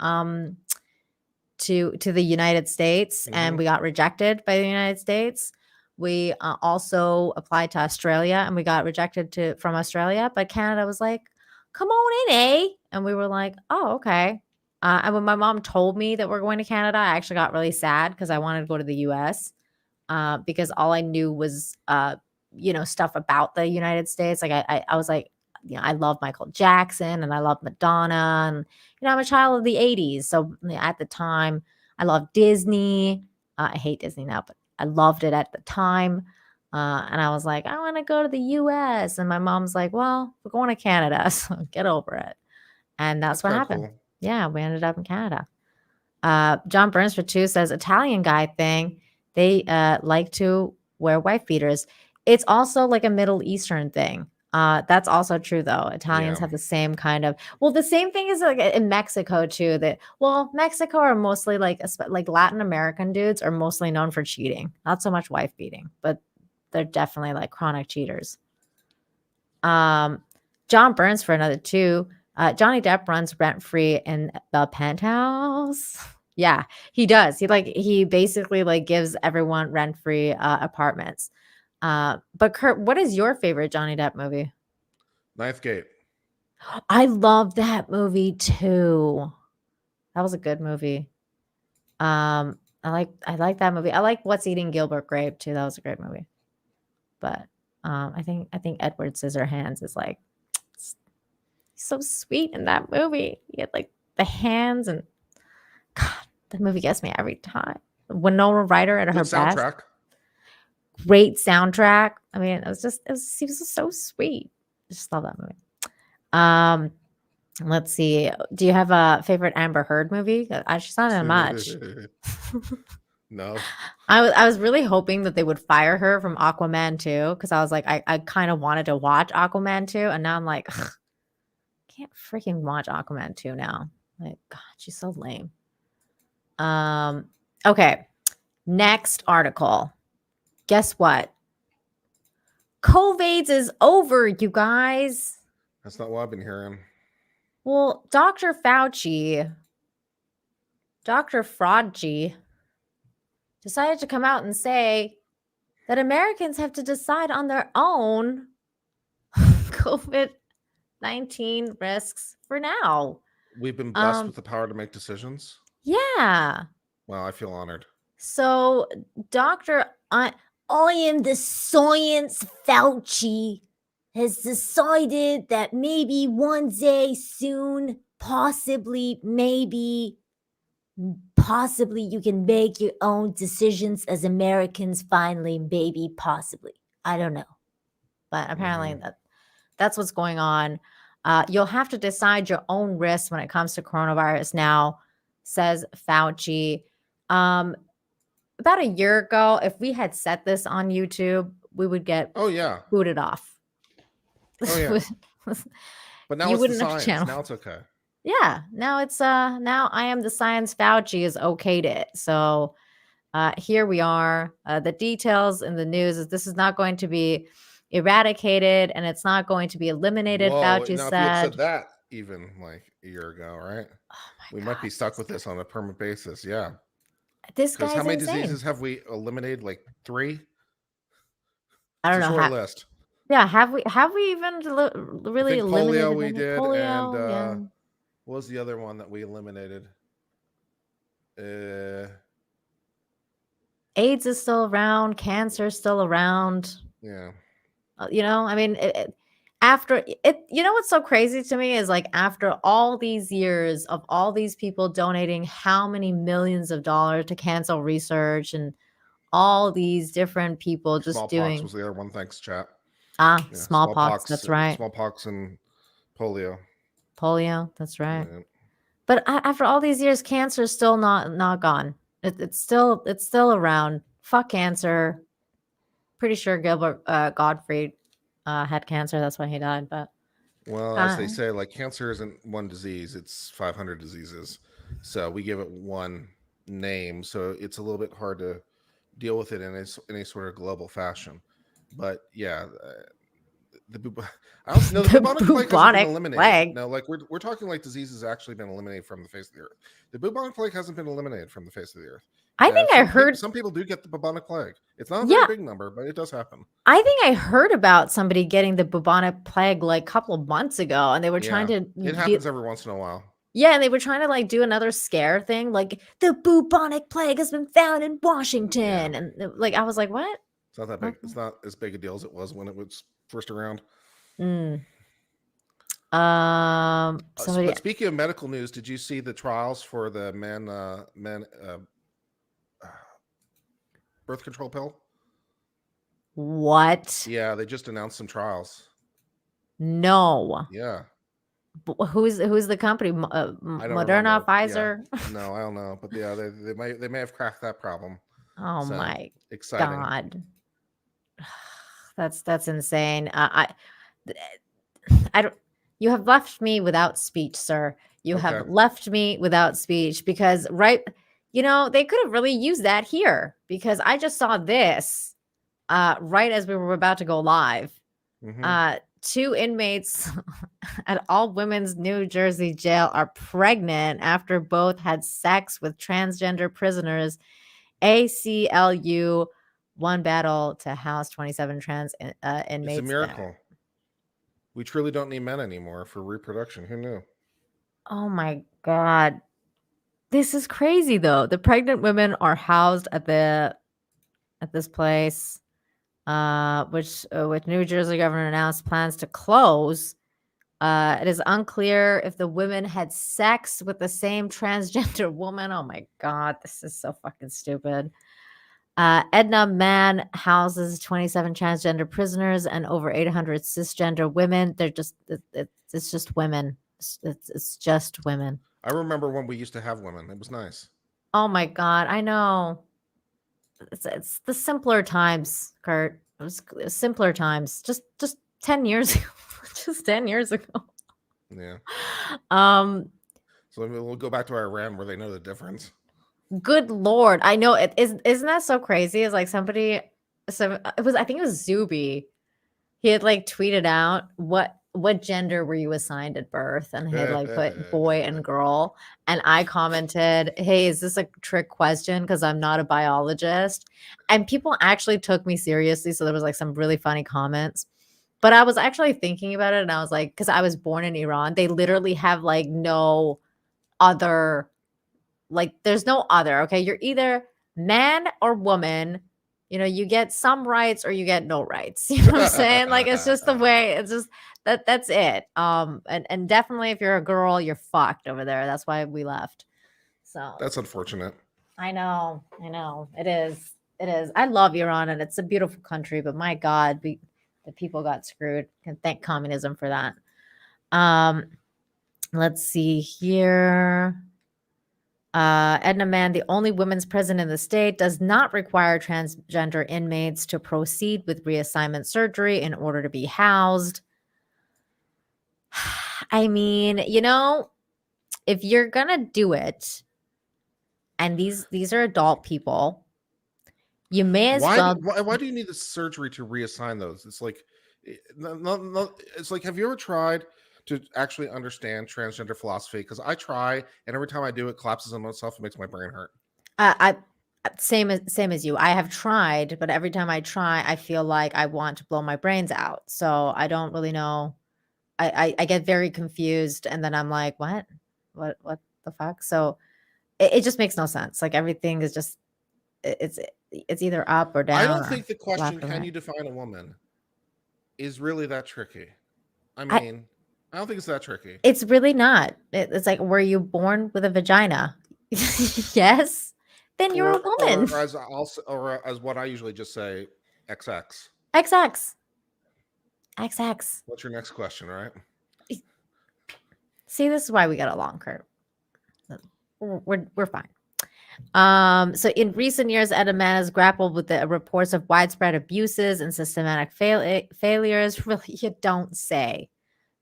the United States and we got rejected by the United States. We also applied to Australia and we got rejected from Australia, but Canada was like, come on in, eh? And we were like, oh, okay. And when my mom told me that we're going to Canada, I actually got really sad because I wanted to go to the US because all I knew was, stuff about the United States. Like I was like, I love Michael Jackson and I love Madonna. And, I'm a child of the 80s. So at the time, I loved Disney. I hate Disney now, but I loved it at the time. And I was like, I want to go to the US. And my mom's like, well, we're going to Canada. So get over it. And that's what happened. Cool. Yeah, we ended up in Canada. John Burnsford too says Italian guy thing. They like to wear wife beaters. It's also like a Middle Eastern thing. That's also true though. Italians have the same kind of, the same thing is like in Mexico too. Mexico are mostly like Latin American dudes are mostly known for cheating. Not so much wife beating, but they're definitely like chronic cheaters. John Burns for another two. Johnny Depp runs rent-free in the penthouse. Yeah, he does. He basically gives everyone rent-free apartments. But Kurt, what is your favorite Johnny Depp movie? Ninth Gate. I love that movie too. That was a good movie. I like that movie. I like What's Eating Gilbert Grape too. That was a great movie. But I think Edward Scissorhands is like so sweet in that movie. He had like the hands and God, that movie gets me every time. Winona Ryder at her best. Great soundtrack. I mean, he was just so sweet. I just love that movie. Let's see. Do you have a favorite Amber Heard movie? She's not in much. No. I was really hoping that they would fire her from Aquaman 2 because I was like, I kind of wanted to watch Aquaman 2, and now I'm like, can't freaking watch Aquaman 2 now. Like, God, she's so lame. Okay. Next article. Guess what? COVAIDS is over, you guys. That's not what I've been hearing. Well, Dr. Fraudci decided to come out and say that Americans have to decide on their own COVID-19 risks for now. We've been blessed with the power to make decisions. Yeah. Well, I feel honored. So, I am the science Fauci has decided that maybe one day soon, possibly you can make your own decisions as Americans finally, maybe, possibly. I don't know. But apparently that's what's going on. You'll have to decide your own risks when it comes to coronavirus now, says Fauci. About a year ago, if we had set this on YouTube, we would get booted off. Oh yeah. But now it's the science. Now it's okay. Yeah. Now it's now I am the science Fauci is okayed it. So here we are. The details in the news is this is not going to be eradicated and it's not going to be eliminated. Fauci now, said. If you had said that even like a year ago, right? We might be stuck with this on a permanent basis. Yeah. This guy's how many insane. diseases have we eliminated? Like 3? I don't know. Short list. Yeah, have we even really eliminated polio? We did, polio, and what was the other one that we eliminated? AIDS is still around. Cancer is still around. Yeah. I mean, after it, what's so crazy to me is like after all these years of all these people donating how many millions of dollars to cancel research and all these different people just Smallpox was the other one. Thanks, chat. Smallpox. That's right. Smallpox and polio. That's right. Yeah. But after all these years, cancer is still not gone. It's still around. Fuck cancer. Pretty sure Gilbert Gottfried had cancer. That's why he died. But as they say, like cancer isn't one disease; it's 500 diseases. So we give it one name. So it's a little bit hard to deal with it in any sort of global fashion. But yeah, the bubonic plague hasn't been eliminated. No, like we're talking like diseases actually been eliminated from the face of the earth. The bubonic plague hasn't been eliminated from the face of the earth. I think I heard some people do get the bubonic plague. It's not a very big number, but it does happen. I think I heard about somebody getting the bubonic plague like a couple of months ago, and they were trying to. It happens every once in a while. Yeah, and they were trying to like do another scare thing, like the bubonic plague has been found in Washington, and like I was like, what? It's not that big. It's not as big a deal as it was when it was first around. Mm. Somebody. But speaking of medical news, did you see the trials for the birth control pill? What? Yeah, they just announced some trials. No. Yeah. Who's the company? I don't Moderna, remember. Pfizer? Yeah. No, I don't know. But yeah, they may have cracked that problem. Oh So, my exciting. God. That's insane. I don't. You have left me without speech, sir. You have left me without speech because they could have really used that here because I just saw this right as we were about to go live. 2 inmates at all women's New Jersey jail are pregnant after both had sex with transgender prisoners. ACLU won battle to house 27 trans inmates. It's a miracle. There. We truly don't need men anymore for reproduction. Who knew? Oh my God. This is crazy though. The pregnant women are housed at this place, which New Jersey governor announced plans to close. It is unclear if the women had sex with the same transgender woman. Oh my God, this is so fucking stupid. Edna Mann houses 27 transgender prisoners and over 800 cisgender women. They're just, it's just women. It's just women. I remember when we used to have women. It was nice. Oh my God, I know. It's the simpler times, Kurt. It was simpler times. Just 10 years ago. Just 10 years ago. Yeah. So we'll go back to Iran where they know the difference. Good Lord. I know it isn't that so crazy? It's like I think it was Zuby. He had like tweeted out what gender were you assigned at birth? And he had like put boy and girl. And I commented, hey, is this a trick question? Because I'm not a biologist. And people actually took me seriously. So there was like some really funny comments. But I was actually thinking about it and I was like, because I was born in Iran, they literally have like no other, like there's no other, okay? You're either man or woman, you get some rights or you get no rights. You know what I'm saying? Like it's just the way, it's just that's it. And definitely if you're a girl, you're fucked over there. That's why we left. So that's unfortunate. I know. It is. I love Iran and it's a beautiful country, but my God, the people got screwed. Can thank communism for that. Let's see here. Edna Mann, the only women's prison in the state, does not require transgender inmates to proceed with reassignment surgery in order to be housed. I mean, if you're gonna do it, and these are adult people, you may as well. Why do you need the surgery to reassign those? It's like, it's like, have you ever tried to actually understand transgender philosophy? Because I try, and every time I do, it collapses on itself. It makes my brain hurt. Same as you. I have tried, but every time I try, I feel like I want to blow my brains out. So I don't really know. I get very confused, and then I'm like, what the fuck? So it just makes no sense. Like everything is just it's either up or down. I don't think the question, can you define a woman, is really that tricky. I mean, I don't think it's that tricky. It's really not. It's like, were you born with a vagina? Yes. Then you're a woman. Or as what I usually just say, XX. XX. What's your next question, right? See, this is why we get along, Kurt. We're fine. So in recent years, Edna Mann has grappled with the reports of widespread abuses and systematic failures. Really, you don't say.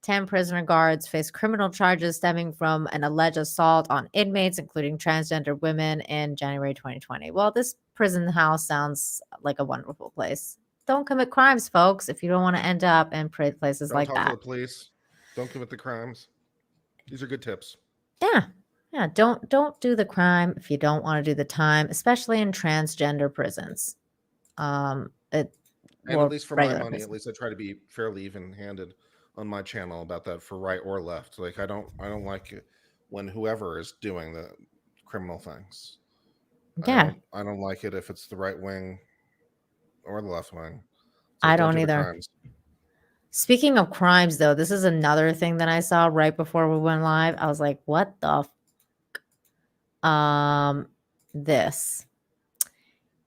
10 prisoner guards face criminal charges stemming from an alleged assault on inmates, including transgender women, in January 2020. Well, this prison house sounds like a wonderful place. Don't commit crimes, folks, if you don't want to end up in places like that. Don't talk to the police. Don't commit the crimes. These are good tips. Yeah. Don't do the crime if you don't want to do the time, especially in transgender prisons. And at least for my money, at least I try to be fairly even-handed on my channel about that for right or left. Like I don't like when whoever is doing the criminal things. Yeah, I don't like it if it's the right wing or the left wing. It's I like, don't do the either. crimes. Speaking of crimes, though, this is another thing that I saw right before we went live. I was like, what the this.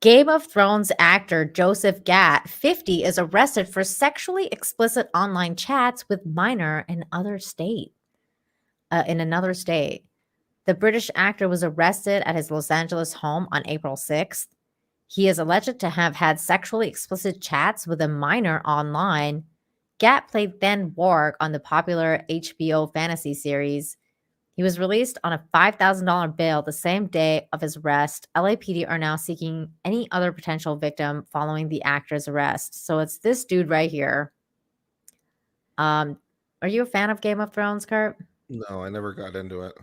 Game of Thrones actor Joseph Gatt, 50, is arrested for sexually explicit online chats with minor in another state. The British actor was arrested at his Los Angeles home on April 6th. He is alleged to have had sexually explicit chats with a minor online. Gatt played Then Warg on the popular HBO fantasy series. He was released on a $5,000 bail the same day of his arrest. LAPD are now seeking any other potential victim following the actor's arrest. So it's this dude right here. Are you a fan of Game of Thrones, Kurt? No, I never got into it.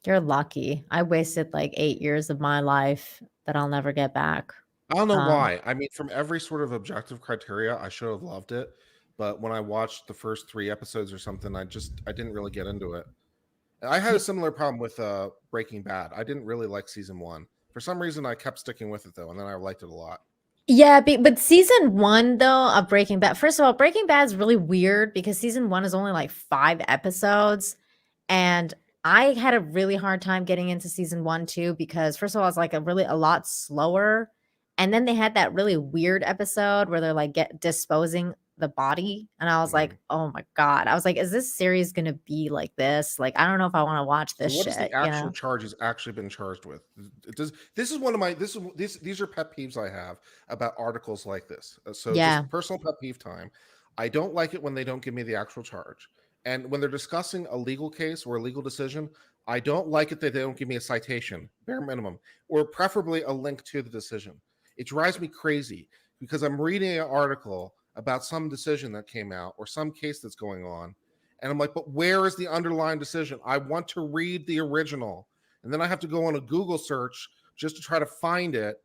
You're lucky. I wasted like 8 years of my life that I'll never get back. I don't know why. I mean, from every sort of objective criteria, I should have loved it. But when I watched the first 3 episodes or something, I didn't really get into it. I had a similar problem with Breaking Bad. I didn't really like season 1. For some reason, I kept sticking with it though, and then I liked it a lot. Yeah, but season 1 though of Breaking Bad. First of all, Breaking Bad is really weird because season 1 is only like 5 episodes, and I had a really hard time getting into season 1 too because first of all, it's like a lot slower, and then they had that really weird episode where they're like disposing the body, and I was like, oh my god, I was like, is this series gonna be like this? Like, I don't know if I want to watch this. So what shit, is the actual charge he's actually been charged with? This is one of my these are pet peeves I have about articles like this. So Yeah. just personal pet peeve time. I don't like it when they don't give me the actual charge. And when they're discussing a legal case or a legal decision, I don't like it that they don't give me a citation, bare minimum, or preferably a link to the decision. It drives me crazy because I'm reading an article about some decision that came out or some case that's going on. And I'm like, but where is the underlying decision? I want to read the original. And then I have to go on a Google search just to try to find it.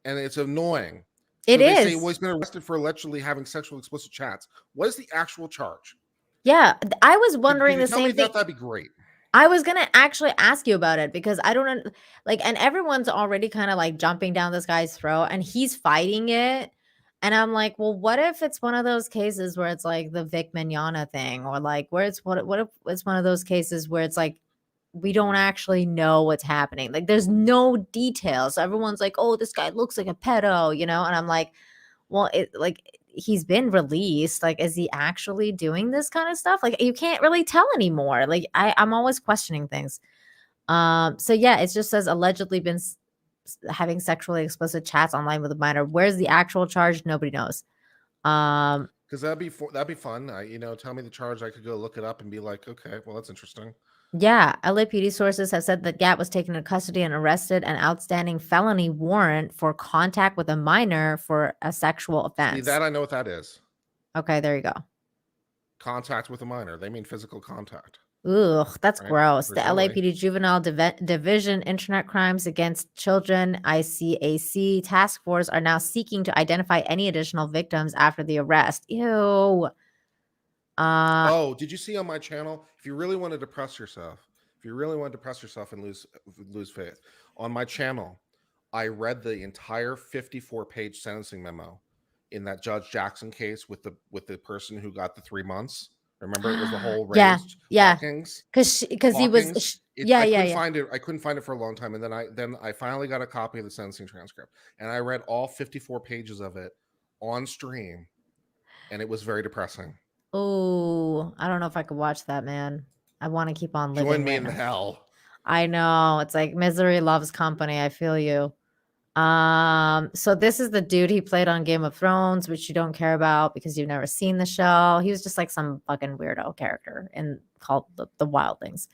And it's annoying. It They is. say, well, he's been arrested for allegedly having sexual explicit chats. What is the actual charge? Yeah, I was wondering the Tell me same thing. that'd be great. I was gonna actually ask you about it because I don't like, and everyone's already kind of like jumping down this guy's throat, and he's fighting it. And I'm like, well, what if it's one of those cases where it's like the Vic Mignogna thing, or like where it's what if it's one of those cases where it's like we don't actually know what's happening, like there's no details. So everyone's like, oh, this guy looks like a pedo, and I'm like, well, he's been released. Like, is he actually doing this kind of stuff? Like, you can't really tell anymore. Like, I'm always questioning things. So yeah, it just says allegedly been having sexually explicit chats online with a minor. Where's the actual charge? Nobody knows. Because that'd be fun. Tell me the charge. I could go look it up and be like, okay, well, that's interesting. Yeah, LAPD sources have said that Gatt was taken into custody and arrested an outstanding felony warrant for contact with a minor for a sexual offense. See, that I know what that is. Okay, there you go. Contact with a minor. They mean physical contact. Ugh, that's Right? gross. The Presumably. LAPD Juvenile Division Internet Crimes Against Children ICAC task force are now seeking to identify any additional victims after the arrest. Ew. Oh, did you see on my channel? If you really want to depress yourself, and lose faith, on my channel, I read the entire 54-page sentencing memo in that Judge Jackson case with the person who got the 3 months. Remember, it was the whole raised Hawkins. Because he was I couldn't find it for a long time, and then I finally got a copy of the sentencing transcript, and I read all 54 pages of it on stream, and it was very depressing. Oh, I don't know if I could watch that, man. I want to keep on living. Join me in hell. I know. It's like misery loves company. I feel you. So this is the dude he played on Game of Thrones, which you don't care about because you've never seen the show. He was just like some fucking weirdo character called the Wildlings.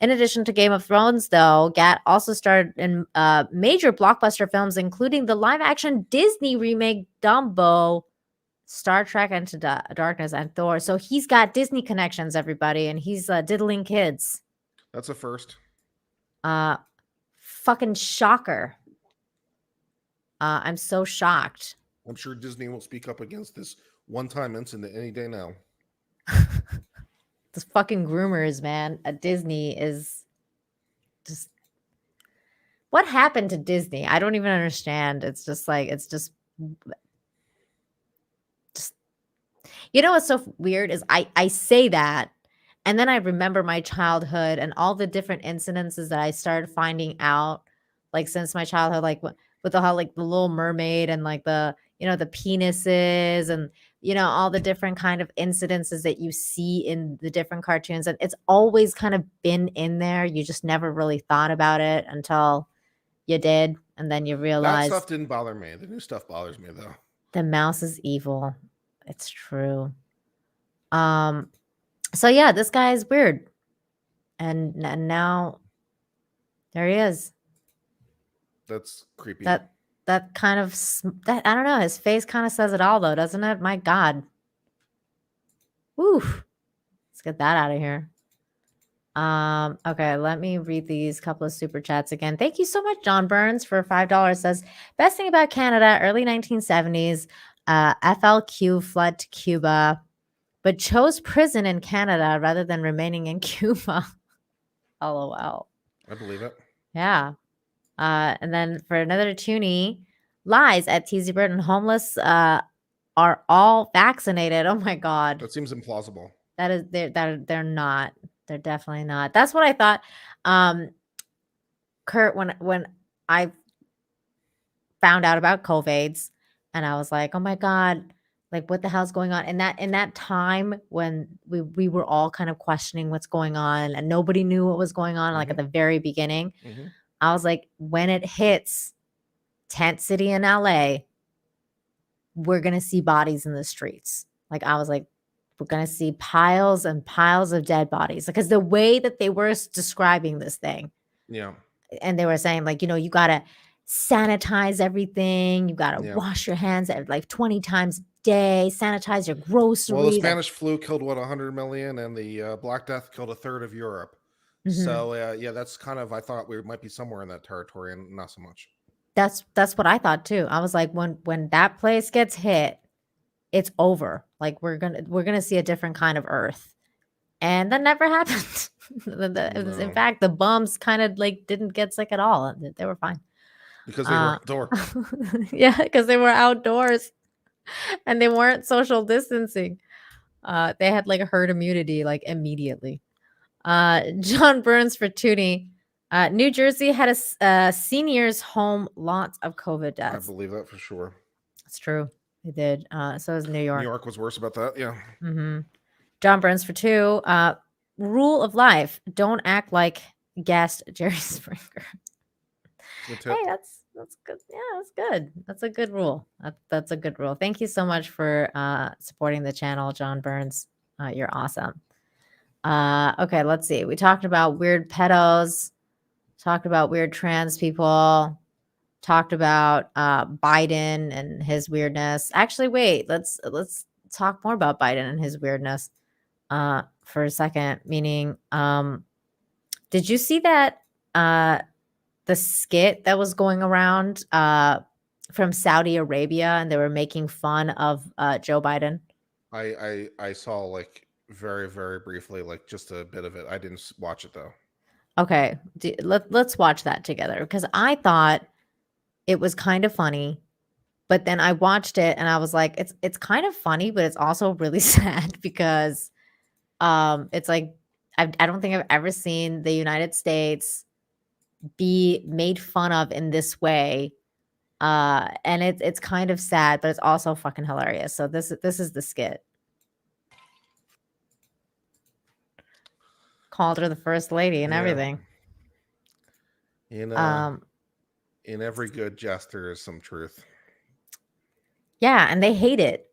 In addition to Game of Thrones, though, Gatt also starred in major blockbuster films, including the live-action Disney remake Dumbo, Star Trek Into Darkness, and Thor. So he's got Disney connections, everybody, and he's diddling kids. That's a first. Fucking shocker. I'm so shocked. I'm sure Disney will speak up against this one-time incident any day now. Those fucking groomers, man, at Disney is just what happened to Disney? I don't even understand. It's just you know what's so weird is I say that, and then I remember my childhood and all the different incidences that I started finding out, like since my childhood, like with the whole like the Little Mermaid and like the the penises and all the different kind of incidences that you see in the different cartoons, and it's always kind of been in there. You just never really thought about it until you did, and then you That realize stuff didn't bother me. The new stuff bothers me though. the mouse is evil. It's true. So yeah, this guy is weird. And now there he is. That's creepy. That kind of that I don't know, his face kind of says it all though, doesn't it? My God. Woo. Let's get that out of here. Okay, let me read these couple of super chats again. Thank you so much, John Burns, for $5. Says, best thing about Canada, early 1970s, FLQ fled to Cuba, but chose prison in Canada rather than remaining in Cuba. LOL. I believe it. Yeah. And then for another toonie, lies at TZ Burton, homeless are all vaccinated. Oh my God. That seems implausible. That is they're not. They're definitely not. That's what I thought. Kurt, when I found out about COVAIDS, and I was like, oh my God, like what the hell's going on? In that time when we were all kind of questioning what's going on and nobody knew what was going on, like at the very beginning, I was like, when it hits Tent City in LA, we're gonna see bodies in the streets. Like I was like, we're going to see piles and piles of dead bodies because the way that they were describing this thing. Yeah. And they were saying like, you got to sanitize everything. You got to wash your hands like 20 times a day, sanitize your groceries. Well, the Spanish flu killed 100 million and the Black Death killed a third of Europe. So yeah, that's kind of, I thought we might be somewhere in that territory and not so much. That's what I thought too. I was like, when that place gets hit, it's over. Like we're gonna see a different kind of Earth, and that never happened. In fact, the bums kind of like didn't get sick at all. They were fine because they were outdoors. Yeah, because they were outdoors, and they weren't social distancing. They had like a herd immunity like immediately. John Burns for Toonie. New Jersey had a seniors home, lots of COVID deaths. I believe that for sure. It's true. They did. So is New York. New York was worse about that. Yeah. John Burns for 2. Rule of life: don't act like guest Jerry Springer. Hey, that's good. Yeah, that's good. That's a good rule. That's a good rule. Thank you so much for supporting the channel, John Burns. You're awesome. Okay, let's see. We talked about weird pedos. Talked about weird trans people. Talked about Biden and his weirdness. Actually, wait. Let's talk more about Biden and his weirdness for a second. Meaning, did you see that the skit that was going around from Saudi Arabia, and they were making fun of Joe Biden? I saw like very, very briefly, like just a bit of it. I didn't watch it though. Okay, let's watch that together because I thought it was kind of funny, but then I watched it and I was like, it's kind of funny, but it's also really sad because it's like I don't think I've ever seen the United States be made fun of in this way, and it's kind of sad, but it's also fucking hilarious. So this is the skit. Called her the first lady and everything. In every good jest there is some truth. Yeah, and they hate it.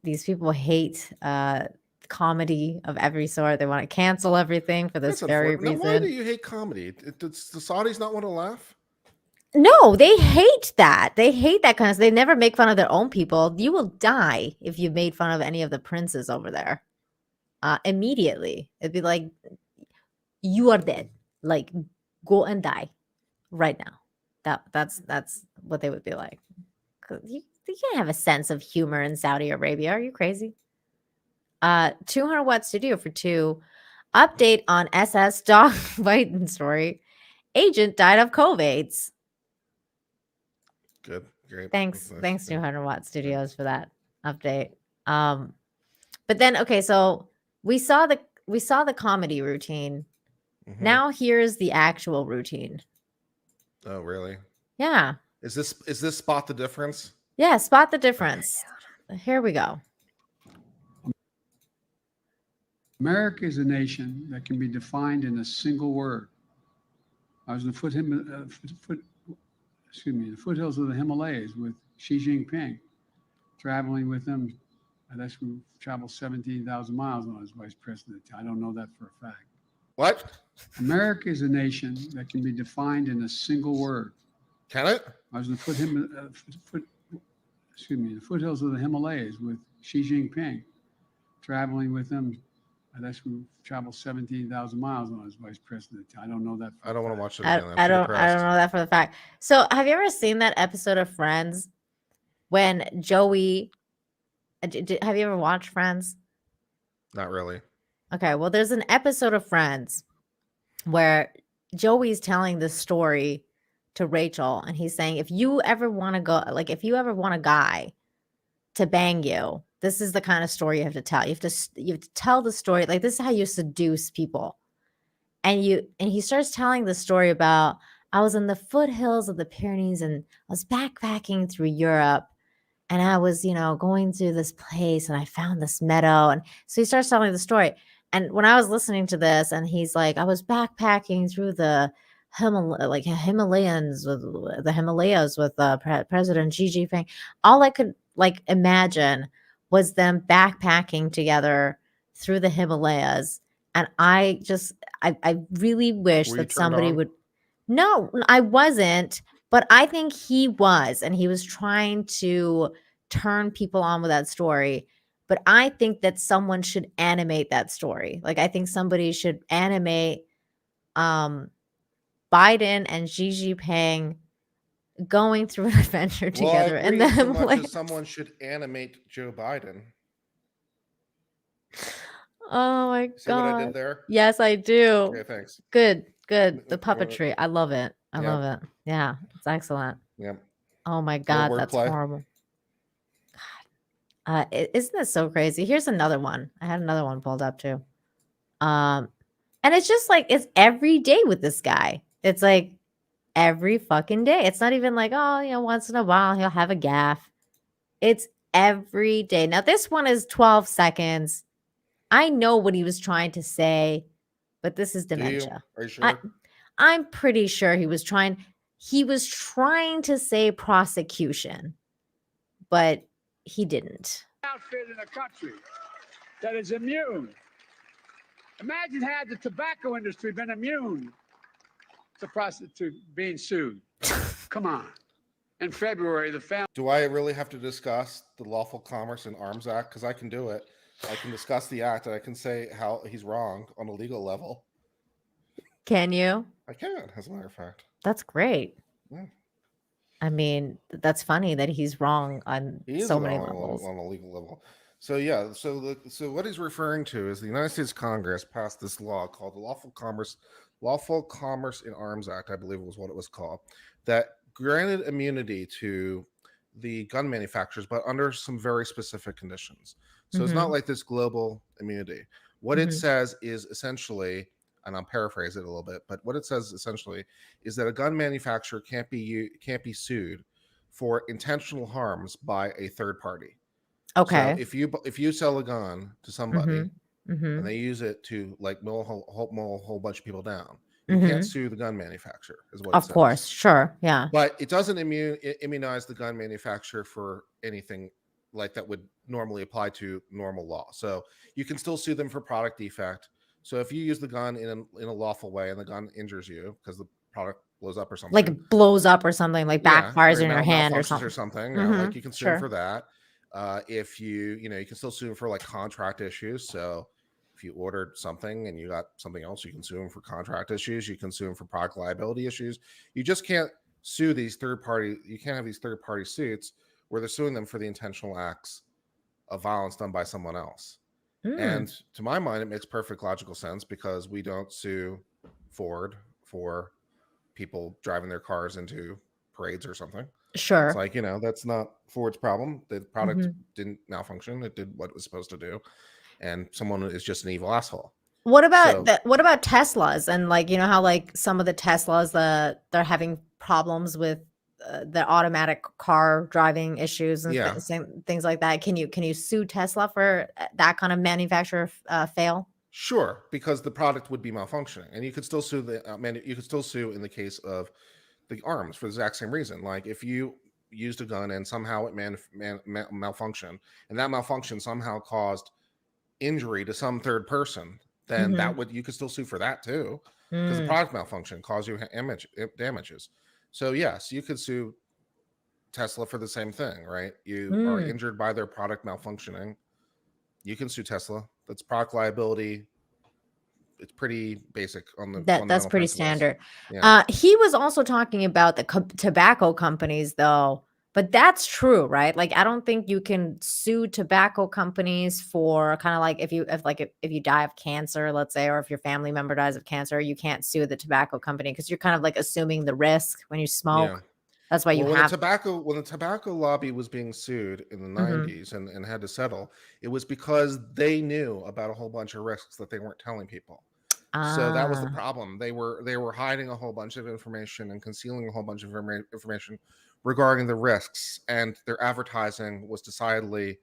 These people hate comedy of every sort. They want to cancel everything for this very reason. Why do you hate comedy? Does the Saudis not want to laugh? No, they hate that. They hate that kind of stuff. They never make fun of their own people. You will die if you made fun of any of the princes over there. Immediately. It'd be like, you are dead. Like, go and die right now. That's what they would be like. You can't have a sense of humor in Saudi Arabia. Are you crazy? 200 Watt Studio for 2. Update on SS dog fighting story. Agent died of COVAIDS. Good, great. Thanks, That's nice. thanks Yeah. 200 Watt Studios for that update. But then okay, so we saw the comedy routine. Mhm. Now here's the actual routine. Oh, really? Yeah. Is this spot the difference? Yeah, spot the difference. Here we go. America is a nation that can be defined in a single word. I was in the foothills of the Himalayas with Xi Jinping, traveling with him. That's we traveled 17,000 miles when I was vice president. I don't know that for a fact. What? America is a nation that can be defined in a single word. Can it? I was in the foothills of the Himalayas with Xi Jinping, traveling with him. That's we traveled 17,000 miles when I was vice president. I don't know that. I don't want to watch it I, again. I don't know that for the fact. So have you ever seen that episode of Friends when Joey have you ever watched Friends? Not really. Okay, well there's an episode of Friends where Joey's telling the story to Rachel and he's saying if you ever want a guy to bang you, this is the kind of story you have to tell. You have to tell the story, like this is how you seduce people. And he starts telling the story about I was in the foothills of the Pyrenees and I was backpacking through Europe and I was, going through this place and I found this meadow. And so he starts telling the story. And when I was listening to this and he's like, I was backpacking through the Himalayas with President Xi Jinping. All I could imagine was them backpacking together through the Himalayas. And I really wish Were you that turned somebody on? would. No, I wasn't, but I think he was, and he was trying to turn people on with that story. But I think that someone should animate that story. Like I think somebody should animate Biden and Xi Jinping going through an adventure together Well, I in agree the so much Himalayas. as someone should animate Joe Biden. Oh my See what I god. did there? Yes, I do. Okay, thanks. Good. The Well, puppetry. I love it. I yeah. love it. Yeah, it's excellent. Yeah. Oh my Little god, that's wordplay. horrible. God. Isn't this so crazy? Here's another one. I had another one pulled up too. And it's just like it's every day with this guy. It's like every fucking day. It's not even like, oh, once in a while he'll have a gaffe. It's every day. Now this one is 12 seconds. I know what he was trying to say, but this is Do you? dementia. Are you sure? I'm pretty sure he was trying to say prosecution, but he didn't. Outfit in a country that is immune. Imagine had the tobacco industry been immune to being sued. Come on. In February, the family. Do I really have to discuss the Lawful Commerce in Arms Act? Because I can do it. I can discuss the act and I can say how he's wrong on a legal level. Can you? I can, as a matter of fact. That's great. Yeah. I mean, that's funny that he's wrong on He is so wrong many levels. on a legal level. So yeah, so what he's referring to is the United States Congress passed this law called the Lawful Commerce in Arms Act, I believe was what it was called, that granted immunity to the gun manufacturers, but under some very specific conditions. So it's not like this global immunity. What it says is essentially, and I'll paraphrase it a little bit, but what it says essentially is that a gun manufacturer can't be sued for intentional harms by a third party. Okay. So if you sell a gun to somebody Mm-hmm. and they use it to like mow a whole bunch of people down, you can't sue the gun manufacturer. Is what it Of says. course, sure, yeah. But it doesn't immunize the gun manufacturer for anything like that would normally apply to normal law. So you can still sue them for product defect. So if you use the gun in a lawful way and the gun injures you because the product blows up or something, Like blows up or something, like backfires in your hand or malfunctions something. like you can sue Sure. them for that. If you can still sue them for like contract issues. So if you ordered something and you got something else, you can sue them for contract issues. You can sue them for product liability issues. You just can't sue these third party. You can't have these third party suits where they're suing them for the intentional acts of violence done by someone else. And to my mind, it makes perfect logical sense because we don't sue Ford for people driving their cars into parades or something. It's Sure. like, that's not Ford's problem. The product didn't malfunction. It did what it was supposed to do. And someone is just an evil asshole. What about So, what about Teslas and how some of the Teslas they're having problems with the automatic car driving issues and yeah, things like that. Can you sue Tesla for that kind of manufacturer fail? sure, because the product would be malfunctioning, and you could still sue you could still sue in the case of the arms for the exact same reason. Like if you used a gun and somehow it malfunctioned, and that malfunction somehow caused injury to some third person, then you could still sue for that too, because the product malfunction caused you damages. So yes, you could sue Tesla for the same thing, right? You are injured by their product malfunctioning. You can sue Tesla. That's product liability. It's pretty basic on the That's pretty principles. standard. Yeah. He was also talking about the tobacco companies though, but that's true, right? Like I don't think you can sue tobacco companies for kind of like if you die of cancer, let's say, or if your family member dies of cancer, you can't sue the tobacco company because you're kind of like assuming the risk when you smoke. Yeah. That's why when the tobacco lobby was being sued in the 90s and had to settle, it was because they knew about a whole bunch of risks that they weren't telling people. So that was the problem. They were hiding a whole bunch of information and concealing a whole bunch of information regarding the risks, and their advertising was decidedly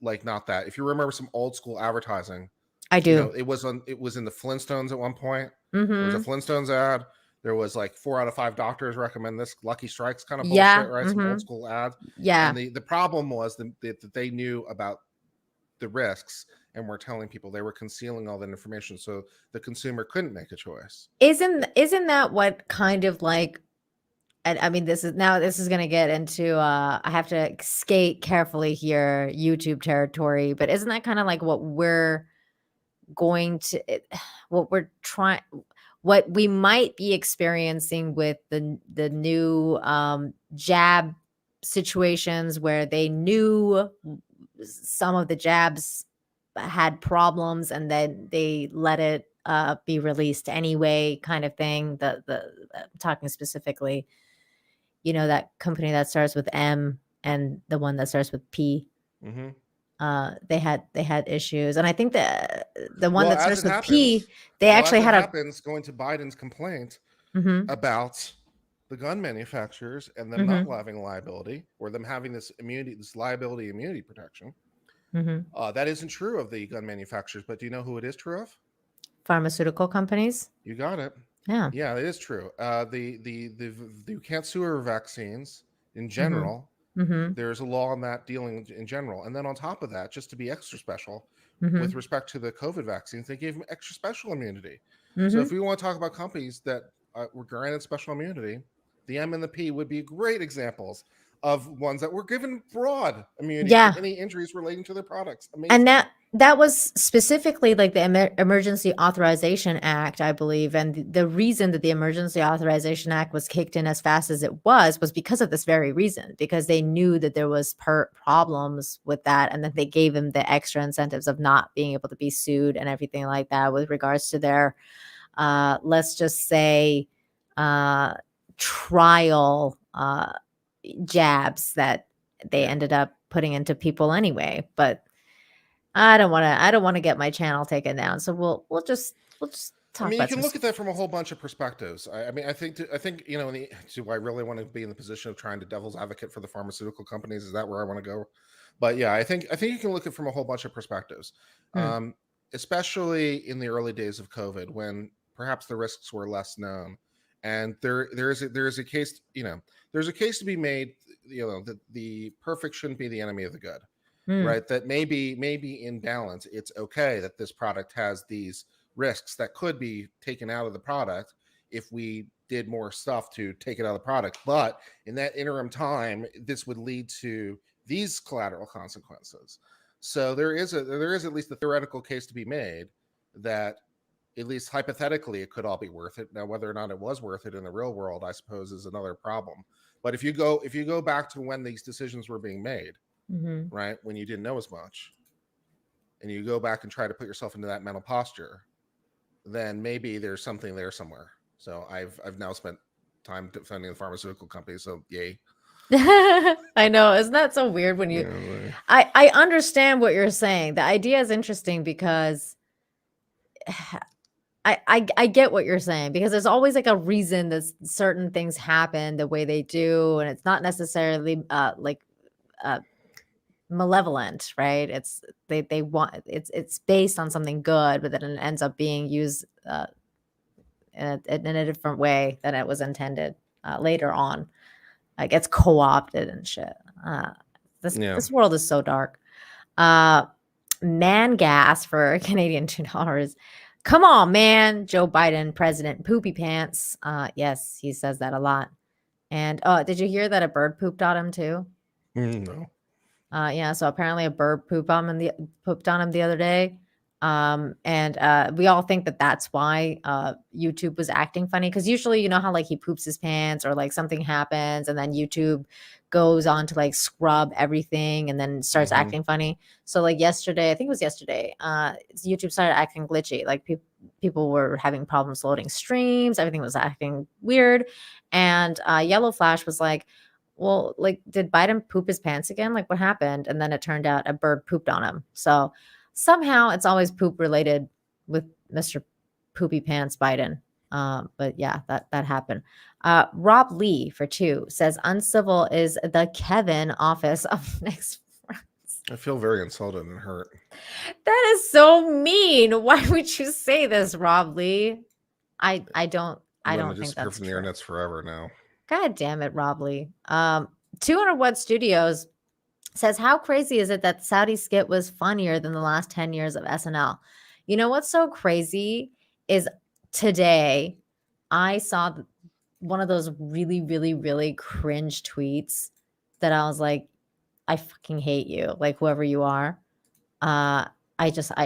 like not that. If you remember some old school advertising, I do. It was in the Flintstones at one point. There was a Flintstones ad. There was like 4 out of 5 doctors recommend this, Lucky Strikes kind of bullshit, right? Some old school ads. Yeah. And the problem was that they knew about the risks and were telling people. They were concealing all that information so the consumer couldn't make a choice. Isn't that what kind of like, and I mean, this is going to get into, I have to skate carefully here, YouTube territory, but isn't that kind of like what we're going to, what we might be experiencing with the new jab situations where they knew some of the jabs had problems and then they let it be released anyway, kind of thing. The talking specifically, that company that starts with M and the one that starts with P. They had issues, and I think the one that starts with P, they actually had going to Biden's complaint about the gun manufacturers and them not having liability, or them having this liability immunity protection. That isn't true of the gun manufacturers, but do you know who it is true of? Pharmaceutical companies. You got it. Yeah, it is true. You can't sue over vaccines in general. There's a law on that dealing in general. And then on top of that, just to be extra special, with respect to the COVID vaccines, they gave them extra special immunity. So if we want to talk about companies that were granted special immunity, the M and the P would be great examples of ones that were given broad immunity for any injuries relating to their products. Amazing. And that was specifically like the Emergency Authorization Act, I believe. And the reason that the Emergency Authorization Act was kicked in as fast as it was because of this very reason, because they knew that there was problems with that, and that they gave them the extra incentives of not being able to be sued and everything like that with regards to their, let's just say, trial jabs that they ended up putting into people anyway. But I don't want to get my channel taken down. So we'll just talk. I mean, you can look at that from a whole bunch of perspectives. I think do I really want to be in the position of trying to devil's advocate for the pharmaceutical companies? Is that where I want to go? But yeah, I think you can look at it from a whole bunch of perspectives, especially in the early days of COVID, when perhaps the risks were less known. And there is a case, there's a case to be made, that the perfect shouldn't be the enemy of the good, right? That maybe in balance, it's okay that this product has these risks that could be taken out of the product if we did more stuff to take it out of the product. But in that interim time, this would lead to these collateral consequences. So there is at least a theoretical case to be made that, at least hypothetically, it could all be worth it. Now, whether or not it was worth it in the real world, I suppose, is another problem. But if you go back to when these decisions were being made, right, when you didn't know as much, and you go back and try to put yourself into that mental posture, then maybe there's something there somewhere. So I've now spent time defending the pharmaceutical companies. So yay. I know. Isn't that so weird when you I understand what you're saying. The idea is interesting because I get what you're saying, because there's always like a reason that certain things happen the way they do, and it's not necessarily malevolent, right? It's they want it's based on something good, but then it ends up being used in a different way than it was intended later on. Like it's co-opted and shit. This world is so dark. Man gas for Canadian $2. Come on, man. Joe Biden, President Poopy Pants. Yes, he says that a lot. And did you hear that a bird pooped on him too? No. Yeah, so apparently a bird pooped on him the other day. And we all think that that's why YouTube was acting funny, because usually you know how like he poops his pants or like something happens and then YouTube goes on to like scrub everything and then starts acting funny. So like yesterday, I think it was yesterday, YouTube started acting glitchy. Like people were having problems loading streams, everything was acting weird. And Yellow Flash was like, well, like, did Biden poop his pants again? Like, what happened? And then it turned out a bird pooped on him. So somehow it's always poop related with Mr. Poopy Pants Biden. But yeah, that happened. Rob Lee for 2 says Uncivil is the Kevin office of next friends. I feel very insulted and hurt. That is so mean. Why would you say this, Rob Lee? I don't think that's from the true. internet's forever now. God damn it, Rob Lee. 200 Watt Studios says, how crazy is it that Saudi skit was funnier than the last 10 years of SNL? You know what's so crazy is today I saw one of those really, really, really cringe tweets that I was like, I fucking hate you. Like whoever you are. I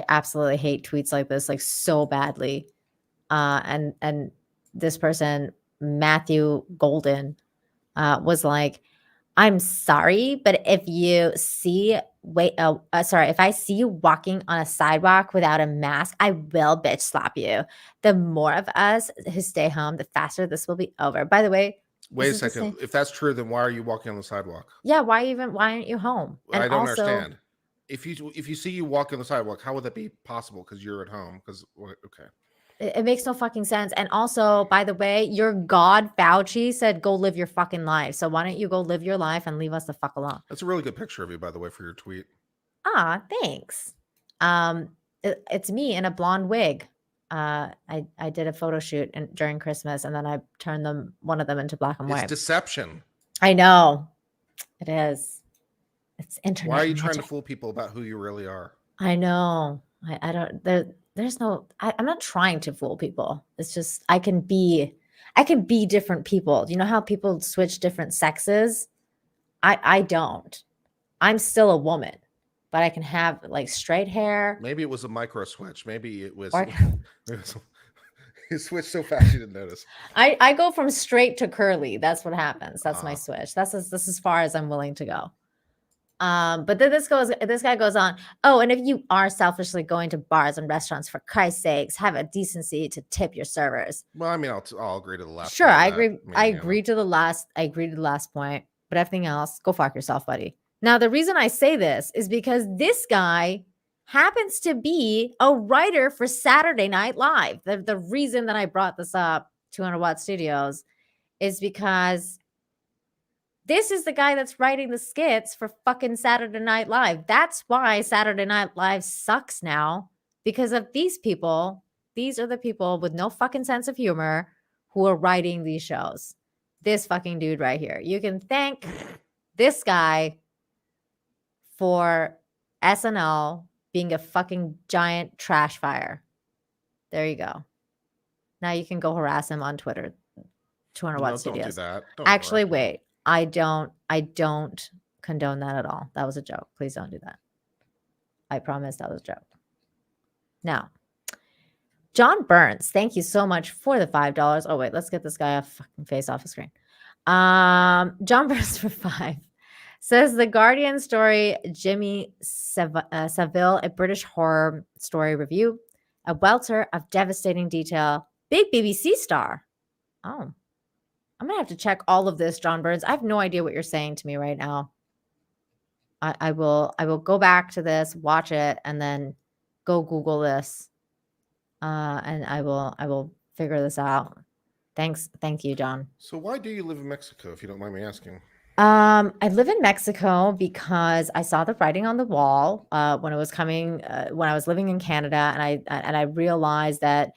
absolutely hate tweets like this, like so badly. And this person, Matthew Golden, was like, I'm sorry, but if I see you walking on a sidewalk without a mask, I will bitch slap you. The more of us who stay home, the faster this will be over. By the way, wait a second. If that's true, then why are you walking on the sidewalk? Yeah, why aren't you home? And I don't understand. If you see you walking on the sidewalk, how would that be possible? Because you're at home. Because okay. It makes no fucking sense. And also, by the way, your God, Fauci, said, go live your fucking life. So why don't you go live your life and leave us the fuck alone? That's a really good picture of you, by the way, for your tweet. Ah, thanks. It's me in a blonde wig. I did a photo shoot during Christmas, and then I turned one of them into black and white. It's deception. I know. It is. It's internet. Why are you trying to fool people about who you really are? I know. I don't. There's no, I'm not trying to fool people. It's just, I can be different people. You know how people switch different sexes? I don't. I'm still a woman, but I can have like straight hair. Maybe it was a micro switch. Maybe it was, you switched so fast you didn't notice. I go from straight to curly. That's what happens. That's my switch. That's as far as I'm willing to go. But then this guy goes on. Oh, and if you are selfishly going to bars and restaurants, for Christ's sakes, have a decency to tip your servers. Well, I mean, I'll agree to the last. Sure, I agree. I agree to the last point. But everything else, go fuck yourself, buddy. Now, the reason I say this is because this guy happens to be a writer for Saturday Night Live. The reason that I brought this up, 200 Watt Studios, is because this is the guy that's writing the skits for fucking Saturday Night Live. That's why Saturday Night Live sucks now, because of these people. These are the people with no fucking sense of humor who are writing these shows. This fucking dude right here. You can thank this guy for SNL being a fucking giant trash fire. There you go. Now you can go harass him on Twitter. 200 Watt Studios. Don't do that. Actually, wait. I don't condone that at all. That was a joke. Please don't do that. I promise that was a joke. Now, John Burns, thank you so much for the $5. Oh, wait, let's get this guy off fucking face off the screen. John Burns for $5 Says The Guardian story, Jimmy Savile, a British horror story review, a welter of devastating detail. Big BBC star. Oh, I'm going to have to check all of this, John Burns. I have no idea what you're saying to me right now. I will go back to this, watch it, and then go Google this. And I will figure this out. Thank you, John. So why do you live in Mexico, if you don't mind me asking? I live in Mexico because I saw the writing on the wall when it was coming when I was living in Canada, and I realized that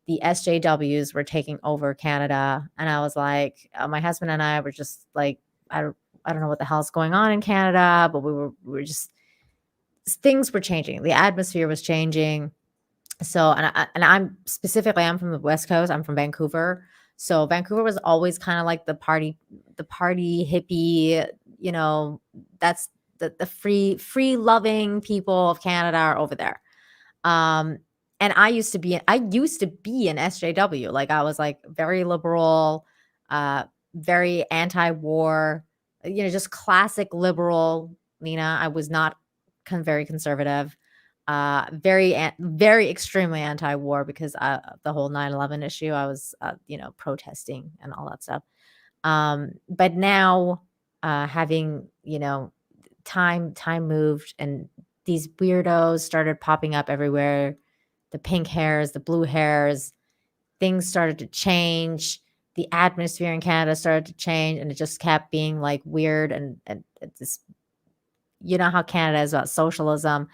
the SJWs were taking over Canada, and I was like, my husband and I were just like, I don't know what the hell's going on in Canada, but we were just, things were changing, the atmosphere was changing. So, I'm from the West Coast. I'm from Vancouver. So Vancouver was always kind of like the party hippie, that's the free loving people of Canada are over there. And I used to be an SJW. Like I was like very liberal, very anti-war, just classic liberal, Lena. I was not very conservative. Very extremely anti-war because the whole 9/11 issue, I was protesting and all that stuff. But now having time moved, and these weirdos started popping up everywhere, the pink hairs, the blue hairs, things started to change, the atmosphere in Canada started to change, and it just kept being like weird, and it's this, how Canada is about socialism.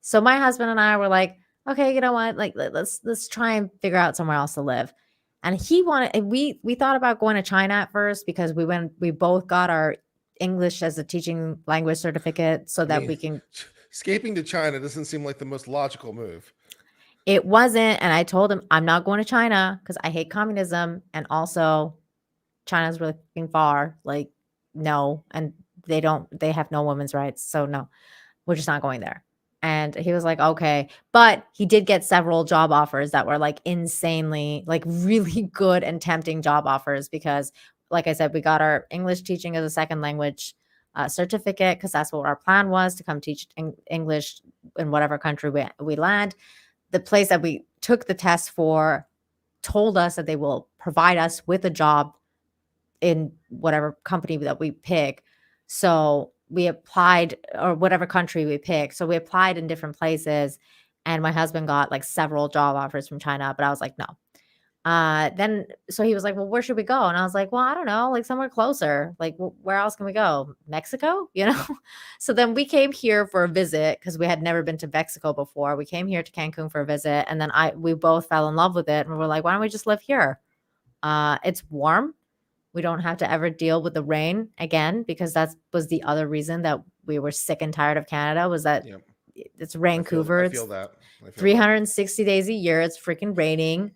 So my husband and I were like, okay, you know what? Like, let's try and figure out somewhere else to live. And we thought about going to China at first because we both got our English as a teaching language certificate so that we can. Escaping to China doesn't seem like the most logical move. It wasn't. And I told him, I'm not going to China because I hate communism. And also China's really far. Like, no. And they have no women's rights. So no, we're just not going there. And he was like, okay. But he did get several job offers that were like insanely, like really good and tempting job offers because, like I said, we got our English teaching as a second language certificate because that's what our plan was, to come teach English in whatever country we land. The place that we took the test for told us that they will provide us with a job in whatever company that we pick. So we applied, or whatever country we picked. So we applied in different places, and my husband got like several job offers from China, but I was like, no. So he was like, well, where should we go? And I was like, well, I don't know, like somewhere closer. Like, where else can we go? Mexico, So then we came here for a visit because we had never been to Mexico before. We came here to Cancun for a visit, and then we both fell in love with it, and we were like, why don't we just live here? It's warm. We don't have to ever deal with the rain again, because that was the other reason that we were sick and tired of Canada, was that it's Vancouver. I feel that. 360 days a year. It's freaking raining.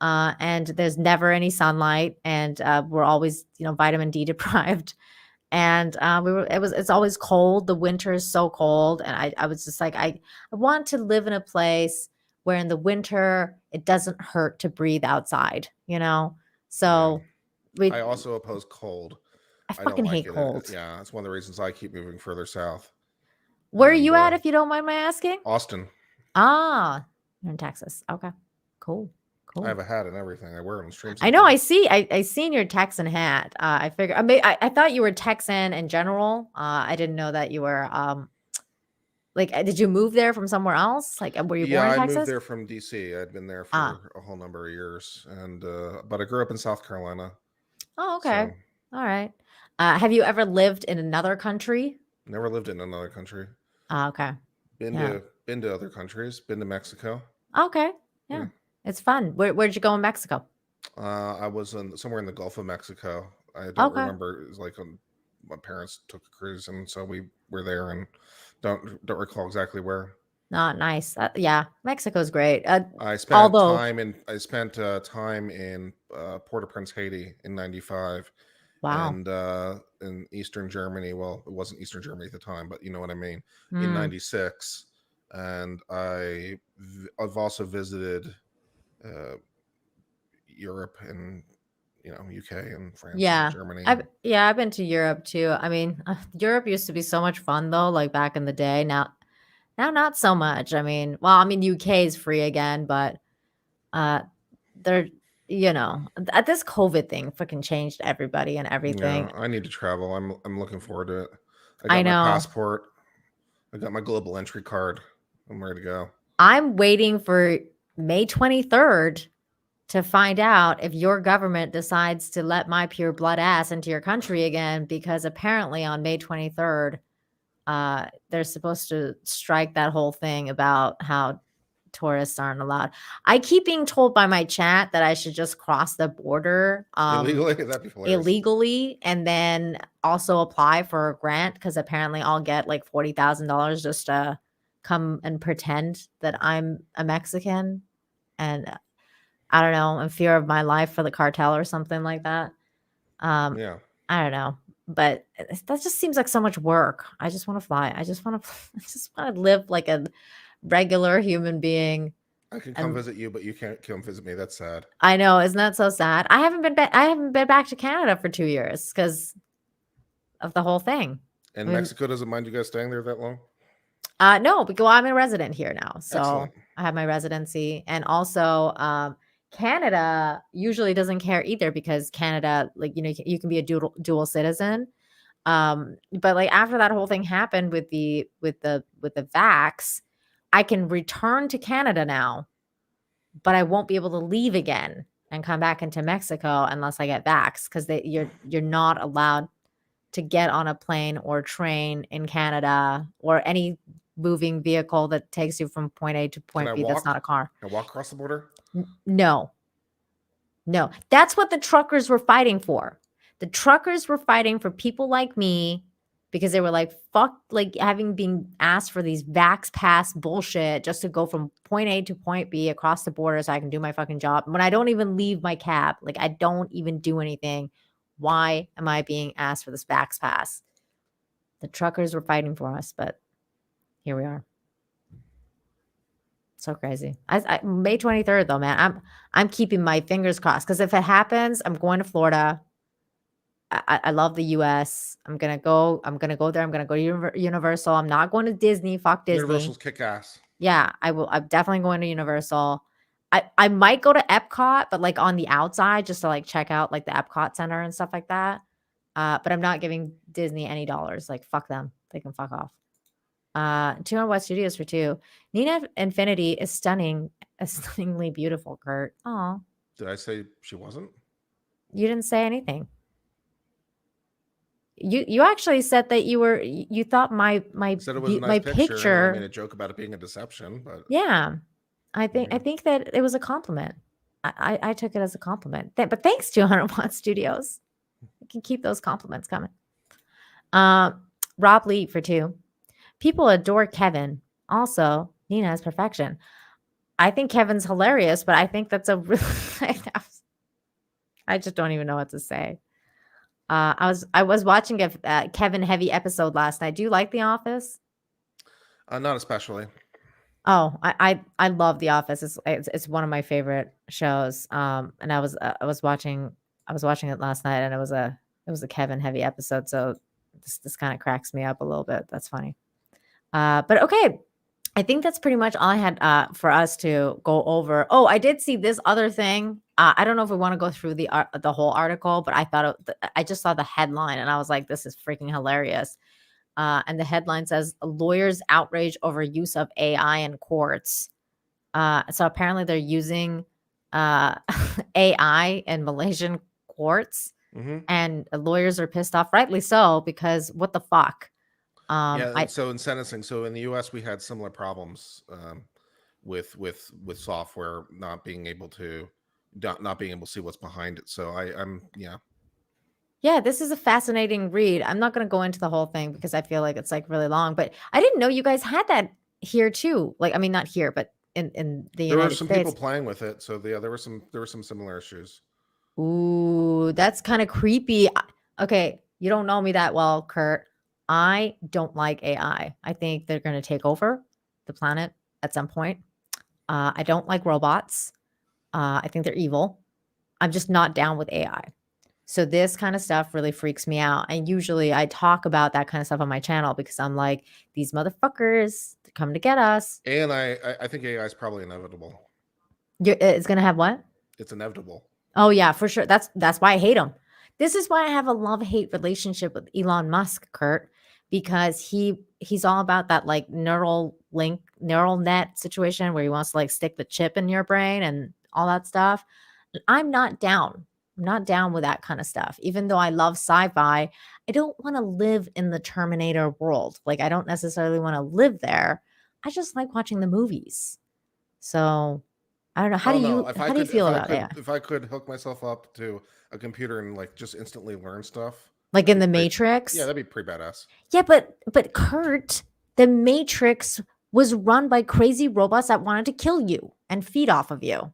And there's never any sunlight, and we're always, vitamin D deprived. And it's always cold. The winter is so cold. And I was just like, I want to live in a place where in the winter it doesn't hurt to breathe outside, So I also oppose cold. I fucking hate cold. Yeah, that's one of the reasons I keep moving further south. Where are you at, if you don't mind my asking? Austin. Ah, you're in Texas. Okay, cool. I have a hat and everything. I wear it on streams. I know. I see. I seen your Texan hat. I figured. I thought you were Texan in general. I didn't know that you were. Did you move there from somewhere else? Like, were you born in Texas? Yeah, I moved there from DC. I'd been there for a whole number of years, and but I grew up in South Carolina. Oh, okay. So. All right. Have you ever lived in another country? Never lived in another country. Okay. Been to other countries. Been to Mexico. Okay. Yeah. It's fun. Where'd you go in Mexico? I was somewhere in the Gulf of Mexico. I don't remember. It was like my parents took a cruise, and so we were there, and don't recall exactly where. Not nice. Yeah, Mexico's great. I spent time in Port-au-Prince, Haiti in '95. Wow. And in Eastern Germany. Well, it wasn't Eastern Germany at the time, but you know what I mean. In '96, and I've also visited Europe and UK and France and Yeah. Germany. I've been to Europe too. I mean, Europe used to be so much fun though, like back in the day. Now not so much. I mean, UK is free again, but they're this COVID thing freaking changed everybody and everything. Yeah, I need to travel. I'm looking forward to it. I I got my know. passport. I got my global entry card. I'm ready to go. I'm waiting for May 23rd to find out if your government decides to let my pure blood ass into your country again, because apparently on May 23rd, they're supposed to strike that whole thing about how tourists aren't allowed. I keep being told by my chat that I should just cross the border Illegally? That'd be hilarious. illegally and then also apply for a grant, because apparently I'll get like $40,000 just to come and pretend that I'm a Mexican, and I don't know, in fear of my life for the cartel or something like that. Yeah. I don't know, but that just seems like so much work. I just want to fly. I just want to live like a regular human being. I can come visit you, but you can't come visit me. That's sad. I know, isn't that so sad? I haven't been back to Canada for 2 years because of the whole thing. And Mexico doesn't mind you guys staying there that long? No, because I'm a resident here now, so Excellent. I have my residency, and also Canada usually doesn't care either, because Canada, like, you can be a dual citizen. But like after that whole thing happened with the vax, I can return to Canada now, but I won't be able to leave again and come back into Mexico unless I get vax, because you're not allowed to get on a plane or train in Canada or any moving vehicle that takes you from point A to point B. That's not a car. Can I walk across the border? No. That's what the truckers were fighting for. The truckers were fighting for people like me, because they were like, fuck, like having been asked for these vax pass bullshit just to go from point A to point B across the border so I can do my fucking job. When I don't even leave my cab, like I don't even do anything. Why am I being asked for this vax pass? The truckers were fighting for us, but here we are. So crazy. I May 23rd though, man. I'm keeping my fingers crossed, because if it happens, I'm going to Florida. I love the US. I'm gonna go there. I'm gonna go to Universal. I'm not going to Disney. Fuck Disney. Universal's kick ass. Yeah, I will. I'm definitely going to Universal. I might go to Epcot, but like on the outside, just to like check out like the Epcot Center and stuff like that. But I'm not giving Disney any dollars. Like fuck them. They can fuck off. 200 West Studios for 2. Nina Infinity is stunningly beautiful, Kurt. Oh. Did I say she wasn't? You didn't say anything. You actually said that you thought my said it was a nice picture. I made a joke about it being a deception, but yeah, I think that it was a compliment. I took it as a compliment. But thanks, 200 Watt Studios. You can keep those compliments coming. Rob Lee for 2. People adore Kevin. Also, Nina is perfection. I think Kevin's hilarious, but I think that's a really I just don't even know what to say. I was watching a Kevin heavy episode last night. Do you like The Office? not especially. Oh, I love The Office. It's one of my favorite shows. And I was watching it last night, and it was a Kevin heavy episode. So this kind of cracks me up a little bit. That's funny. But okay. I think that's pretty much all I had for us to go over. Oh, I did see this other thing. I don't know if we want to go through the whole article, but I thought I just saw the headline and I was like, this is freaking hilarious. And the headline says, lawyers outrage over use of AI in courts. So apparently they're using AI in Malaysian courts, and lawyers are pissed off, rightly so, because what the fuck? So in sentencing, so in the U.S. we had similar problems with software not being able to see what's behind it. So Yeah, this is a fascinating read. I'm not going to go into the whole thing because I feel like it's like really long, but I didn't know you guys had that here too. Like, I mean, not here, but in the United States. There were some people playing with it, so there were some similar issues. Ooh, that's kind of creepy. Okay, you don't know me that well, Kurt. I don't like AI. I think they're going to take over the planet at some point. I don't like robots. I think they're evil. I'm just not down with AI. So this kind of stuff really freaks me out. And usually I talk about that kind of stuff on my channel because I'm like, these motherfuckers, they're coming to get us. And I think AI is probably inevitable. It's going to have what? It's inevitable. Oh yeah, for sure. That's why I hate him. This is why I have a love-hate relationship with Elon Musk, Kurt, because he's all about that like neural net situation where he wants to like stick the chip in your brain and all that stuff. I'm not down. I'm not down with that kind of stuff. Even though I love sci-fi, I don't want to live in the Terminator world. Like I don't necessarily want to live there. I just like watching the movies. So I don't know. How do you feel about it? If I could hook myself up to a computer and like just instantly learn stuff, like in the Matrix? Yeah, that'd be pretty badass. Yeah, but Kurt, the Matrix was run by crazy robots that wanted to kill you and feed off of you.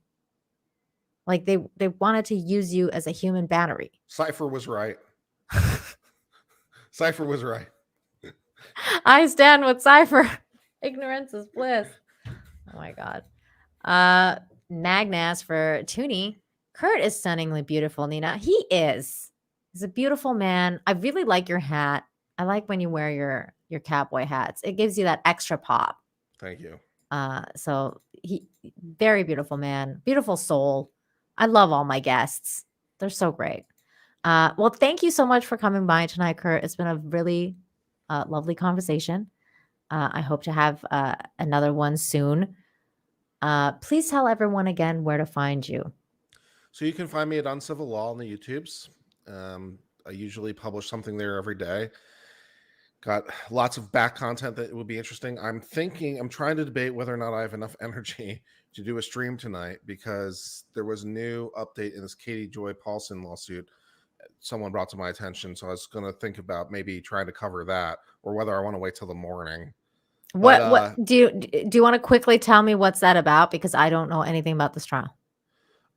Like they wanted to use you as a human battery. Cypher was right. Cypher was right. I stand with Cypher. Ignorance is bliss. Oh my God. Magnas for Toonie. Kurt is stunningly beautiful, Nina. He is. He's a beautiful man. I really like your hat. I like when you wear your cowboy hats. It gives you that extra pop. Thank you. So he very beautiful man, beautiful soul. I love all my guests. They're so great. Well, thank you so much for coming by tonight, Kurt. It's been a really lovely conversation. I hope to have another one soon. Please tell everyone again where to find you. So you can find me at Uncivil Law on the YouTubes. I usually publish something there every day. Got lots of back content that would be interesting. I'm trying to debate whether or not I have enough energy to do a stream tonight because there was a new update in this Katie Joy Paulson lawsuit. Someone brought to my attention. So I was going to think about maybe trying to cover that or whether I want to wait till the morning. What do you want to quickly tell me what's that about? Because I don't know anything about this trial.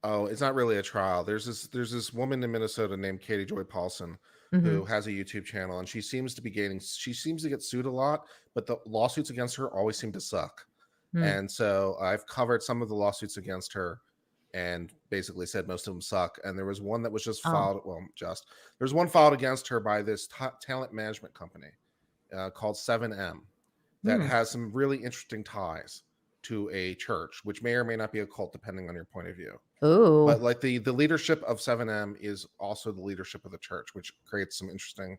Oh, it's not really a trial. There's this woman in Minnesota named Katie Joy Paulson who has a YouTube channel, and she seems to get sued a lot, but the lawsuits against her always seem to suck. And so I've covered some of the lawsuits against her and basically said most of them suck. And there was one that was just filed. Well, there's one filed against her by this talent management company called 7M that has some really interesting ties to a church, which may or may not be a cult, depending on your point of view. Ooh. But like the leadership of 7M is also the leadership of the church, which creates some interesting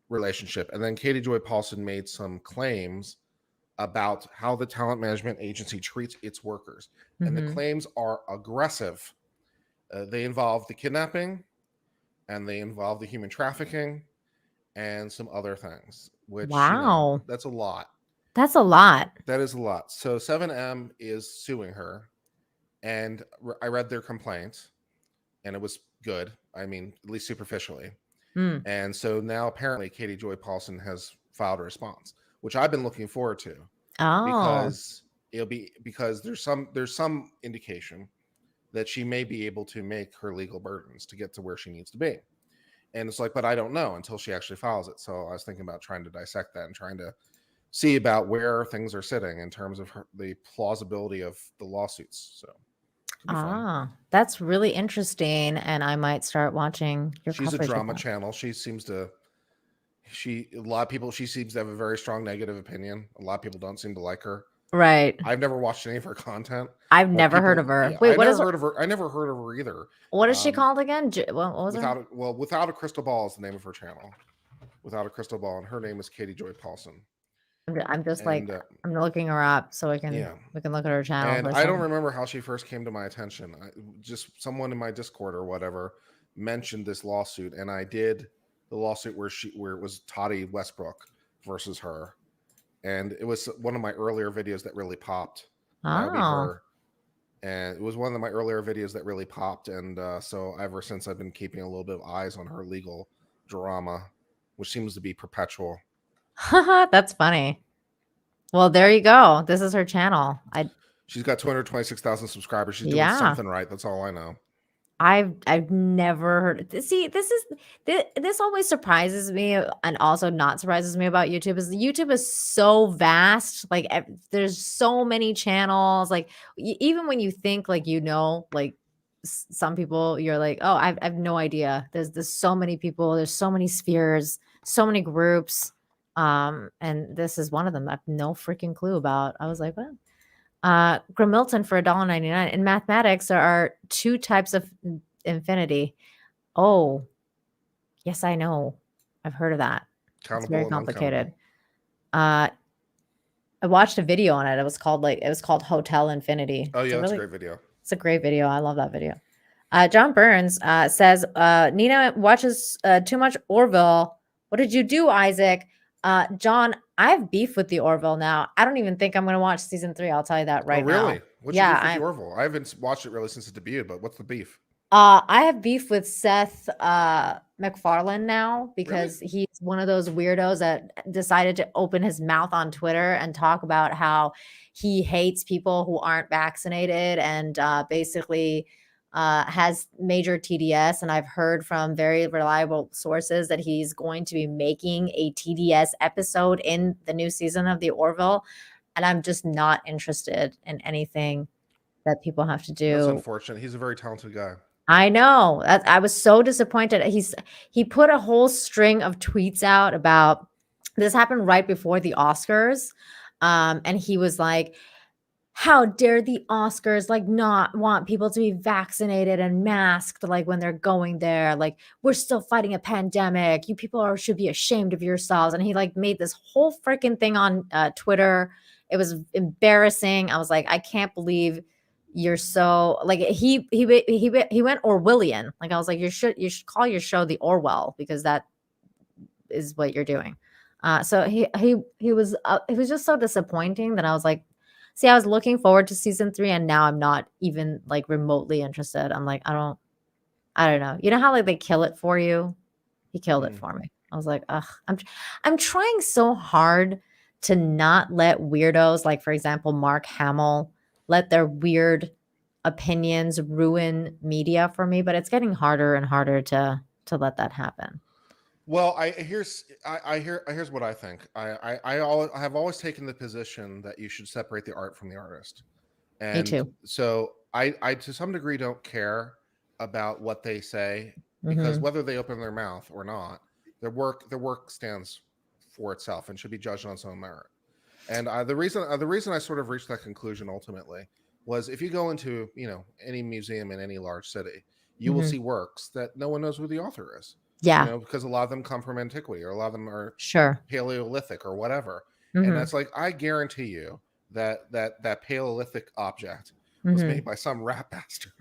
relationship. And then Katie Joy Paulson made some claims about how the talent management agency treats its workers. And the claims are aggressive. They involve the kidnapping and they involve the human trafficking and some other things, which that's a lot. That's a lot. That is a lot. So 7M is suing her, and I read their complaint, and it was good. I mean, at least superficially. And so now apparently Katie Joy Paulson has filed a response, which I've been looking forward to. Because there's some indication that she may be able to make her legal burdens to get to where she needs to be. And it's like, but I don't know until she actually files it. So I was thinking about trying to dissect that and trying to see about where things are sitting in terms of the plausibility of the lawsuits. So that's really interesting, and I might start watching your She's a coverage of drama that. channel. She seems to have a very strong negative opinion. A lot of people don't seem to like her. Right. I've never watched any of her content. I've never heard of her. Wait, I never heard of her either. What is she called again? What was her? Without a Crystal Ball is the name of her channel. Without a Crystal Ball, and her name is Katie Joy Paulson. I'm just I'm looking her up so we can look at her channel. And I don't remember how she first came to my attention. Just someone in my Discord or whatever mentioned this lawsuit, and I did the lawsuit where it was Toddy Westbrook versus her, and it was one of my earlier videos that really popped. That would be her. And it was one of my earlier videos that really popped, and so ever since I've been keeping a little bit of eyes on her legal drama, which seems to be perpetual. That's funny. Well, there you go. This is her channel. She's got 226,000 subscribers. She's doing something right. That's all I know. I've never heard. See, this always surprises me, and also not surprises me about YouTube is YouTube is so vast. Like there's so many channels. Like even when you think like like some people you're like, oh, I've no idea. There's so many people, there's so many spheres, so many groups. And this is one of them I have no freaking clue about. I was like, what? Grimilton for $1.99. In mathematics, there are 2 types of infinity. Oh, yes, I know. I've heard of that. It's Countable very and complicated. uncountable. I watched a video on it. It was called Hotel Infinity. Oh It's yeah, a that's a really, great video. it's a great video. I love that video. John Burns says, Nina watches too much Orville. What did you do, Isaac? John, I have beef with the Orville now. I don't even think I'm going to watch season 3. I'll tell you that right Oh really? now. What's your Yeah, beef with the Orville? I haven't watched it really since it debuted, but what's the beef? I have beef with Seth MacFarlane now because he's one of those weirdos that decided to open his mouth on Twitter and talk about how he hates people who aren't vaccinated and basically has major TDS. And I've heard from very reliable sources that he's going to be making a TDS episode in the new season of the Orville. And I'm just not interested in anything that people have to do. That's unfortunate. He's a very talented guy. I know. I was so disappointed. He put a whole string of tweets out about this happened right before the Oscars. And he was like, how dare the Oscars like not want people to be vaccinated and masked like when they're going there? Like we're still fighting a pandemic. You people should be ashamed of yourselves. And he like made this whole freaking thing on Twitter. It was embarrassing. I was like, I can't believe you're so like he went Orwellian. Like I was like, you should call your show the Orwell because that is what you're doing. So he was it was just so disappointing that I was like, see, I was looking forward to season 3 and now I'm not even like remotely interested. I'm like, I don't know. You know how like they kill it for you? He killed it for me. I was like, ugh, I'm trying so hard to not let weirdos like, for example, Mark Hamill, let their weird opinions ruin media for me, but it's getting harder and harder to let that happen. Well, here's what I think. I have always taken the position that you should separate the art from the artist. And Me too. So I to some degree don't care about what they say because whether they open their mouth or not, their work stands for itself and should be judged on its own merit. And the reason I sort of reached that conclusion ultimately was if you go into any museum in any large city, you will see works that no one knows who the author is. Yeah. Because a lot of them come from antiquity or a lot of them are Paleolithic or whatever. And that's like, I guarantee you that Paleolithic object was made by some rat bastard.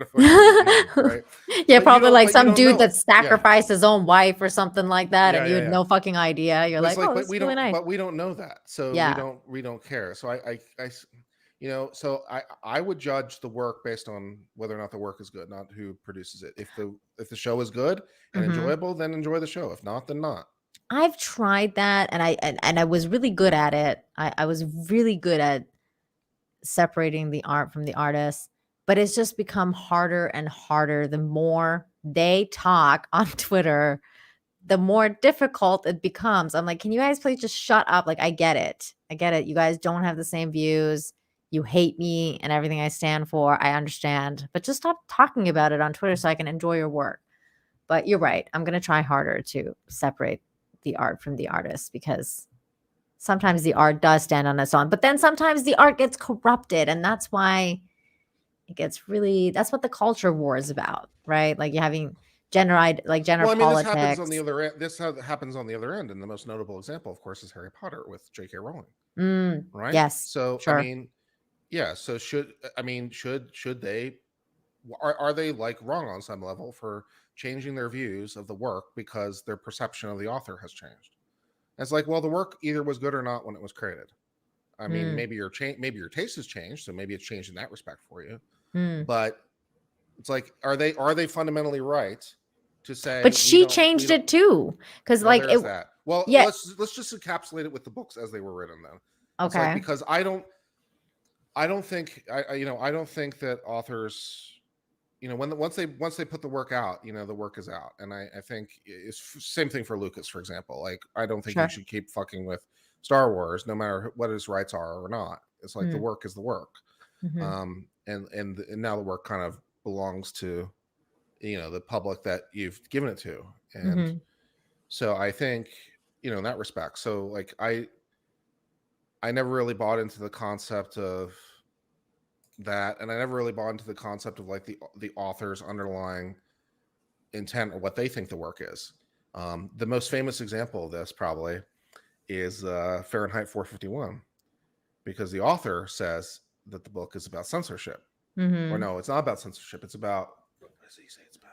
Right? Yeah, But probably like some dude know. that sacrificed his own wife or something like that, and you had Yeah. no fucking idea. You're But like, it's oh, but this we is really don't nice. but we don't know that, so Yeah. we don't care. So so I would judge the work based on whether or not the work is good, not who produces it. If the show is good and enjoyable, then enjoy the show. If not, then not. I've tried that, and I was really good at it. I was really good at separating the art from the artist, but it's just become harder and harder the more they talk on Twitter, the more difficult it becomes. I'm like, can you guys please just shut up? Like, I get it. You guys don't have the same views. You hate me and everything I stand for. I understand, but just stop talking about it on Twitter so I can enjoy your work. But you're right. I'm going to try harder to separate the art from the artist because sometimes the art does stand on its own, but then sometimes the art gets corrupted. And that's why it gets really, that's what the culture war is about, right? Like you're having gender politics. This happens on the other end. This happens on the other end. And the most notable example, of course, is Harry Potter with J.K. Rowling. Right. Yes. So, sure. So should they, are they like wrong on some level for changing their views of the work because their perception of the author has changed? It's like, well, the work either was good or not when it was created. I mean, maybe your taste has changed, so maybe it's changed in that respect for you. But it's like, are they fundamentally right to say? But she changed it too, because like it. That. Well, yeah. Let's just encapsulate it with the books as they were written, then. Okay. Like, because I don't think that authors, once they put the work out, the work is out. And I think it's same thing for Lucas, for example. Like, I don't think you should keep fucking with Star Wars, no matter what his rights are or not. It's like the work is the work. And now the work kind of belongs to, the public that you've given it to. And Mhm. so I think, in that respect, so like I never really bought into the concept of that, and I never really bought into the concept of like the author's underlying intent or what they think the work is. The most famous example of this probably is Fahrenheit 451, because the author says that the book is about censorship. Or Mhm. no, it's not about censorship. It's about, what does he say it's about?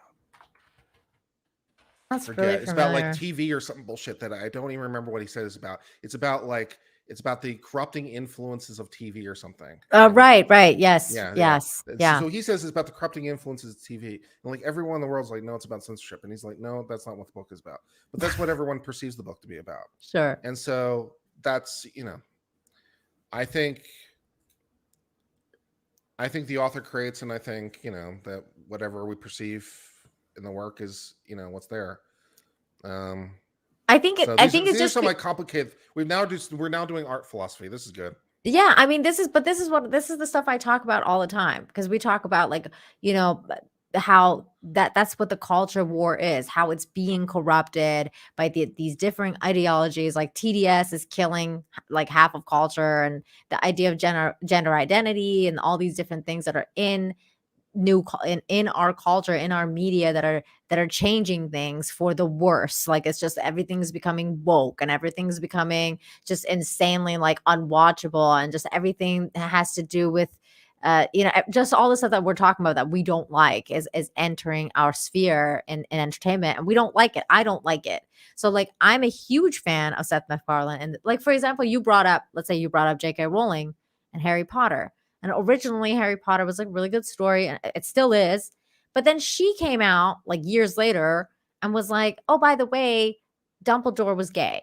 That's Forget. really It's about like familiar. TV or something bullshit that I don't even remember what he said it's about. It's about the corrupting influences of TV or something. And Right. Yes. yeah. Yes. And Yeah. so he says it's about the corrupting influences of TV. And like everyone in the world's like, no, it's about censorship. And he's like, no, that's not what the book is about. But that's what everyone perceives the book to be about. Sure. And so that's, I think the author creates, and I think, that whatever we perceive in the work is, what's there. I think So I these think it's are just some like complicated. We're now doing art philosophy. This is good. yeah, I mean, this is the stuff I talk about all the time, because we talk about like, how that's what the culture war is, how it's being corrupted by these different ideologies. Like TDS is killing like half of culture, and the idea of gender identity and all these different things that are in in our culture, in our media, that are changing things for the worse. Like, it's just everything's becoming woke, and everything's becoming just insanely like unwatchable, and just everything that has to do with just all the stuff that we're talking about that we don't like is entering our sphere in entertainment, and we don't like it. I don't like it. So like, I'm a huge fan of Seth MacFarlane, and like, for example, let's say you brought up J.K. Rowling and Harry Potter. And originally, Harry Potter was like a really good story, and it still is. But then she came out like years later and was like, "Oh, by the way, Dumbledore was gay."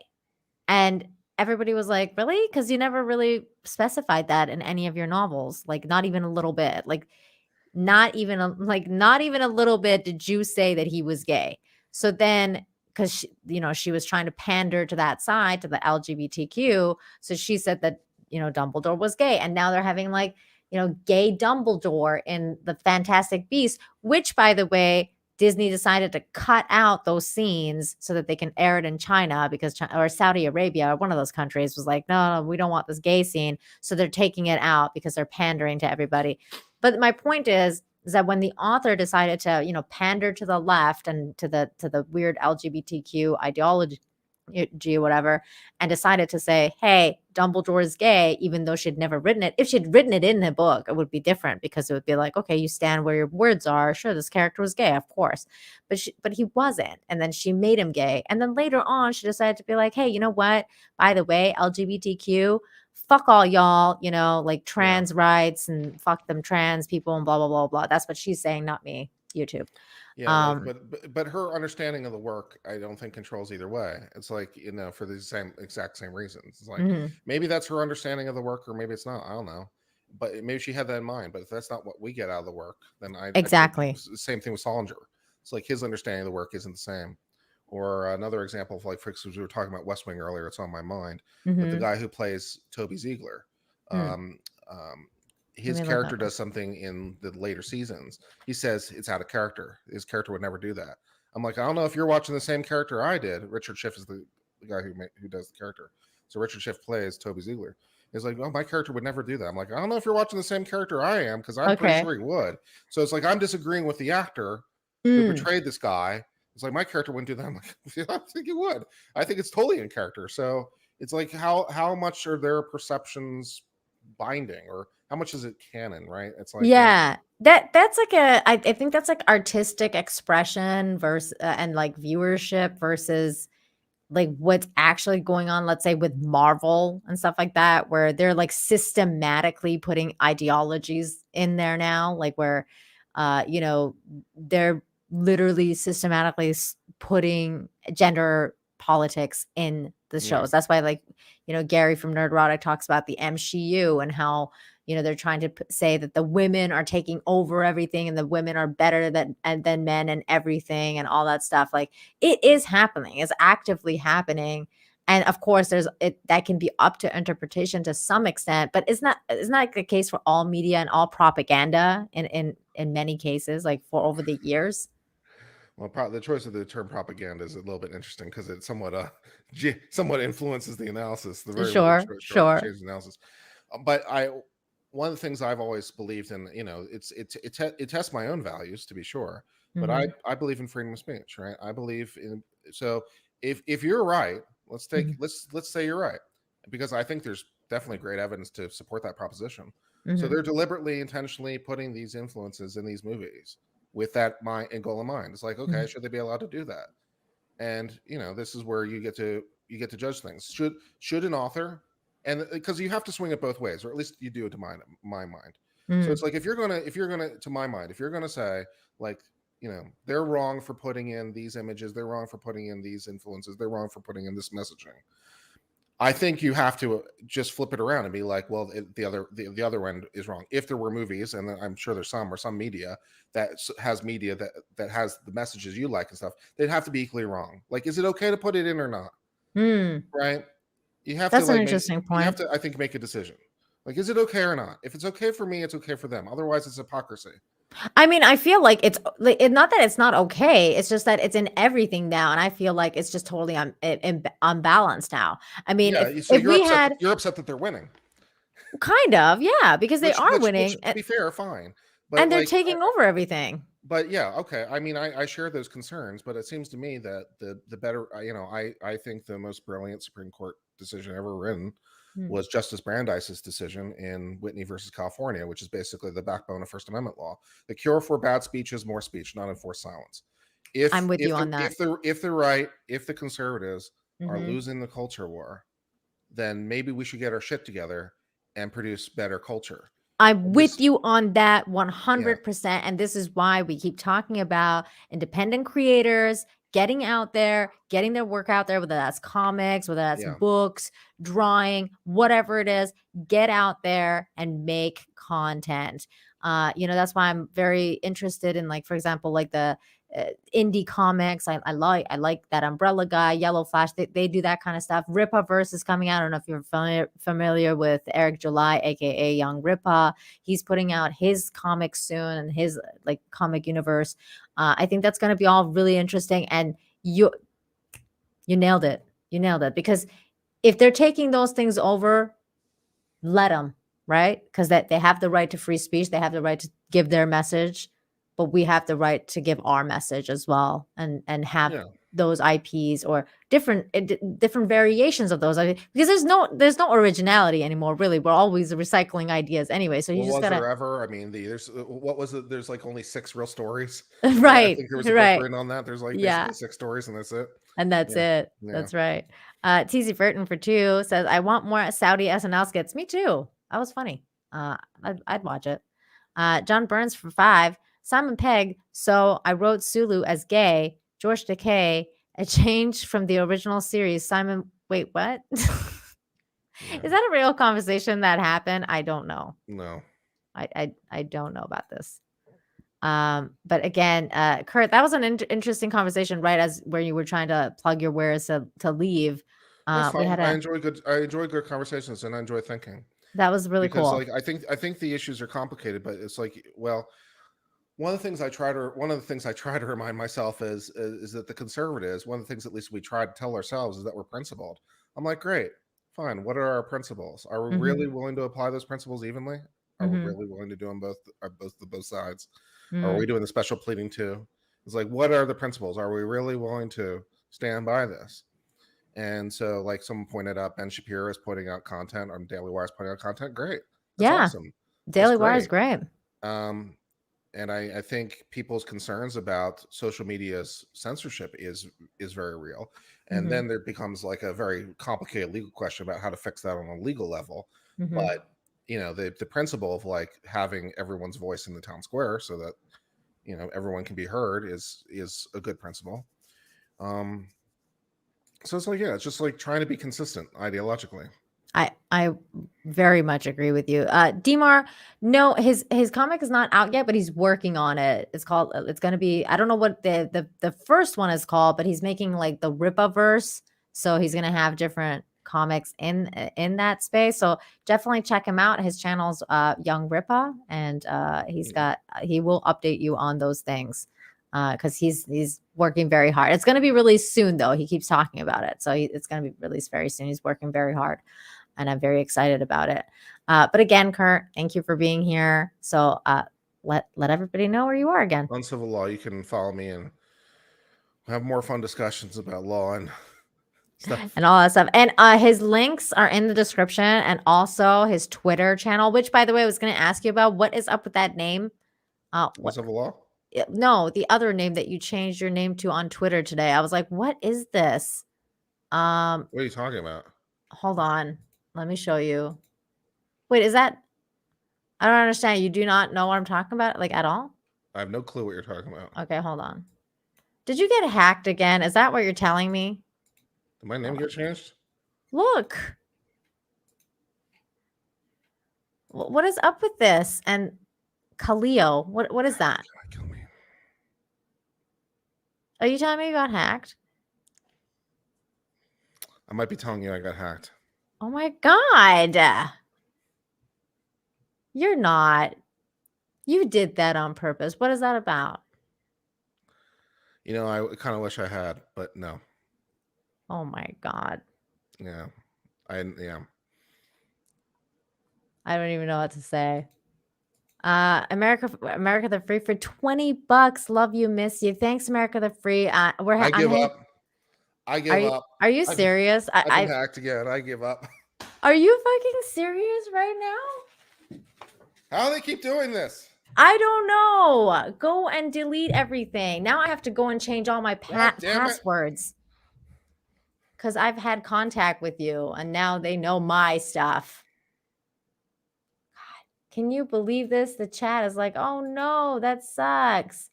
And everybody was like, "Really? Because you never really specified that in any of your novels. Like, not even a little bit. Like, not even a little bit did you say that he was gay." So then, because she was trying to pander to that side, to the LGBTQ, so she said that Dumbledore was gay, and now they're having like gay Dumbledore in the Fantastic Beasts, which, by the way, Disney decided to cut out those scenes so that they can air it in China, because or Saudi Arabia, or one of those countries, was like, no, we don't want this gay scene. So they're taking it out because they're pandering to everybody. But my point is that when the author decided to, pander to the left and to the weird LGBTQ ideology, whatever, and decided to say, hey, Dumbledore is gay, even though she'd never written it. If she'd written it in the book, it would be different, because it would be like, okay, you stand where your words are. Sure, this character was gay, of course. But he wasn't. And then she made him gay. And then later on, she decided to be like, hey, you know what? By the way, LGBTQ, fuck all y'all, like trans rights, and fuck them trans people, and blah, blah, blah, blah. That's what she's saying, not me. YouTube. Yeah, but her understanding of the work, I don't think controls either way. It's like, for the exact same reasons. It's like, maybe that's her understanding of the work, or maybe it's not. I don't know. But maybe she had that in mind. But if that's not what we get out of the work, then Exactly. the same thing with Solinger. It's like his understanding of the work isn't the same. Or another example of, like, for instance, we were talking about West Wing earlier. It's on my mind. But the guy who plays Toby Ziegler, his character does something in the later seasons. He says it's out of character. His character would never do that. I'm like, I don't know if you're watching the same character I did. Richard Schiff is the guy who does the character. So Richard Schiff plays Toby Ziegler. He's like, oh, my character would never do that. I'm like, I don't know if you're watching the same character I am, because I'm pretty sure he would. So it's like, I'm disagreeing with the actor who portrayed this guy. It's like, my character wouldn't do that. I'm like, I think he would. I think it's totally in character. So it's like, how much are their perceptions binding, or how much is it canon, right? It's like, yeah, that's like I think that's like artistic expression versus and like viewership versus like what's actually going on, let's say with Marvel and stuff like that, where they're like systematically putting ideologies in there now, like where they're literally systematically putting gender politics in the shows. That's why, like, Gary from Nerdrotic talks about the MCU and how they're trying to say that the women are taking over everything, and the women are better than men and everything, and all that stuff. Like, it is happening. It's actively happening. And of course, that can be up to interpretation to some extent, but it's not the case for all media and all propaganda in many cases, like for over the years. Well, the choice of the term propaganda is a little bit interesting because it somewhat influences the analysis. The very word Sure. changes the analysis. But one of the things I've always believed in, it tests my own values to be sure. But Mhm. I believe in freedom of speech, right? I believe in, so if you're right, let's say you're right, because I think there's definitely great evidence to support that proposition. So Mhm. they're deliberately, intentionally putting these influences in these movies with that goal in mind. It's like, okay, Mhm. should they be allowed to do that? And this is where you get to judge things. Should an author, and because you have to swing it both ways, or at least you do it to my mind. So it's Mhm. like if you're gonna to my mind, if you're gonna say like, they're wrong for putting in these images, they're wrong for putting in these influences, they're wrong for putting in this messaging. I think you have to just flip it around and be like, well, the other end is wrong. If there were movies, and I'm sure there's some media that has that has the messages you like and stuff, they'd have to be equally wrong. Like, is it okay to put it in or not? Mm. Right? You have to That's an like interesting point. I think, make a decision. Like, is it okay or not? If it's okay for me, it's okay for them. Otherwise, it's hypocrisy. I mean, I feel like it's not that it's not okay. It's just that it's in everything now, and I feel like it's just totally unbalanced now. I mean, Yeah. So if we had you're upset that they're winning, kind of, yeah, because they are winning, to be fair, fine, but and they're like, taking over everything. but yeah, okay. I mean, I share those concerns, but it seems to me that the better, I think the most brilliant Supreme Court decision ever written Hmm. was Justice Brandeis's decision in Whitney versus California, which is basically the backbone of First Amendment law. The cure for bad speech is more speech, not enforced silence. I'm with you on that. If the right, if the conservatives are Mhm. losing the culture war, then maybe we should get our shit together and produce better culture. I'm And with this, you on that yeah, 100%. And this is why we keep talking about independent creators getting out there, getting their work out there, whether that's comics, whether that's yeah, books, drawing, whatever it is, get out there and make content. That's why I'm very interested in, like, for example, like the indie comics. I like that Umbrella Guy, Yellow Flash. They do that kind of stuff. Ripaverse is coming out. I don't know if you're familiar with Eric July, aka Young Ripa. He's putting out his comics soon and his like comic universe. I think that's going to be all really interesting. And you nailed it. You nailed it, because if they're taking those things over, let them, right? Because that they have the right to free speech. They have the right to give their message, but we have the right to give our message as well, and have yeah. those IPs or different variations of those, because there's no originality anymore, really. We're always recycling ideas anyway, so you Well, just was gotta there ever? I mean, there's what was it? There's like only 6 real stories. I right, think there was a book right, written on that. There's like yeah, basically 6 stories, and that's it. and that's Yeah, it. yeah. That's right. TC Burton for 2 says, I want more Saudi SNL skits. Me too. That was funny. I'd watch it. John Burns for 5. Simon Pegg. So I wrote Sulu as gay. George Takei. A change from the original series. Simon. Wait, what? Is that a real conversation that happened? I don't know. No. I don't know about this. But again, Kurt, that was an interesting conversation, right? As where you were trying to plug your wares to leave. That's We fine. had I enjoy good conversations, and I enjoy thinking, that was really because cool. like I think the issues are complicated, but it's like, well, one of the things I try to remind myself is that the conservatives, one of the things at least we try to tell ourselves, is that we're principled. I'm like, great, fine. What are our principles? Are we really Mhm. willing to apply those principles evenly? Are we Mhm. really willing to do them both, both sides? Are we Mm. doing the special pleading too? It's like, what are the principles? Are we really willing to stand by this? And so, like someone pointed out, Ben Shapiro is putting out content on Daily Wire, is putting out content. Great, that's Yeah. awesome. That's Daily Wire is great. great. And I think people's concerns about social media's censorship is very real. And Mhm. then there becomes like a very complicated legal question about how to fix that on a legal level. Mhm. But the principle of like having everyone's voice in the town square so that everyone can be heard is a good principle. So it's like, yeah, it's just like trying to be consistent ideologically. I very much agree with you. Demar, no, his comic is not out yet, but he's working on it. It's gonna be, I don't know what the first one is called, but he's making like the Ripaverse So he's going to have different comics in that space. So definitely check him out. His channel's Young Ripa, and he will update you on those things because he's working very hard. It's going to be released soon, though. He keeps talking about it, so it's going to be released very soon. He's working very hard, and I'm very excited about it. But again, Kurt, thank you for being here. So let everybody know where you are again. Uncivil Law. You can follow me and have more fun discussions about law and stuff. And all that stuff. And his links are in the description, and also his Twitter channel, which, by the way, I was going to ask you about. What is up with that name? Uncivil Law? No, the other name that you changed your name to on Twitter today. I was like, what is this? What are you talking about? Hold on. Let me show you. Wait, is that? I don't understand. You do not know what I'm talking about, like, at all? I have no clue what you're talking about. Okay, hold on. Did you get hacked again? Is that what you're telling me? Did my name get changed? Look. What is up with this? And Khalil, what is that? God, kill me. Are you telling me you got hacked? I might be telling you I got hacked. Oh my God. You're not. You did that on purpose. What is that about? You know, I kind of wish I had, but no. Oh my God. Yeah. I don't even know what to say. America the Free for $20. Love you, miss you. Thanks, America the Free. I give up. I give up. Are you serious? I've been hacked again. I give up. Are you fucking serious right now? How do they keep doing this? I don't know. Go and delete everything. Now I have to go and change all my passwords. Because I've had contact with you, and now they know my stuff. God, can you believe this? The chat is like, oh no, that sucks.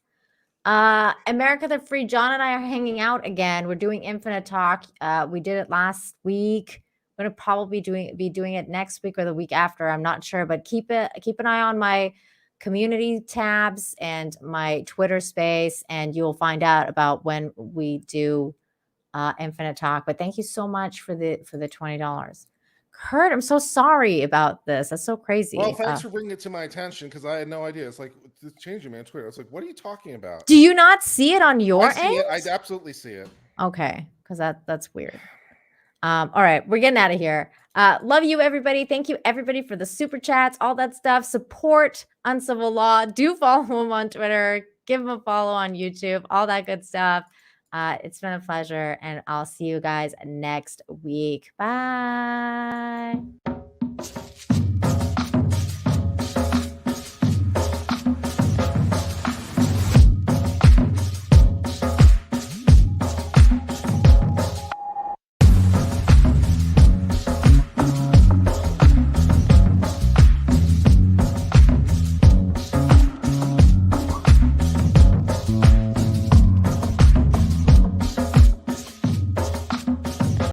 America the Free, John and I are hanging out again. We're doing Infinite Talk. We did it last week. We're gonna probably be doing it next week or the week after. I'm not sure, but keep an eye on my community tabs and my Twitter space, and you'll find out about when we do Infinite Talk. But thank you so much for the $20. Kurt, I'm so sorry about this. That's so crazy. Well, thanks for bringing it to my attention, because I had no idea. It's like, changing my Twitter. I was like, what are you talking about? Do you not see it on your end? I absolutely see it. Okay, because that's weird. All right, we're getting out of here. Love you, everybody. Thank you, everybody, for the super chats, all that stuff. Support Uncivil Law. Do follow him on Twitter. Give him a follow on YouTube. All that good stuff. It's been a pleasure, and I'll see you guys next week. Bye.